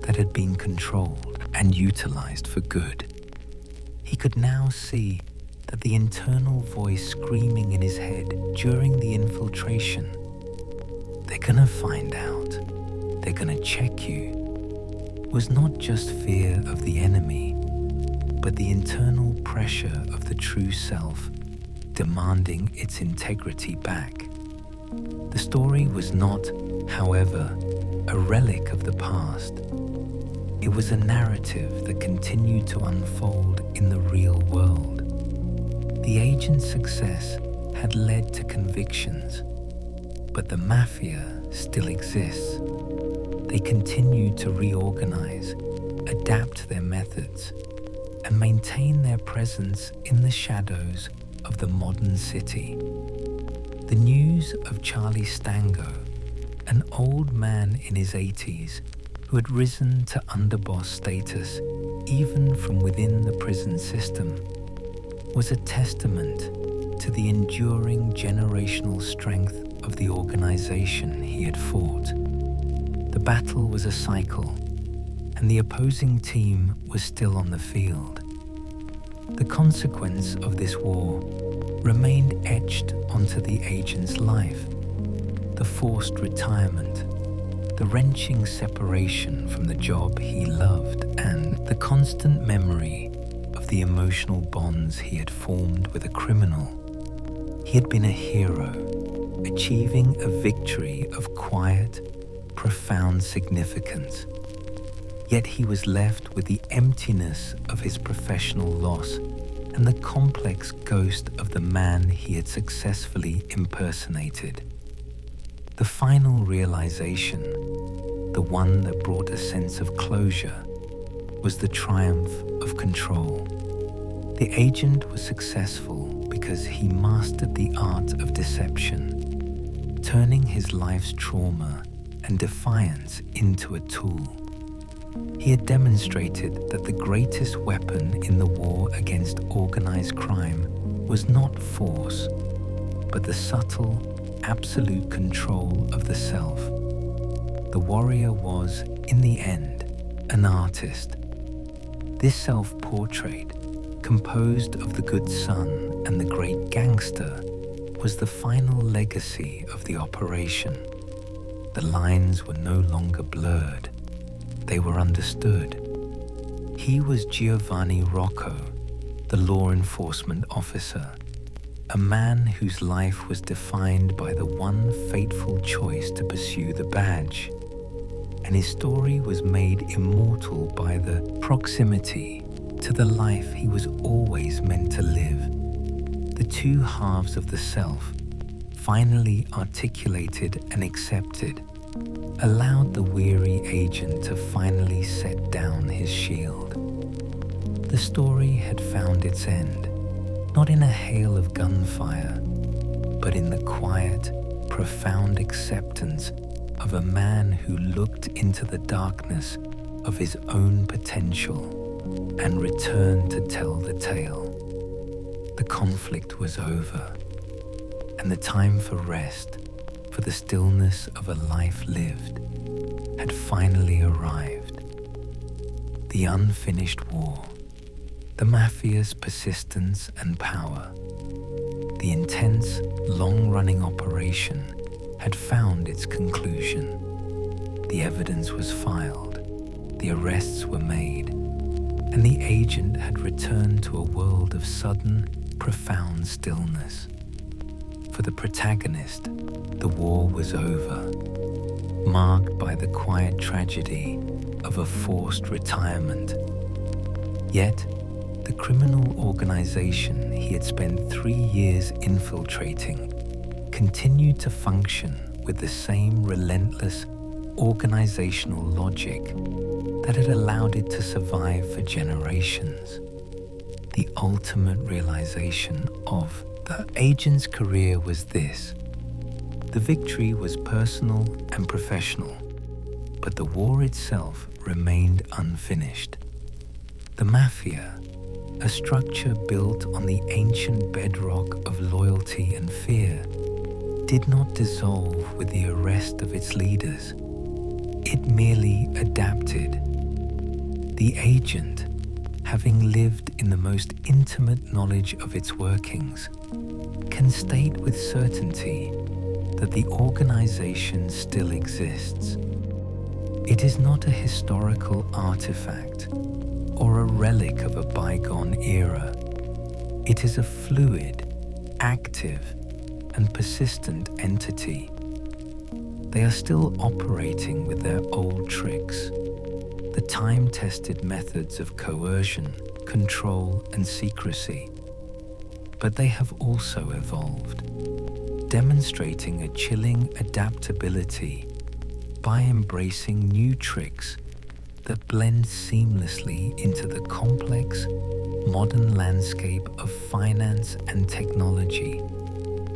that had been controlled and utilized for good. He could now see that the internal voice screaming in his head during the infiltration, "They're gonna find out, they're gonna check you," was not just fear of the enemy, but the internal pressure of the true self demanding its integrity back. The story was not, however, a relic of the past. It was a narrative that continued to unfold in the real world. The agent's success had led to convictions, but the mafia still exists. They continue to reorganize, adapt their methods, and maintain their presence in the shadows of the modern city. The news of Charlie Stango, an old man in his 80s who had risen to underboss status even from within the prison system, was a testament to the enduring generational strength of the organization he had fought. The battle was a cycle, and the opposing team was still on the field. The consequence of this war remained etched onto the agent's life: the forced retirement, the wrenching separation from the job he loved, and the constant memory of the emotional bonds he had formed with a criminal. He had been a hero, achieving a victory of quiet, profound significance. Yet he was left with the emptiness of his professional loss and the complex ghost of the man he had successfully impersonated. The final realization, the one that brought a sense of closure, was the triumph of control. The agent was successful because he mastered the art of deception, turning his life's trauma and defiance into a tool. He had demonstrated that the greatest weapon in the war against organized crime was not force, but the subtle, absolute control of the self. The warrior was, in the end, an artist. This self-portrait, composed of the good son and the great gangster, was the final legacy of the operation. The lines were no longer blurred. They were understood. He was Giovanni Rocco, the law enforcement officer, a man whose life was defined by the one fateful choice to pursue the badge. And his story was made immortal by the proximity to the life he was always meant to live. The two halves of the self, finally articulated and accepted, allowed the weary agent to finally set down his shield. The story had found its end, not in a hail of gunfire, but in the quiet, profound acceptance of a man who looked into the darkness of his own potential and returned to tell the tale. The conflict was over, and the time for rest, for the stillness of a life lived, had finally arrived. The unfinished war, the mafia's persistence and power, the intense, long-running operation had found its conclusion. The evidence was filed, the arrests were made, and the agent had returned to a world of sudden, profound stillness. For the protagonist, the war was over, marked by the quiet tragedy of a forced retirement. Yet, the criminal organization he had spent 3 years infiltrating continued to function with the same relentless organizational logic that had allowed it to survive for generations. The ultimate realization of the agent's career was this: the victory was personal and professional, but the war itself remained unfinished. The mafia, a structure built on the ancient bedrock of loyalty and fear, did not dissolve with the arrest of its leaders. It merely adapted. The agent, having lived in the most intimate knowledge of its workings, can state with certainty that the organization still exists. It is not a historical artifact or a relic of a bygone era. It is a fluid, active, and persistent entity. They are still operating with their old tricks, the time-tested methods of coercion, control, and secrecy. But they have also evolved, demonstrating a chilling adaptability by embracing new tricks that blend seamlessly into the complex, modern landscape of finance and technology.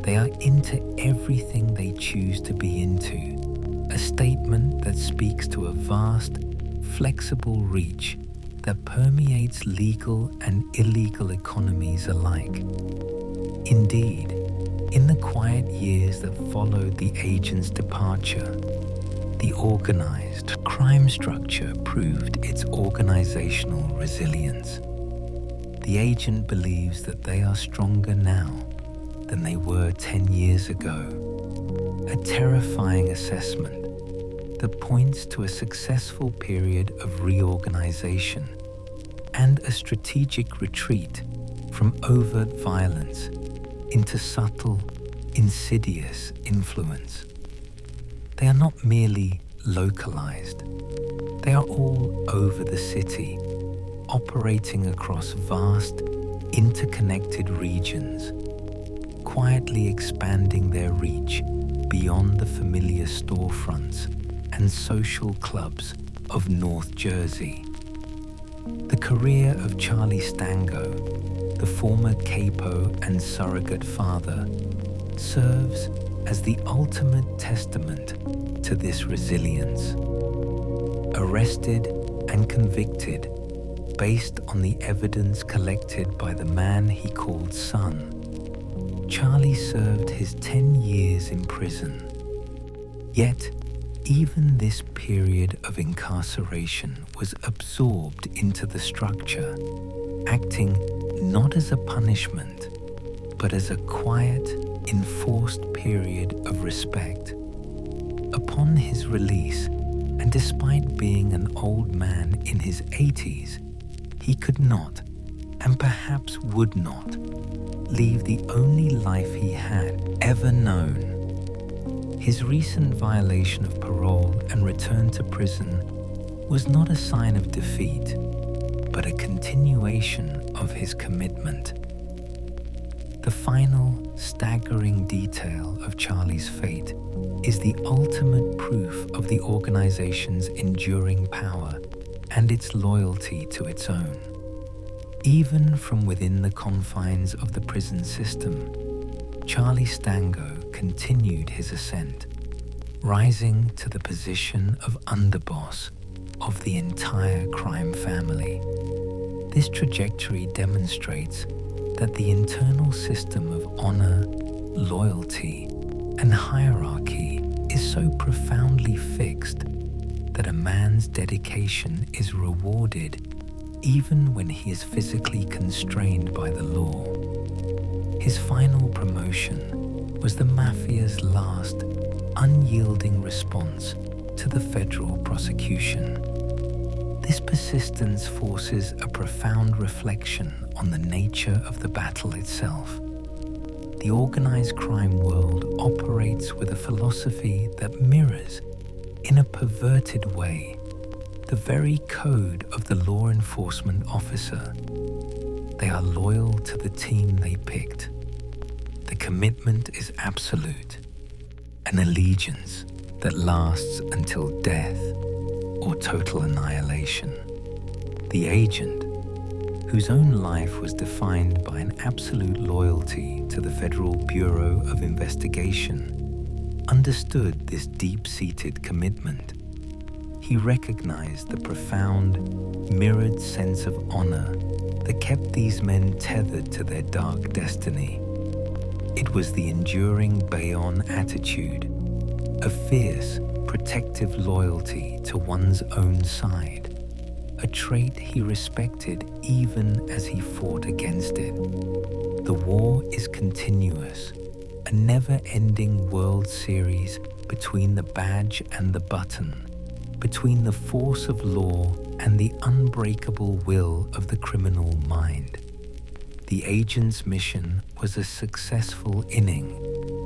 They are into everything they choose to be into, a statement that speaks to a vast, flexible reach that permeates legal and illegal economies alike. Indeed, in the quiet years that followed the agent's departure, the organized crime structure proved its organizational resilience. The agent believes that they are stronger now than they were 10 years ago, a terrifying assessment that points to a successful period of reorganization and a strategic retreat from overt violence into subtle, insidious influence. They are not merely localized. They are all over the city, operating across vast, interconnected regions, quietly expanding their reach beyond the familiar storefronts and social clubs of North Jersey. The career of Charlie Stango, the former capo and surrogate father, serves as the ultimate testament to this resilience. Arrested and convicted based on the evidence collected by the man he called son, Charlie served his 10 years in prison. Yet, even this period of incarceration was absorbed into the structure, acting not as a punishment, but as a quiet, enforced period of respect. Upon his release, and despite being an old man in his 80s, he could not, and perhaps would not, leave the only life he had ever known. His recent violation of parole and return to prison was not a sign of defeat, but a continuation of his commitment. The final, staggering detail of Charlie's fate is the ultimate proof of the organization's enduring power and its loyalty to its own. Even from within the confines of the prison system, Charlie Stango continued his ascent, rising to the position of underboss of the entire crime family. This trajectory demonstrates that the internal system of honor, loyalty, and hierarchy is so profoundly fixed that a man's dedication is rewarded even when he is physically constrained by the law. His final promotion was the mafia's last, unyielding response to the federal prosecution. This persistence forces a profound reflection on the nature of the battle itself. The organized crime world operates with a philosophy that mirrors, in a perverted way, the very code of the law enforcement officer. They are loyal to the team they picked. The commitment is absolute, an allegiance that lasts until death or total annihilation. The agent, whose own life was defined by an absolute loyalty to the Federal Bureau of Investigation, understood this deep-seated commitment. He recognized the profound, mirrored sense of honor that kept these men tethered to their dark destiny. It was the enduring Bayonne attitude, a fierce, protective loyalty to one's own side, a trait he respected even as he fought against it. The war is continuous, a never-ending World Series between the badge and the button, between the force of law and the unbreakable will of the criminal mind. The agent's mission was a successful inning,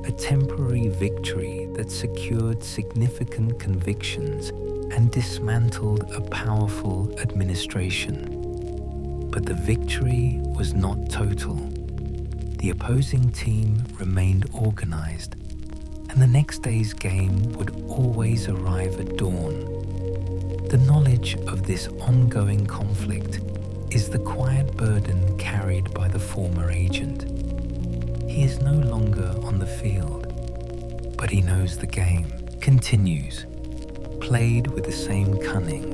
a temporary victory that secured significant convictions and dismantled a powerful administration. But the victory was not total. The opposing team remained organized, and the next day's game would always arrive at dawn. The knowledge of this ongoing conflict is the quiet burden carried by the former agent. He is no longer on the field, but he knows the game continues, played with the same cunning,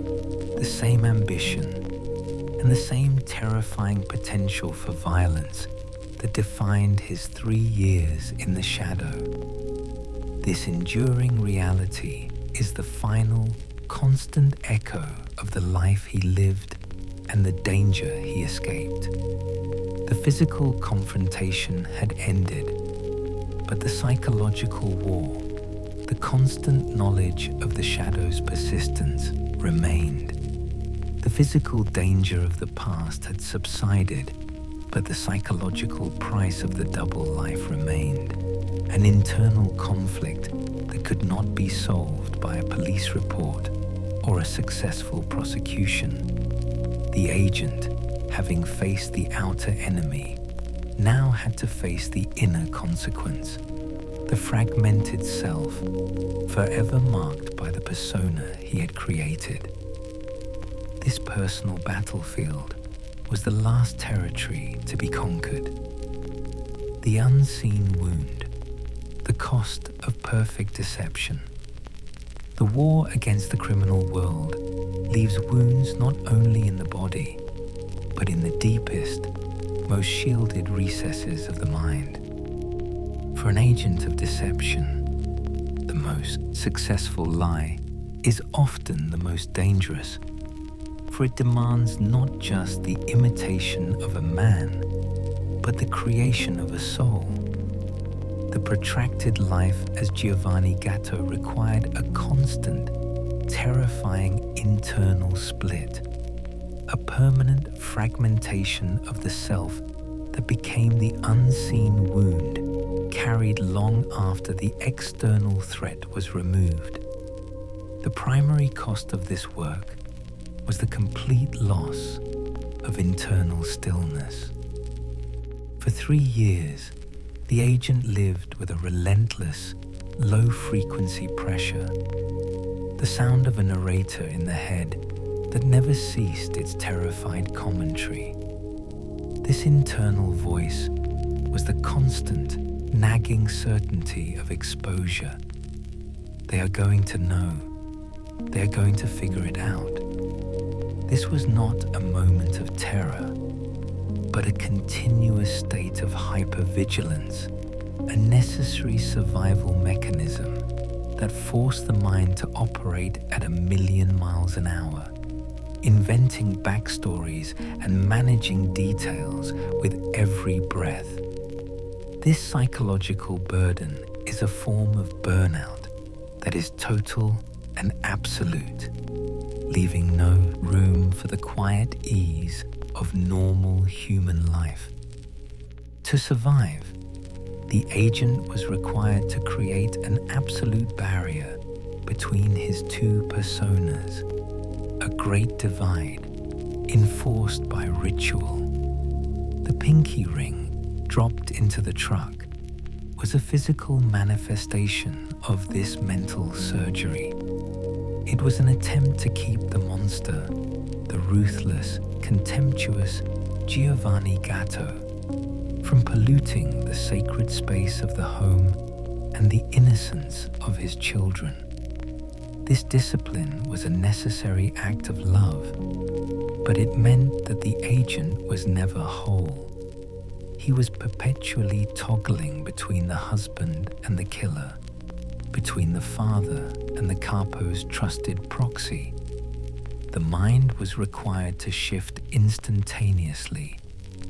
the same ambition, and the same terrifying potential for violence that defined his 3 years in the shadow. This enduring reality is the final, constant echo of the life he lived and the danger he escaped. The physical confrontation had ended, but the psychological war, the constant knowledge of the shadow's persistence, remained. The physical danger of the past had subsided, but the psychological price of the double life remained. An internal conflict that could not be solved by a police report or a successful prosecution. The agent, having faced the outer enemy, now had to face the inner consequence, the fragmented self, forever marked by the persona he had created. This personal battlefield was the last territory to be conquered. The unseen wound, the cost of perfect deception. The war against the criminal world leaves wounds not only in the body, but in the deepest, most shielded recesses of the mind. For an agent of deception, the most successful lie is often the most dangerous, for it demands not just the imitation of a man, but the creation of a soul. The protracted life as Giovanni Gatto required a constant, terrifying internal split, a permanent fragmentation of the self that became the unseen wound carried long after the external threat was removed. The primary cost of this work was the complete loss of internal stillness. For 3 years, the agent lived with a relentless, low-frequency pressure, the sound of a narrator in the head that never ceased its terrified commentary. This internal voice was the constant, nagging certainty of exposure. They are going to know. They are going to figure it out. This was not a moment of terror, but a continuous state of hypervigilance, a necessary survival mechanism that forced the mind to operate at 1,000,000 miles an hour, inventing backstories and managing details with every breath. This psychological burden is a form of burnout that is total and absolute, leaving no room for the quiet ease of normal human life. To survive, the agent was required to create an absolute barrier between his two personas, a great divide enforced by ritual. The pinky ring dropped into the truck was a physical manifestation of this mental surgery. It was an attempt to keep the monster, the ruthless, contemptuous Giovanni Gatto, from polluting the sacred space of the home and the innocence of his children. This discipline was a necessary act of love, but it meant that the agent was never whole. He was perpetually toggling between the husband and the killer, between the father and the Capo's trusted proxy. The mind was required to shift instantaneously,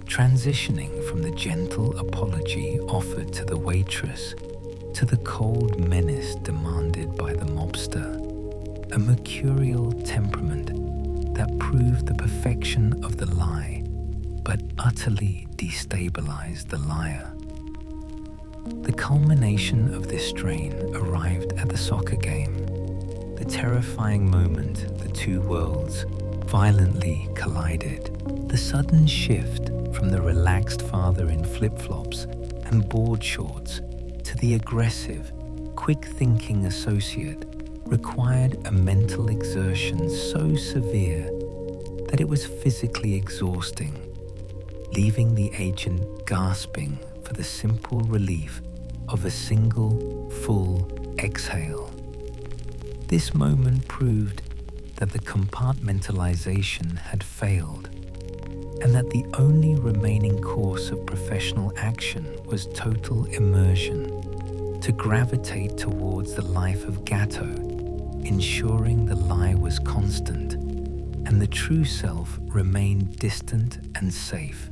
transitioning from the gentle apology offered to the waitress to the cold menace demanded by the mobster, a mercurial temperament that proved the perfection of the lie, but utterly destabilized the liar. The culmination of this strain arrived at the soccer game, the terrifying moment the two worlds violently collided. The sudden shift from the relaxed father in flip-flops and board shorts to the aggressive, quick-thinking associate required a mental exertion so severe that it was physically exhausting, leaving the agent gasping for the simple relief of a single, full exhale. This moment proved that the compartmentalization had failed, and that the only remaining course of professional action was total immersion, to gravitate towards the life of Gatto, ensuring the lie was constant and the true self remained distant and safe.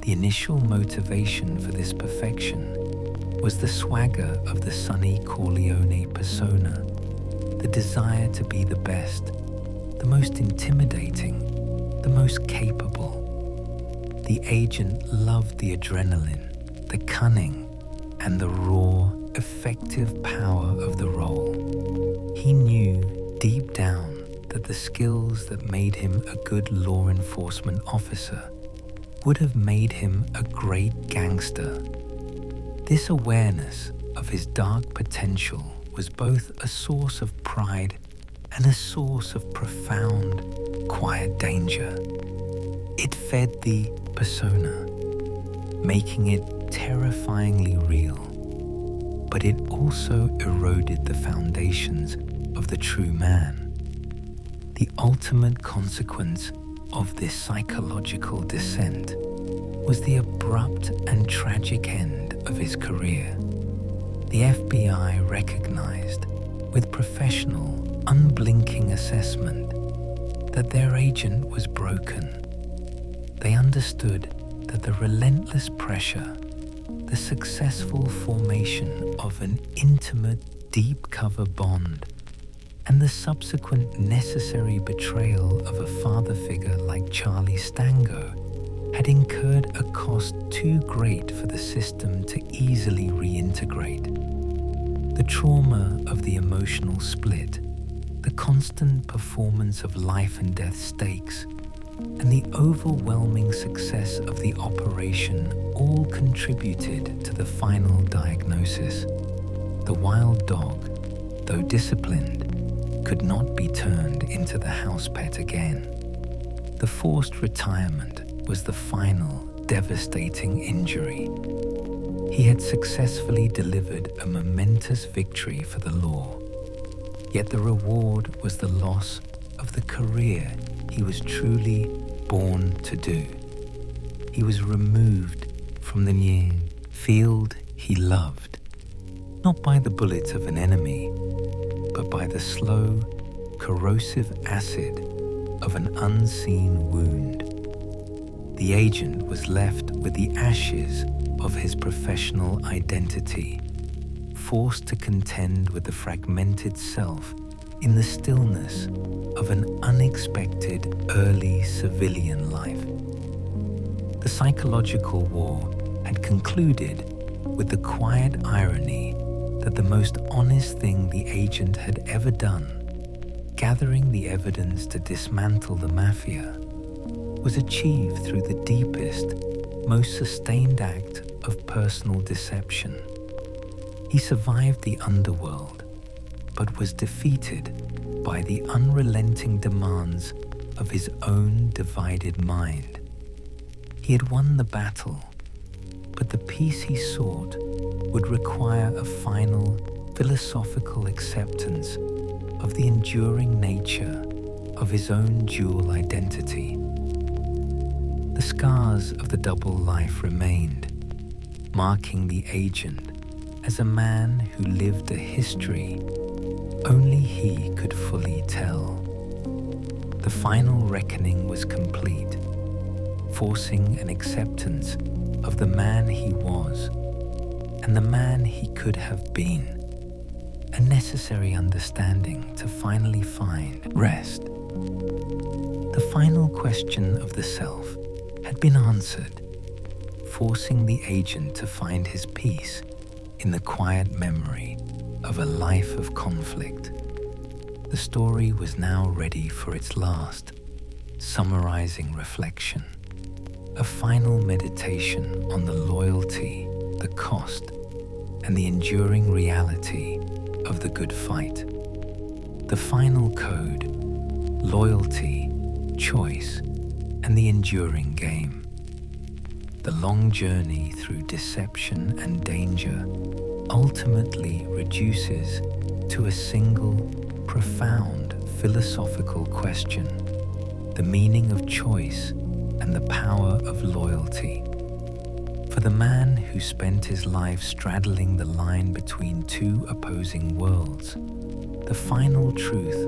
The initial motivation for this perfection was the swagger of the Sonny Corleone persona, the desire to be the best, the most intimidating, the most capable. The agent loved the adrenaline, the cunning, and the raw, effective power of the role. He knew deep down that the skills that made him a good law enforcement officer would have made him a great gangster. This awareness of his dark potential was both a source of pride and a source of profound, quiet danger. It fed the persona, making it terrifyingly real, but it also eroded the foundations of the true man. The ultimate consequence of this psychological descent was the abrupt and tragic end of his career. The FBI recognized, with professional, unblinking assessment, that their agent was broken. They understood that the relentless pressure, the successful formation of an intimate, deep cover bond, and the subsequent necessary betrayal of a father figure like Charlie Stango had incurred a cost too great for the system to easily reintegrate. The trauma of the emotional split, the constant performance of life and death stakes, and the overwhelming success of the operation all contributed to the final diagnosis. The wild dog, though disciplined, could not be turned into the house pet again. The forced retirement was the final, devastating injury. He had successfully delivered a momentous victory for the law, yet the reward was the loss of the career he was truly born to do. He was removed from the field he loved, not by the bullet of an enemy, but by the slow, corrosive acid of an unseen wound. The agent was left with the ashes of his professional identity, forced to contend with the fragmented self in the stillness of an unexpected early civilian life. The psychological war had concluded with the quiet irony that the most honest thing the agent had ever done, gathering the evidence to dismantle the mafia, was achieved through the deepest, most sustained act of personal deception. He survived the underworld, but was defeated by the unrelenting demands of his own divided mind. He had won the battle, but the peace he sought would require a final philosophical acceptance of the enduring nature of his own dual identity. The scars of the double life remained, marking the agent as a man who lived a history only he could fully tell. The final reckoning was complete, forcing an acceptance of the man he was and the man he could have been, a necessary understanding to finally find rest. The final question of the self had been answered, forcing the agent to find his peace in the quiet memory of a life of conflict. The story was now ready for its last, summarizing reflection, a final meditation on the loyalty, the cost, and the enduring reality of the good fight. The final code: loyalty, choice, and the enduring game. The long journey through deception and danger ultimately reduces to a single, profound philosophical question: the meaning of choice and the power of loyalty. For the man who spent his life straddling the line between two opposing worlds, the final truth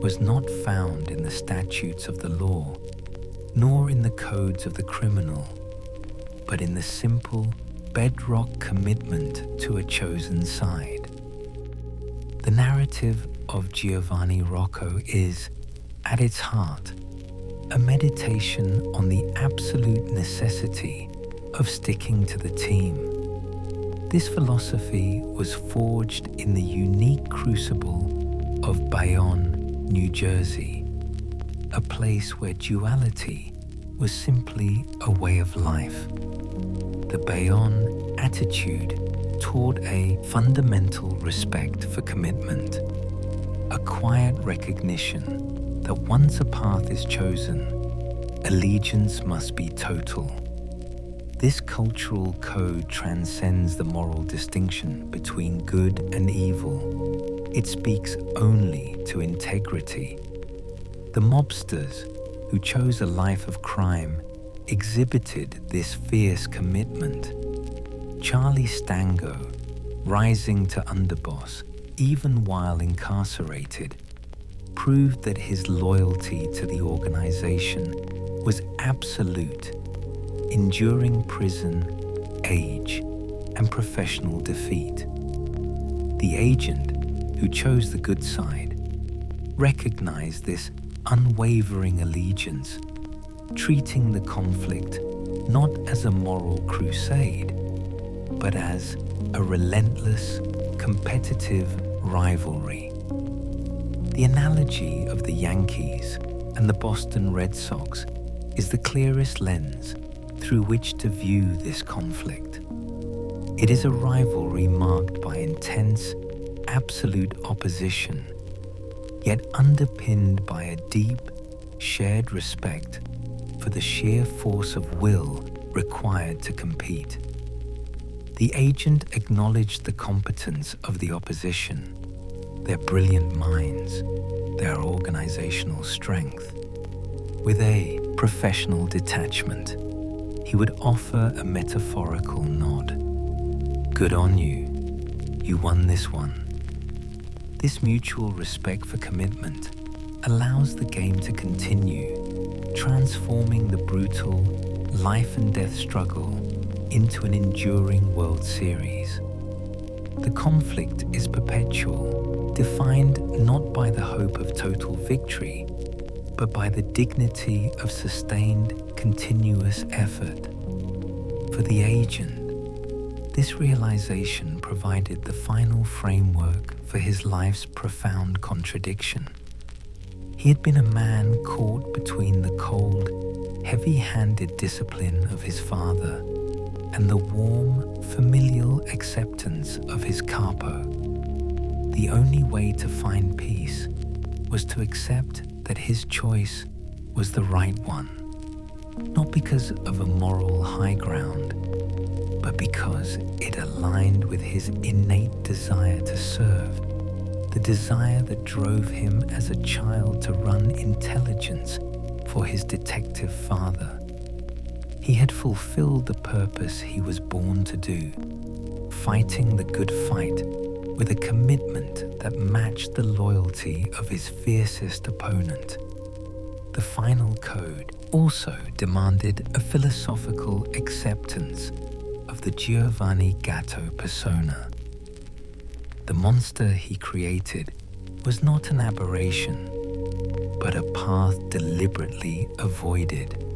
was not found in the statutes of the law, nor in the codes of the criminal, but in the simple, bedrock commitment to a chosen side. The narrative of Giovanni Rocco is, at its heart, a meditation on the absolute necessity of sticking to the team. This philosophy was forged in the unique crucible of Bayonne, New Jersey, a place where duality was simply a way of life. The Bayonne attitude taught a fundamental respect for commitment, a quiet recognition that once a path is chosen, allegiance must be total. This cultural code transcends the moral distinction between good and evil. It speaks only to integrity. The mobsters who chose a life of crime exhibited this fierce commitment. Charlie Stango, rising to underboss even while incarcerated, proved that his loyalty to the organization was absolute, enduring prison, age, and professional defeat. The agent, who chose the good side, recognized this unwavering allegiance, treating the conflict not as a moral crusade, but as a relentless, competitive rivalry. The analogy of the Yankees and the Boston Red Sox is the clearest lens through which to view this conflict. It is a rivalry marked by intense, absolute opposition, yet underpinned by a deep, shared respect for the sheer force of will required to compete. The agent acknowledged the competence of the opposition, their brilliant minds, their organizational strength. With a professional detachment, he would offer a metaphorical nod. Good on you. You won this one. This mutual respect for commitment allows the game to continue, transforming the brutal life and death struggle into an enduring World Series. The conflict is perpetual, defined not by the hope of total victory, but by the dignity of sustained, continuous effort. For the agent, this realization provided the final framework for his life's profound contradiction. He had been a man caught between the cold, heavy-handed discipline of his father and the warm, familial acceptance of his Capo. The only way to find peace was to accept that his choice was the right one, not because of a moral high ground, but because it aligned with his innate desire to serve, the desire that drove him as a child to run intelligence for his detective father. He had fulfilled the purpose he was born to do, fighting the good fight with a commitment that matched the loyalty of his fiercest opponent. The final code also demanded a philosophical acceptance of the Giovanni Gatto persona. The monster he created was not an aberration, but a path deliberately avoided.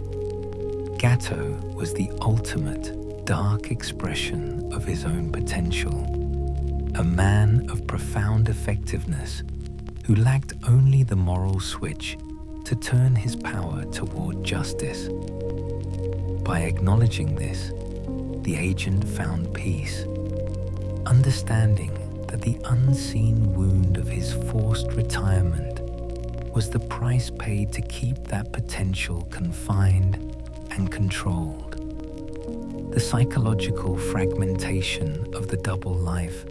Gatto was the ultimate dark expression of his own potential, a man of profound effectiveness who lacked only the moral switch to turn his power toward justice. By acknowledging this, the agent found peace, understanding that the unseen wound of his forced retirement was the price paid to keep that potential confined and controlled. The psychological fragmentation of the double life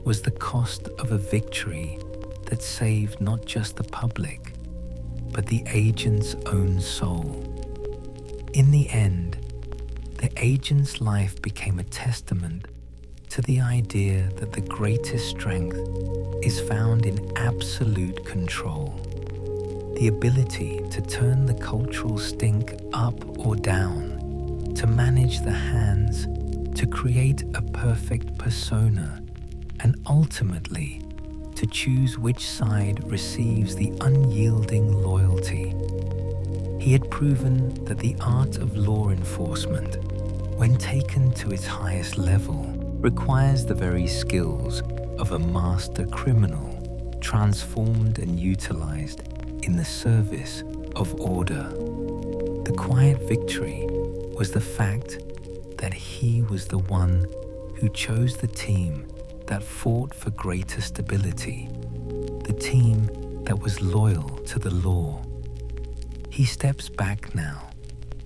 was the cost of a victory that saved not just the public, but the agent's own soul. In the end, the agent's life became a testament to the idea that the greatest strength is found in absolute control. The ability to turn the cultural stink up or down, to manage the hands, to create a perfect persona, and ultimately to choose which side receives the unyielding loyalty. He had proven that the art of law enforcement, when taken to its highest level, requires the very skills of a master criminal, transformed and utilized in the service of order. The quiet victory was the fact that he was the one who chose the team that fought for greater stability, the team that was loyal to the law. He steps back now,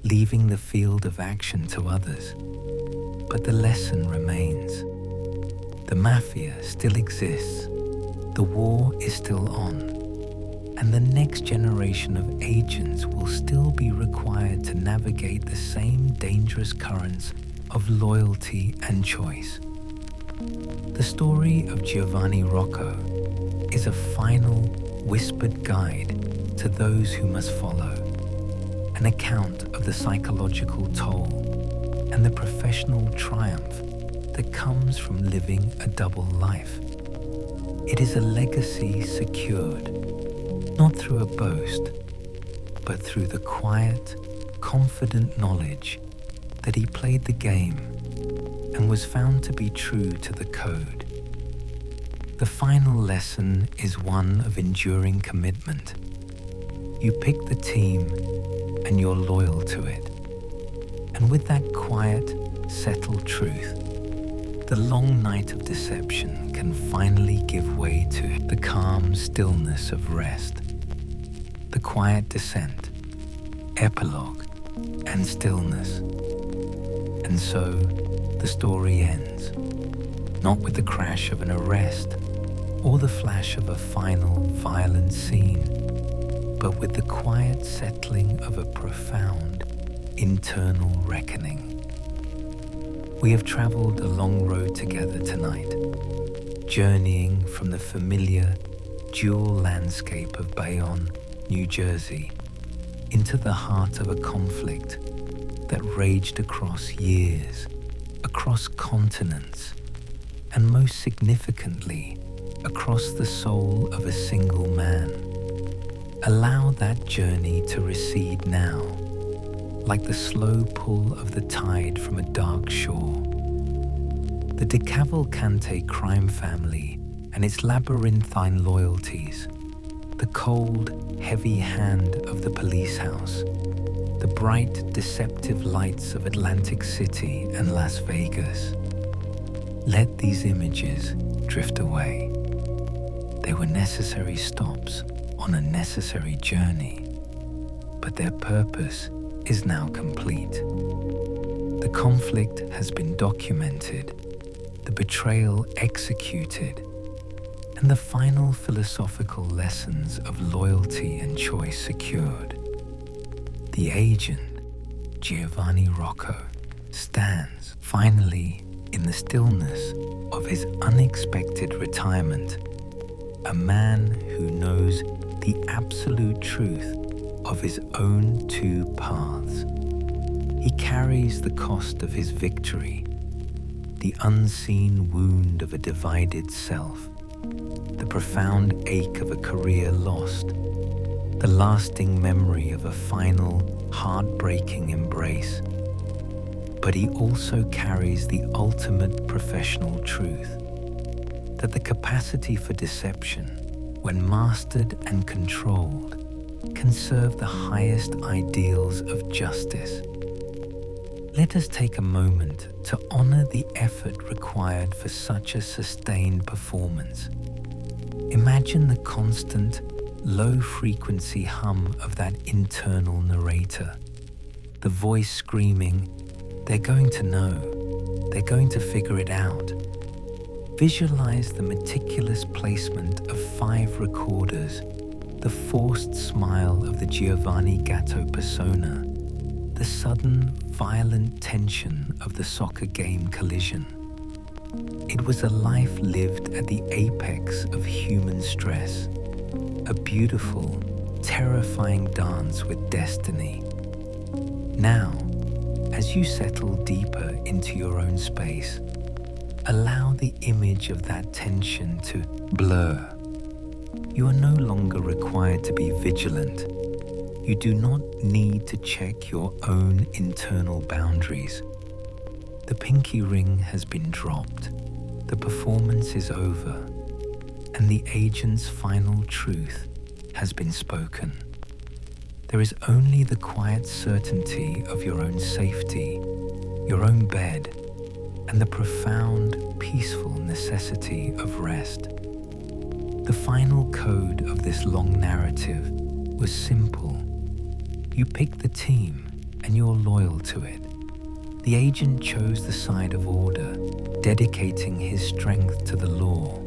leaving the field of action to others. But the lesson remains. The mafia still exists, the war is still on, and the next generation of agents will still be required to navigate the same dangerous currents of loyalty and choice. The story of Giovanni Rocco is a final, whispered guide to those who must follow, an account of the psychological toll and the professional triumph that comes from living a double life. It is a legacy secured, not through a boast, but through the quiet, confident knowledge that he played the game and was found to be true to the code. The final lesson is one of enduring commitment. You pick the team and you're loyal to it. And with that quiet, settled truth, the long night of deception can finally give way to the calm stillness of rest. The quiet descent, epilogue, and stillness. And so, the story ends, not with the crash of an arrest or the flash of a final violent scene, but with the quiet settling of a profound internal reckoning. We have traveled a long road together tonight, journeying from the familiar dual landscape of Bayonne, New Jersey, into the heart of a conflict that raged across years, across continents, and most significantly, across the soul of a single man. Allow that journey to recede now, like the slow pull of the tide from a dark shore. The DeCavalcante crime family and its labyrinthine loyalties, the cold, heavy hand of the police house, the bright, deceptive lights of Atlantic City and Las Vegas. Let these images drift away. They were necessary stops on a necessary journey, but their purpose is now complete. The conflict has been documented, the betrayal executed, and the final philosophical lessons of loyalty and choice secured. The agent, Giovanni Rocco, stands finally in the stillness of his unexpected retirement, a man who knows the absolute truth of his own two paths. He carries the cost of his victory, the unseen wound of a divided self, the profound ache of a career lost, the lasting memory of a final, heartbreaking embrace. But he also carries the ultimate professional truth, that the capacity for deception, when mastered and controlled, can serve the highest ideals of justice. Let us take a moment to honor the effort required for such a sustained performance. Imagine the constant, low-frequency hum of that internal narrator, the voice screaming, "They're going to know, they're going to figure it out." Visualize the meticulous placement of 5 recorders, the forced smile of the Giovanni Gatto persona, the sudden, violent tension of the soccer game collision. It was a life lived at the apex of human stress, a beautiful, terrifying dance with destiny. Now, as you settle deeper into your own space, allow the image of that tension to blur. You are no longer required to be vigilant. You do not need to check your own internal boundaries. The pinky ring has been dropped, the performance is over, and the agent's final truth has been spoken. There is only the quiet certainty of your own safety, your own bed, and the profound, peaceful necessity of rest. The final code of this long narrative was simple. You picked the team and you're loyal to it. The agent chose the side of order, dedicating his strength to the law.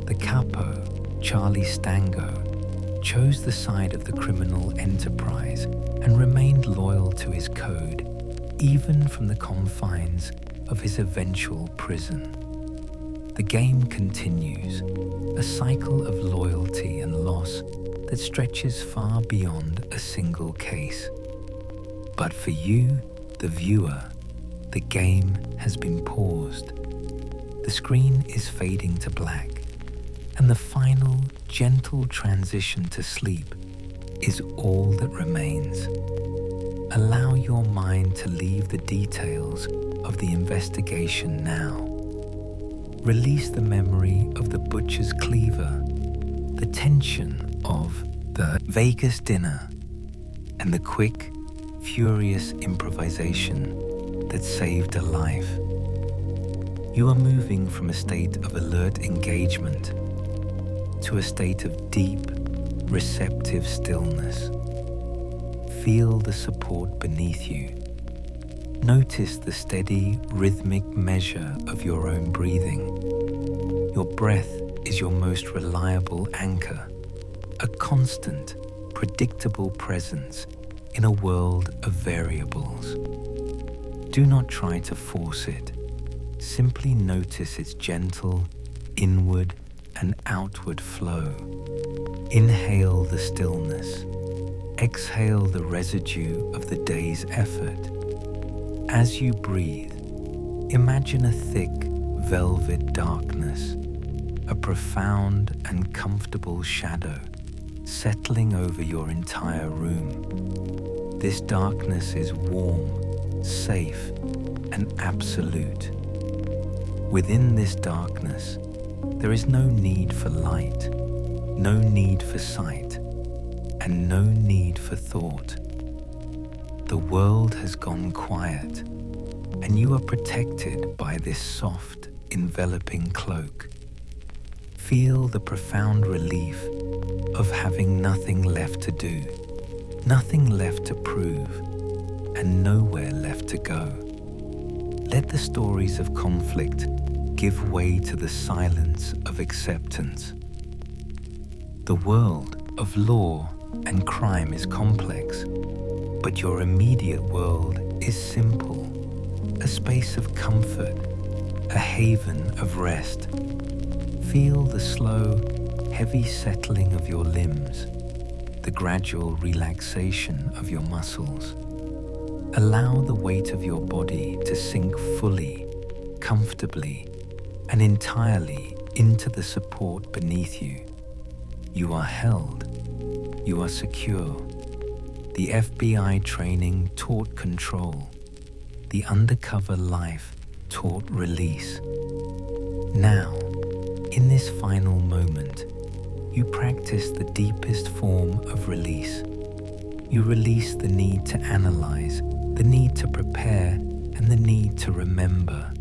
The Capo, Charlie Stango, chose the side of the criminal enterprise and remained loyal to his code, even from the confines of his eventual prison. The game continues, a cycle of loyalty and loss that stretches far beyond a single case. But for you, the viewer, the game has been paused. The screen is fading to black, and the final, gentle transition to sleep is all that remains. Allow your mind to leave the details of the investigation now. Release the memory of the butcher's cleaver, the tension of the Vegas dinner, and the quick, furious improvisation that saved a life. You are moving from a state of alert engagement to a state of deep, receptive stillness. Feel the support beneath you. Notice the steady, rhythmic measure of your own breathing. Your breath is your most reliable anchor, a constant, predictable presence in a world of variables. Do not try to force it. Simply notice its gentle, inward and outward flow. Inhale the stillness. Exhale the residue of the day's effort. As you breathe, imagine a thick, velvet darkness, a profound and comfortable shadow settling over your entire room. This darkness is warm, safe, and absolute. Within this darkness, there is no need for light, no need for sight, and no need for thought. The world has gone quiet, and you are protected by this soft, enveloping cloak. Feel the profound relief of having nothing left to do, nothing left to prove, and nowhere left to go. Let the stories of conflict give way to the silence of acceptance. The world of law and crime is complex, but your immediate world is simple, a space of comfort, a haven of rest. Feel the slow, heavy settling of your limbs, the gradual relaxation of your muscles. Allow the weight of your body to sink fully, comfortably, and entirely into the support beneath you. You are held. You are secure. The FBI training taught control. The undercover life taught release. Now, in this final moment, you practice the deepest form of release. You release the need to analyze, the need to prepare, and the need to remember.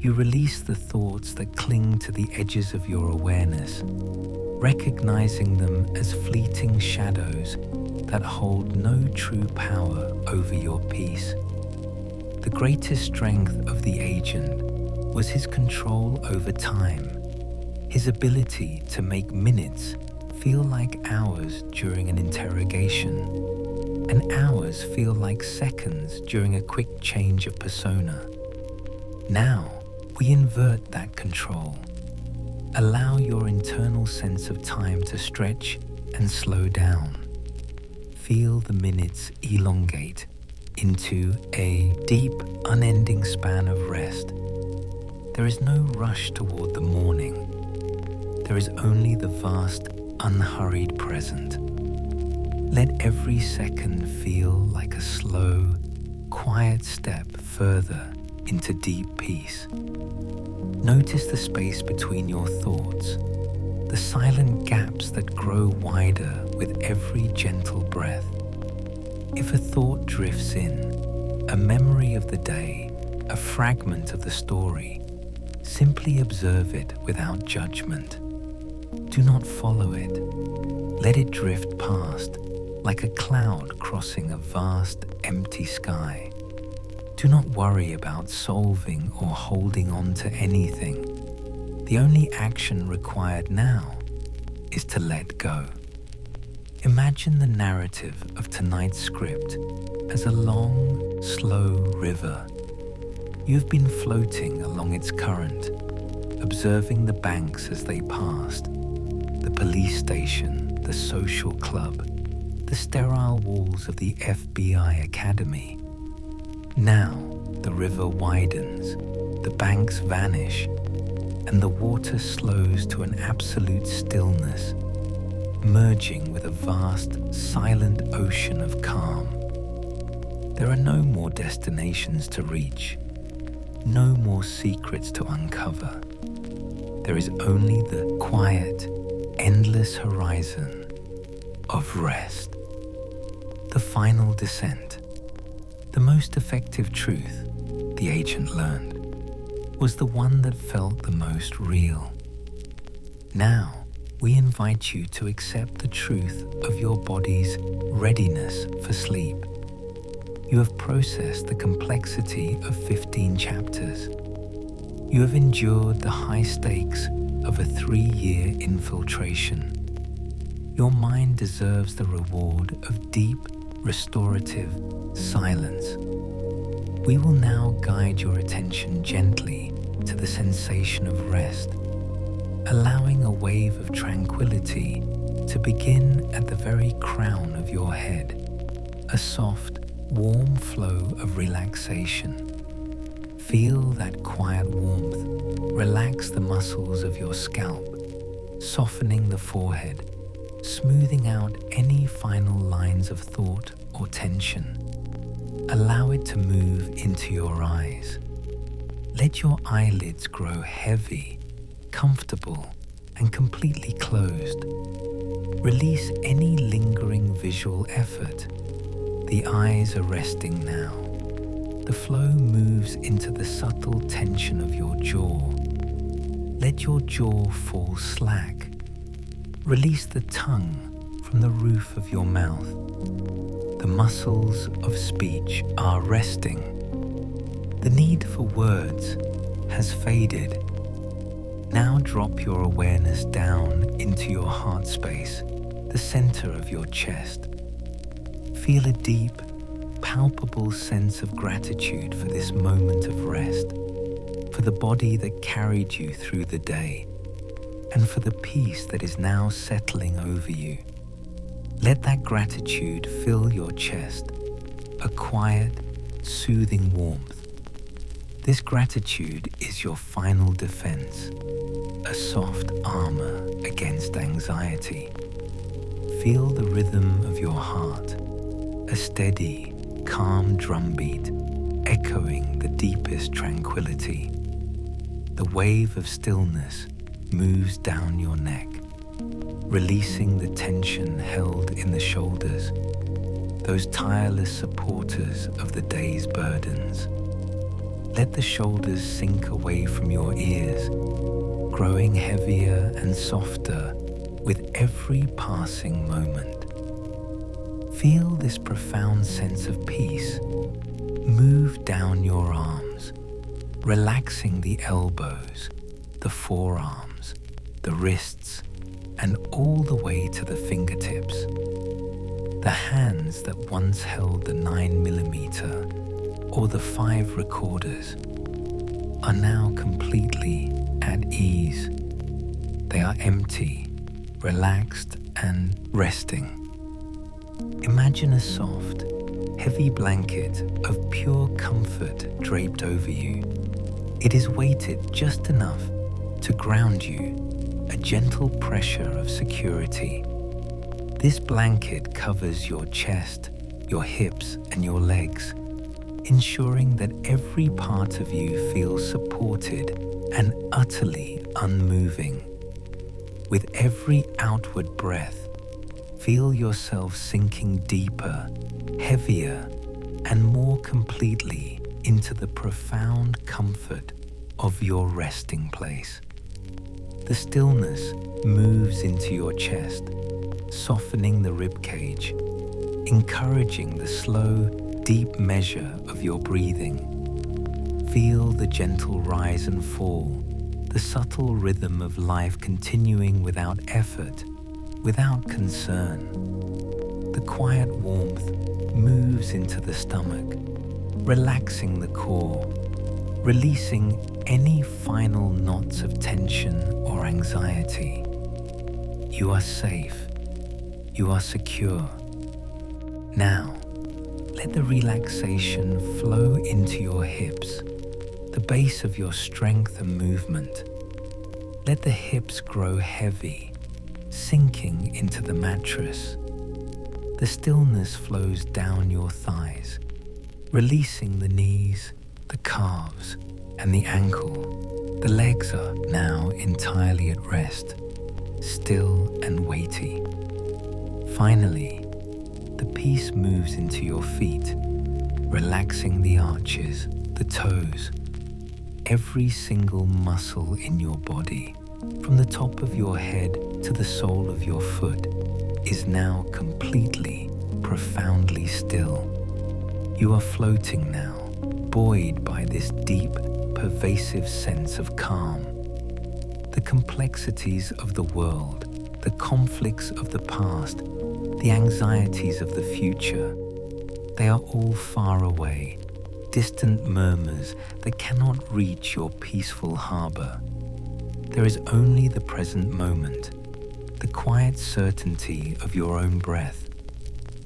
You release the thoughts that cling to the edges of your awareness, recognizing them as fleeting shadows that hold no true power over your peace. The greatest strength of the agent was his control over time, his ability to make minutes feel like hours during an interrogation. and hours feel like seconds during a quick change of persona. Now, we invert that control. Allow your internal sense of time to stretch and slow down. Feel the minutes elongate into a deep, unending span of rest. There is no rush toward the morning. There is only the vast, unhurried present. Let every second feel like a slow, quiet step further into deep peace. Notice the space between your thoughts, the silent gaps that grow wider with every gentle breath. If a thought drifts in, a memory of the day, a fragment of the story, simply observe it without judgment. Do not follow it. Let it drift past, like a cloud crossing a vast, empty sky. Do not worry about solving or holding on to anything. The only action required now is to let go. Imagine the narrative of tonight's script as a long, slow river. You've been floating along its current, observing the banks as they passed, the police station, the social club, the sterile walls of the FBI Academy. Now the river widens, the banks vanish, and the water slows to an absolute stillness, merging with a vast, silent ocean of calm. There are no more destinations to reach, no more secrets to uncover. There is only the quiet, endless horizon of rest. The final descent. The most effective truth, the agent learned, was the one that felt the most real. Now, we invite you to accept the truth of your body's readiness for sleep. You have processed the complexity of 15 chapters. You have endured the high stakes of a 3-year infiltration. Your mind deserves the reward of deep, restorative silence. We will now guide your attention gently to the sensation of rest, allowing a wave of tranquility to begin at the very crown of your head, a soft, warm flow of relaxation. Feel that quiet warmth relax the muscles of your scalp, softening the forehead, smoothing out any final lines of thought or tension. Allow it to move into your eyes. Let your eyelids grow heavy, comfortable, and completely closed. Release any lingering visual effort. The eyes are resting now. The flow moves into the subtle tension of your jaw. Let your jaw fall slack. Release the tongue from the roof of your mouth. The muscles of speech are resting. The need for words has faded. Now drop your awareness down into your heart space, the center of your chest. Feel a deep, palpable sense of gratitude for this moment of rest, for the body that carried you through the day, and for the peace that is now settling over you. Let that gratitude fill your chest, a quiet, soothing warmth. This gratitude is your final defense, a soft armor against anxiety. Feel the rhythm of your heart, a steady, calm drumbeat echoing the deepest tranquility. The wave of stillness moves down your neck, releasing the tension held in the shoulders, those tireless supporters of the day's burdens. Let the shoulders sink away from your ears, growing heavier and softer with every passing moment. Feel this profound sense of peace move down your arms, relaxing the elbows, the forearms, the wrists, and all the way to the fingertips. The hands that once held the 9mm or the 5 recorders are now completely at ease. They are empty, relaxed, and resting. Imagine a soft, heavy blanket of pure comfort draped over you. It is weighted just enough to ground you, a gentle pressure of security. This blanket covers your chest, your hips, and your legs, ensuring that every part of you feels supported and utterly unmoving. With every outward breath, feel yourself sinking deeper, heavier, and more completely into the profound comfort of your resting place. The stillness moves into your chest, softening the rib cage, encouraging the slow, deep measure of your breathing. Feel the gentle rise and fall, the subtle rhythm of life continuing without effort, without concern. The quiet warmth moves into the stomach, relaxing the core, releasing any final knots of tension or anxiety. You are safe. You are secure. Now, let the relaxation flow into your hips, the base of your strength and movement. Let the hips grow heavy, sinking into the mattress. The stillness flows down your thighs, releasing the knees, the calves, and the ankle. The legs are now entirely at rest, still and weighty. Finally, the peace moves into your feet, relaxing the arches, the toes. Every single muscle in your body, from the top of your head to the sole of your foot, is now completely, profoundly still. You are floating now, buoyed by this deep, pervasive sense of calm. The complexities of the world, the conflicts of the past, the anxieties of the future, they are all far away, distant murmurs that cannot reach your peaceful harbor. There is only the present moment, the quiet certainty of your own breath,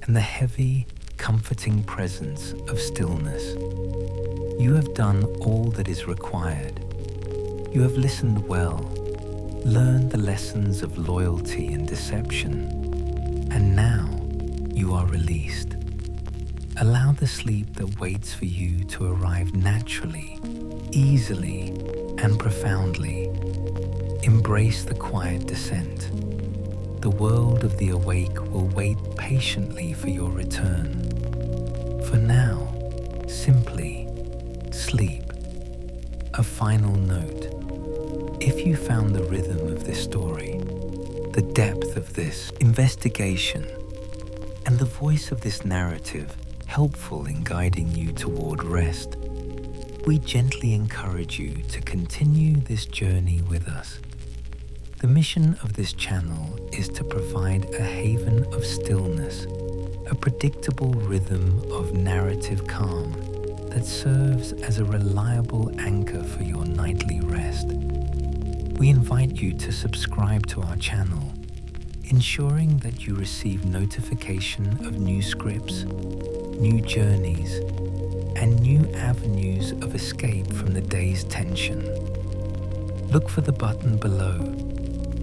and the heavy, comforting presence of stillness. You have done all that is required. You have listened well, learned the lessons of loyalty and deception, and now you are released. Allow the sleep that waits for you to arrive naturally, easily, and profoundly. Embrace the quiet descent. The world of the awake will wait patiently for your return. For now, simply sleep. A final note. If you found the rhythm of this story, the depth of this investigation, and the voice of this narrative helpful in guiding you toward rest, we gently encourage you to continue this journey with us. The mission of this channel is to provide a haven of stillness, a predictable rhythm of narrative calm that serves as a reliable anchor for your nightly rest. We invite you to subscribe to our channel, ensuring that you receive notification of new scripts, new journeys, and new avenues of escape from the day's tension. Look for the button below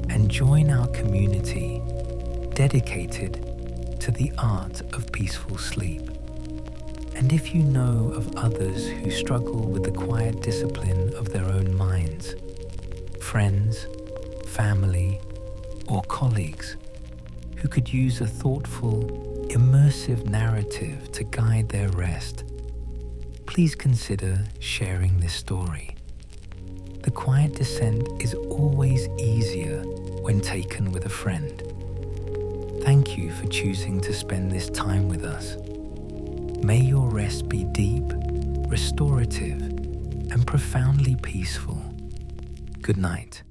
and join our community dedicated to the art of peaceful sleep. And if you know of others who struggle with the quiet discipline of their own minds, friends, family, or colleagues who could use a thoughtful, immersive narrative to guide their rest, please consider sharing this story. The quiet descent is always easier when taken with a friend. Thank you for choosing to spend this time with us. May your rest be deep, restorative, and profoundly peaceful. Good night.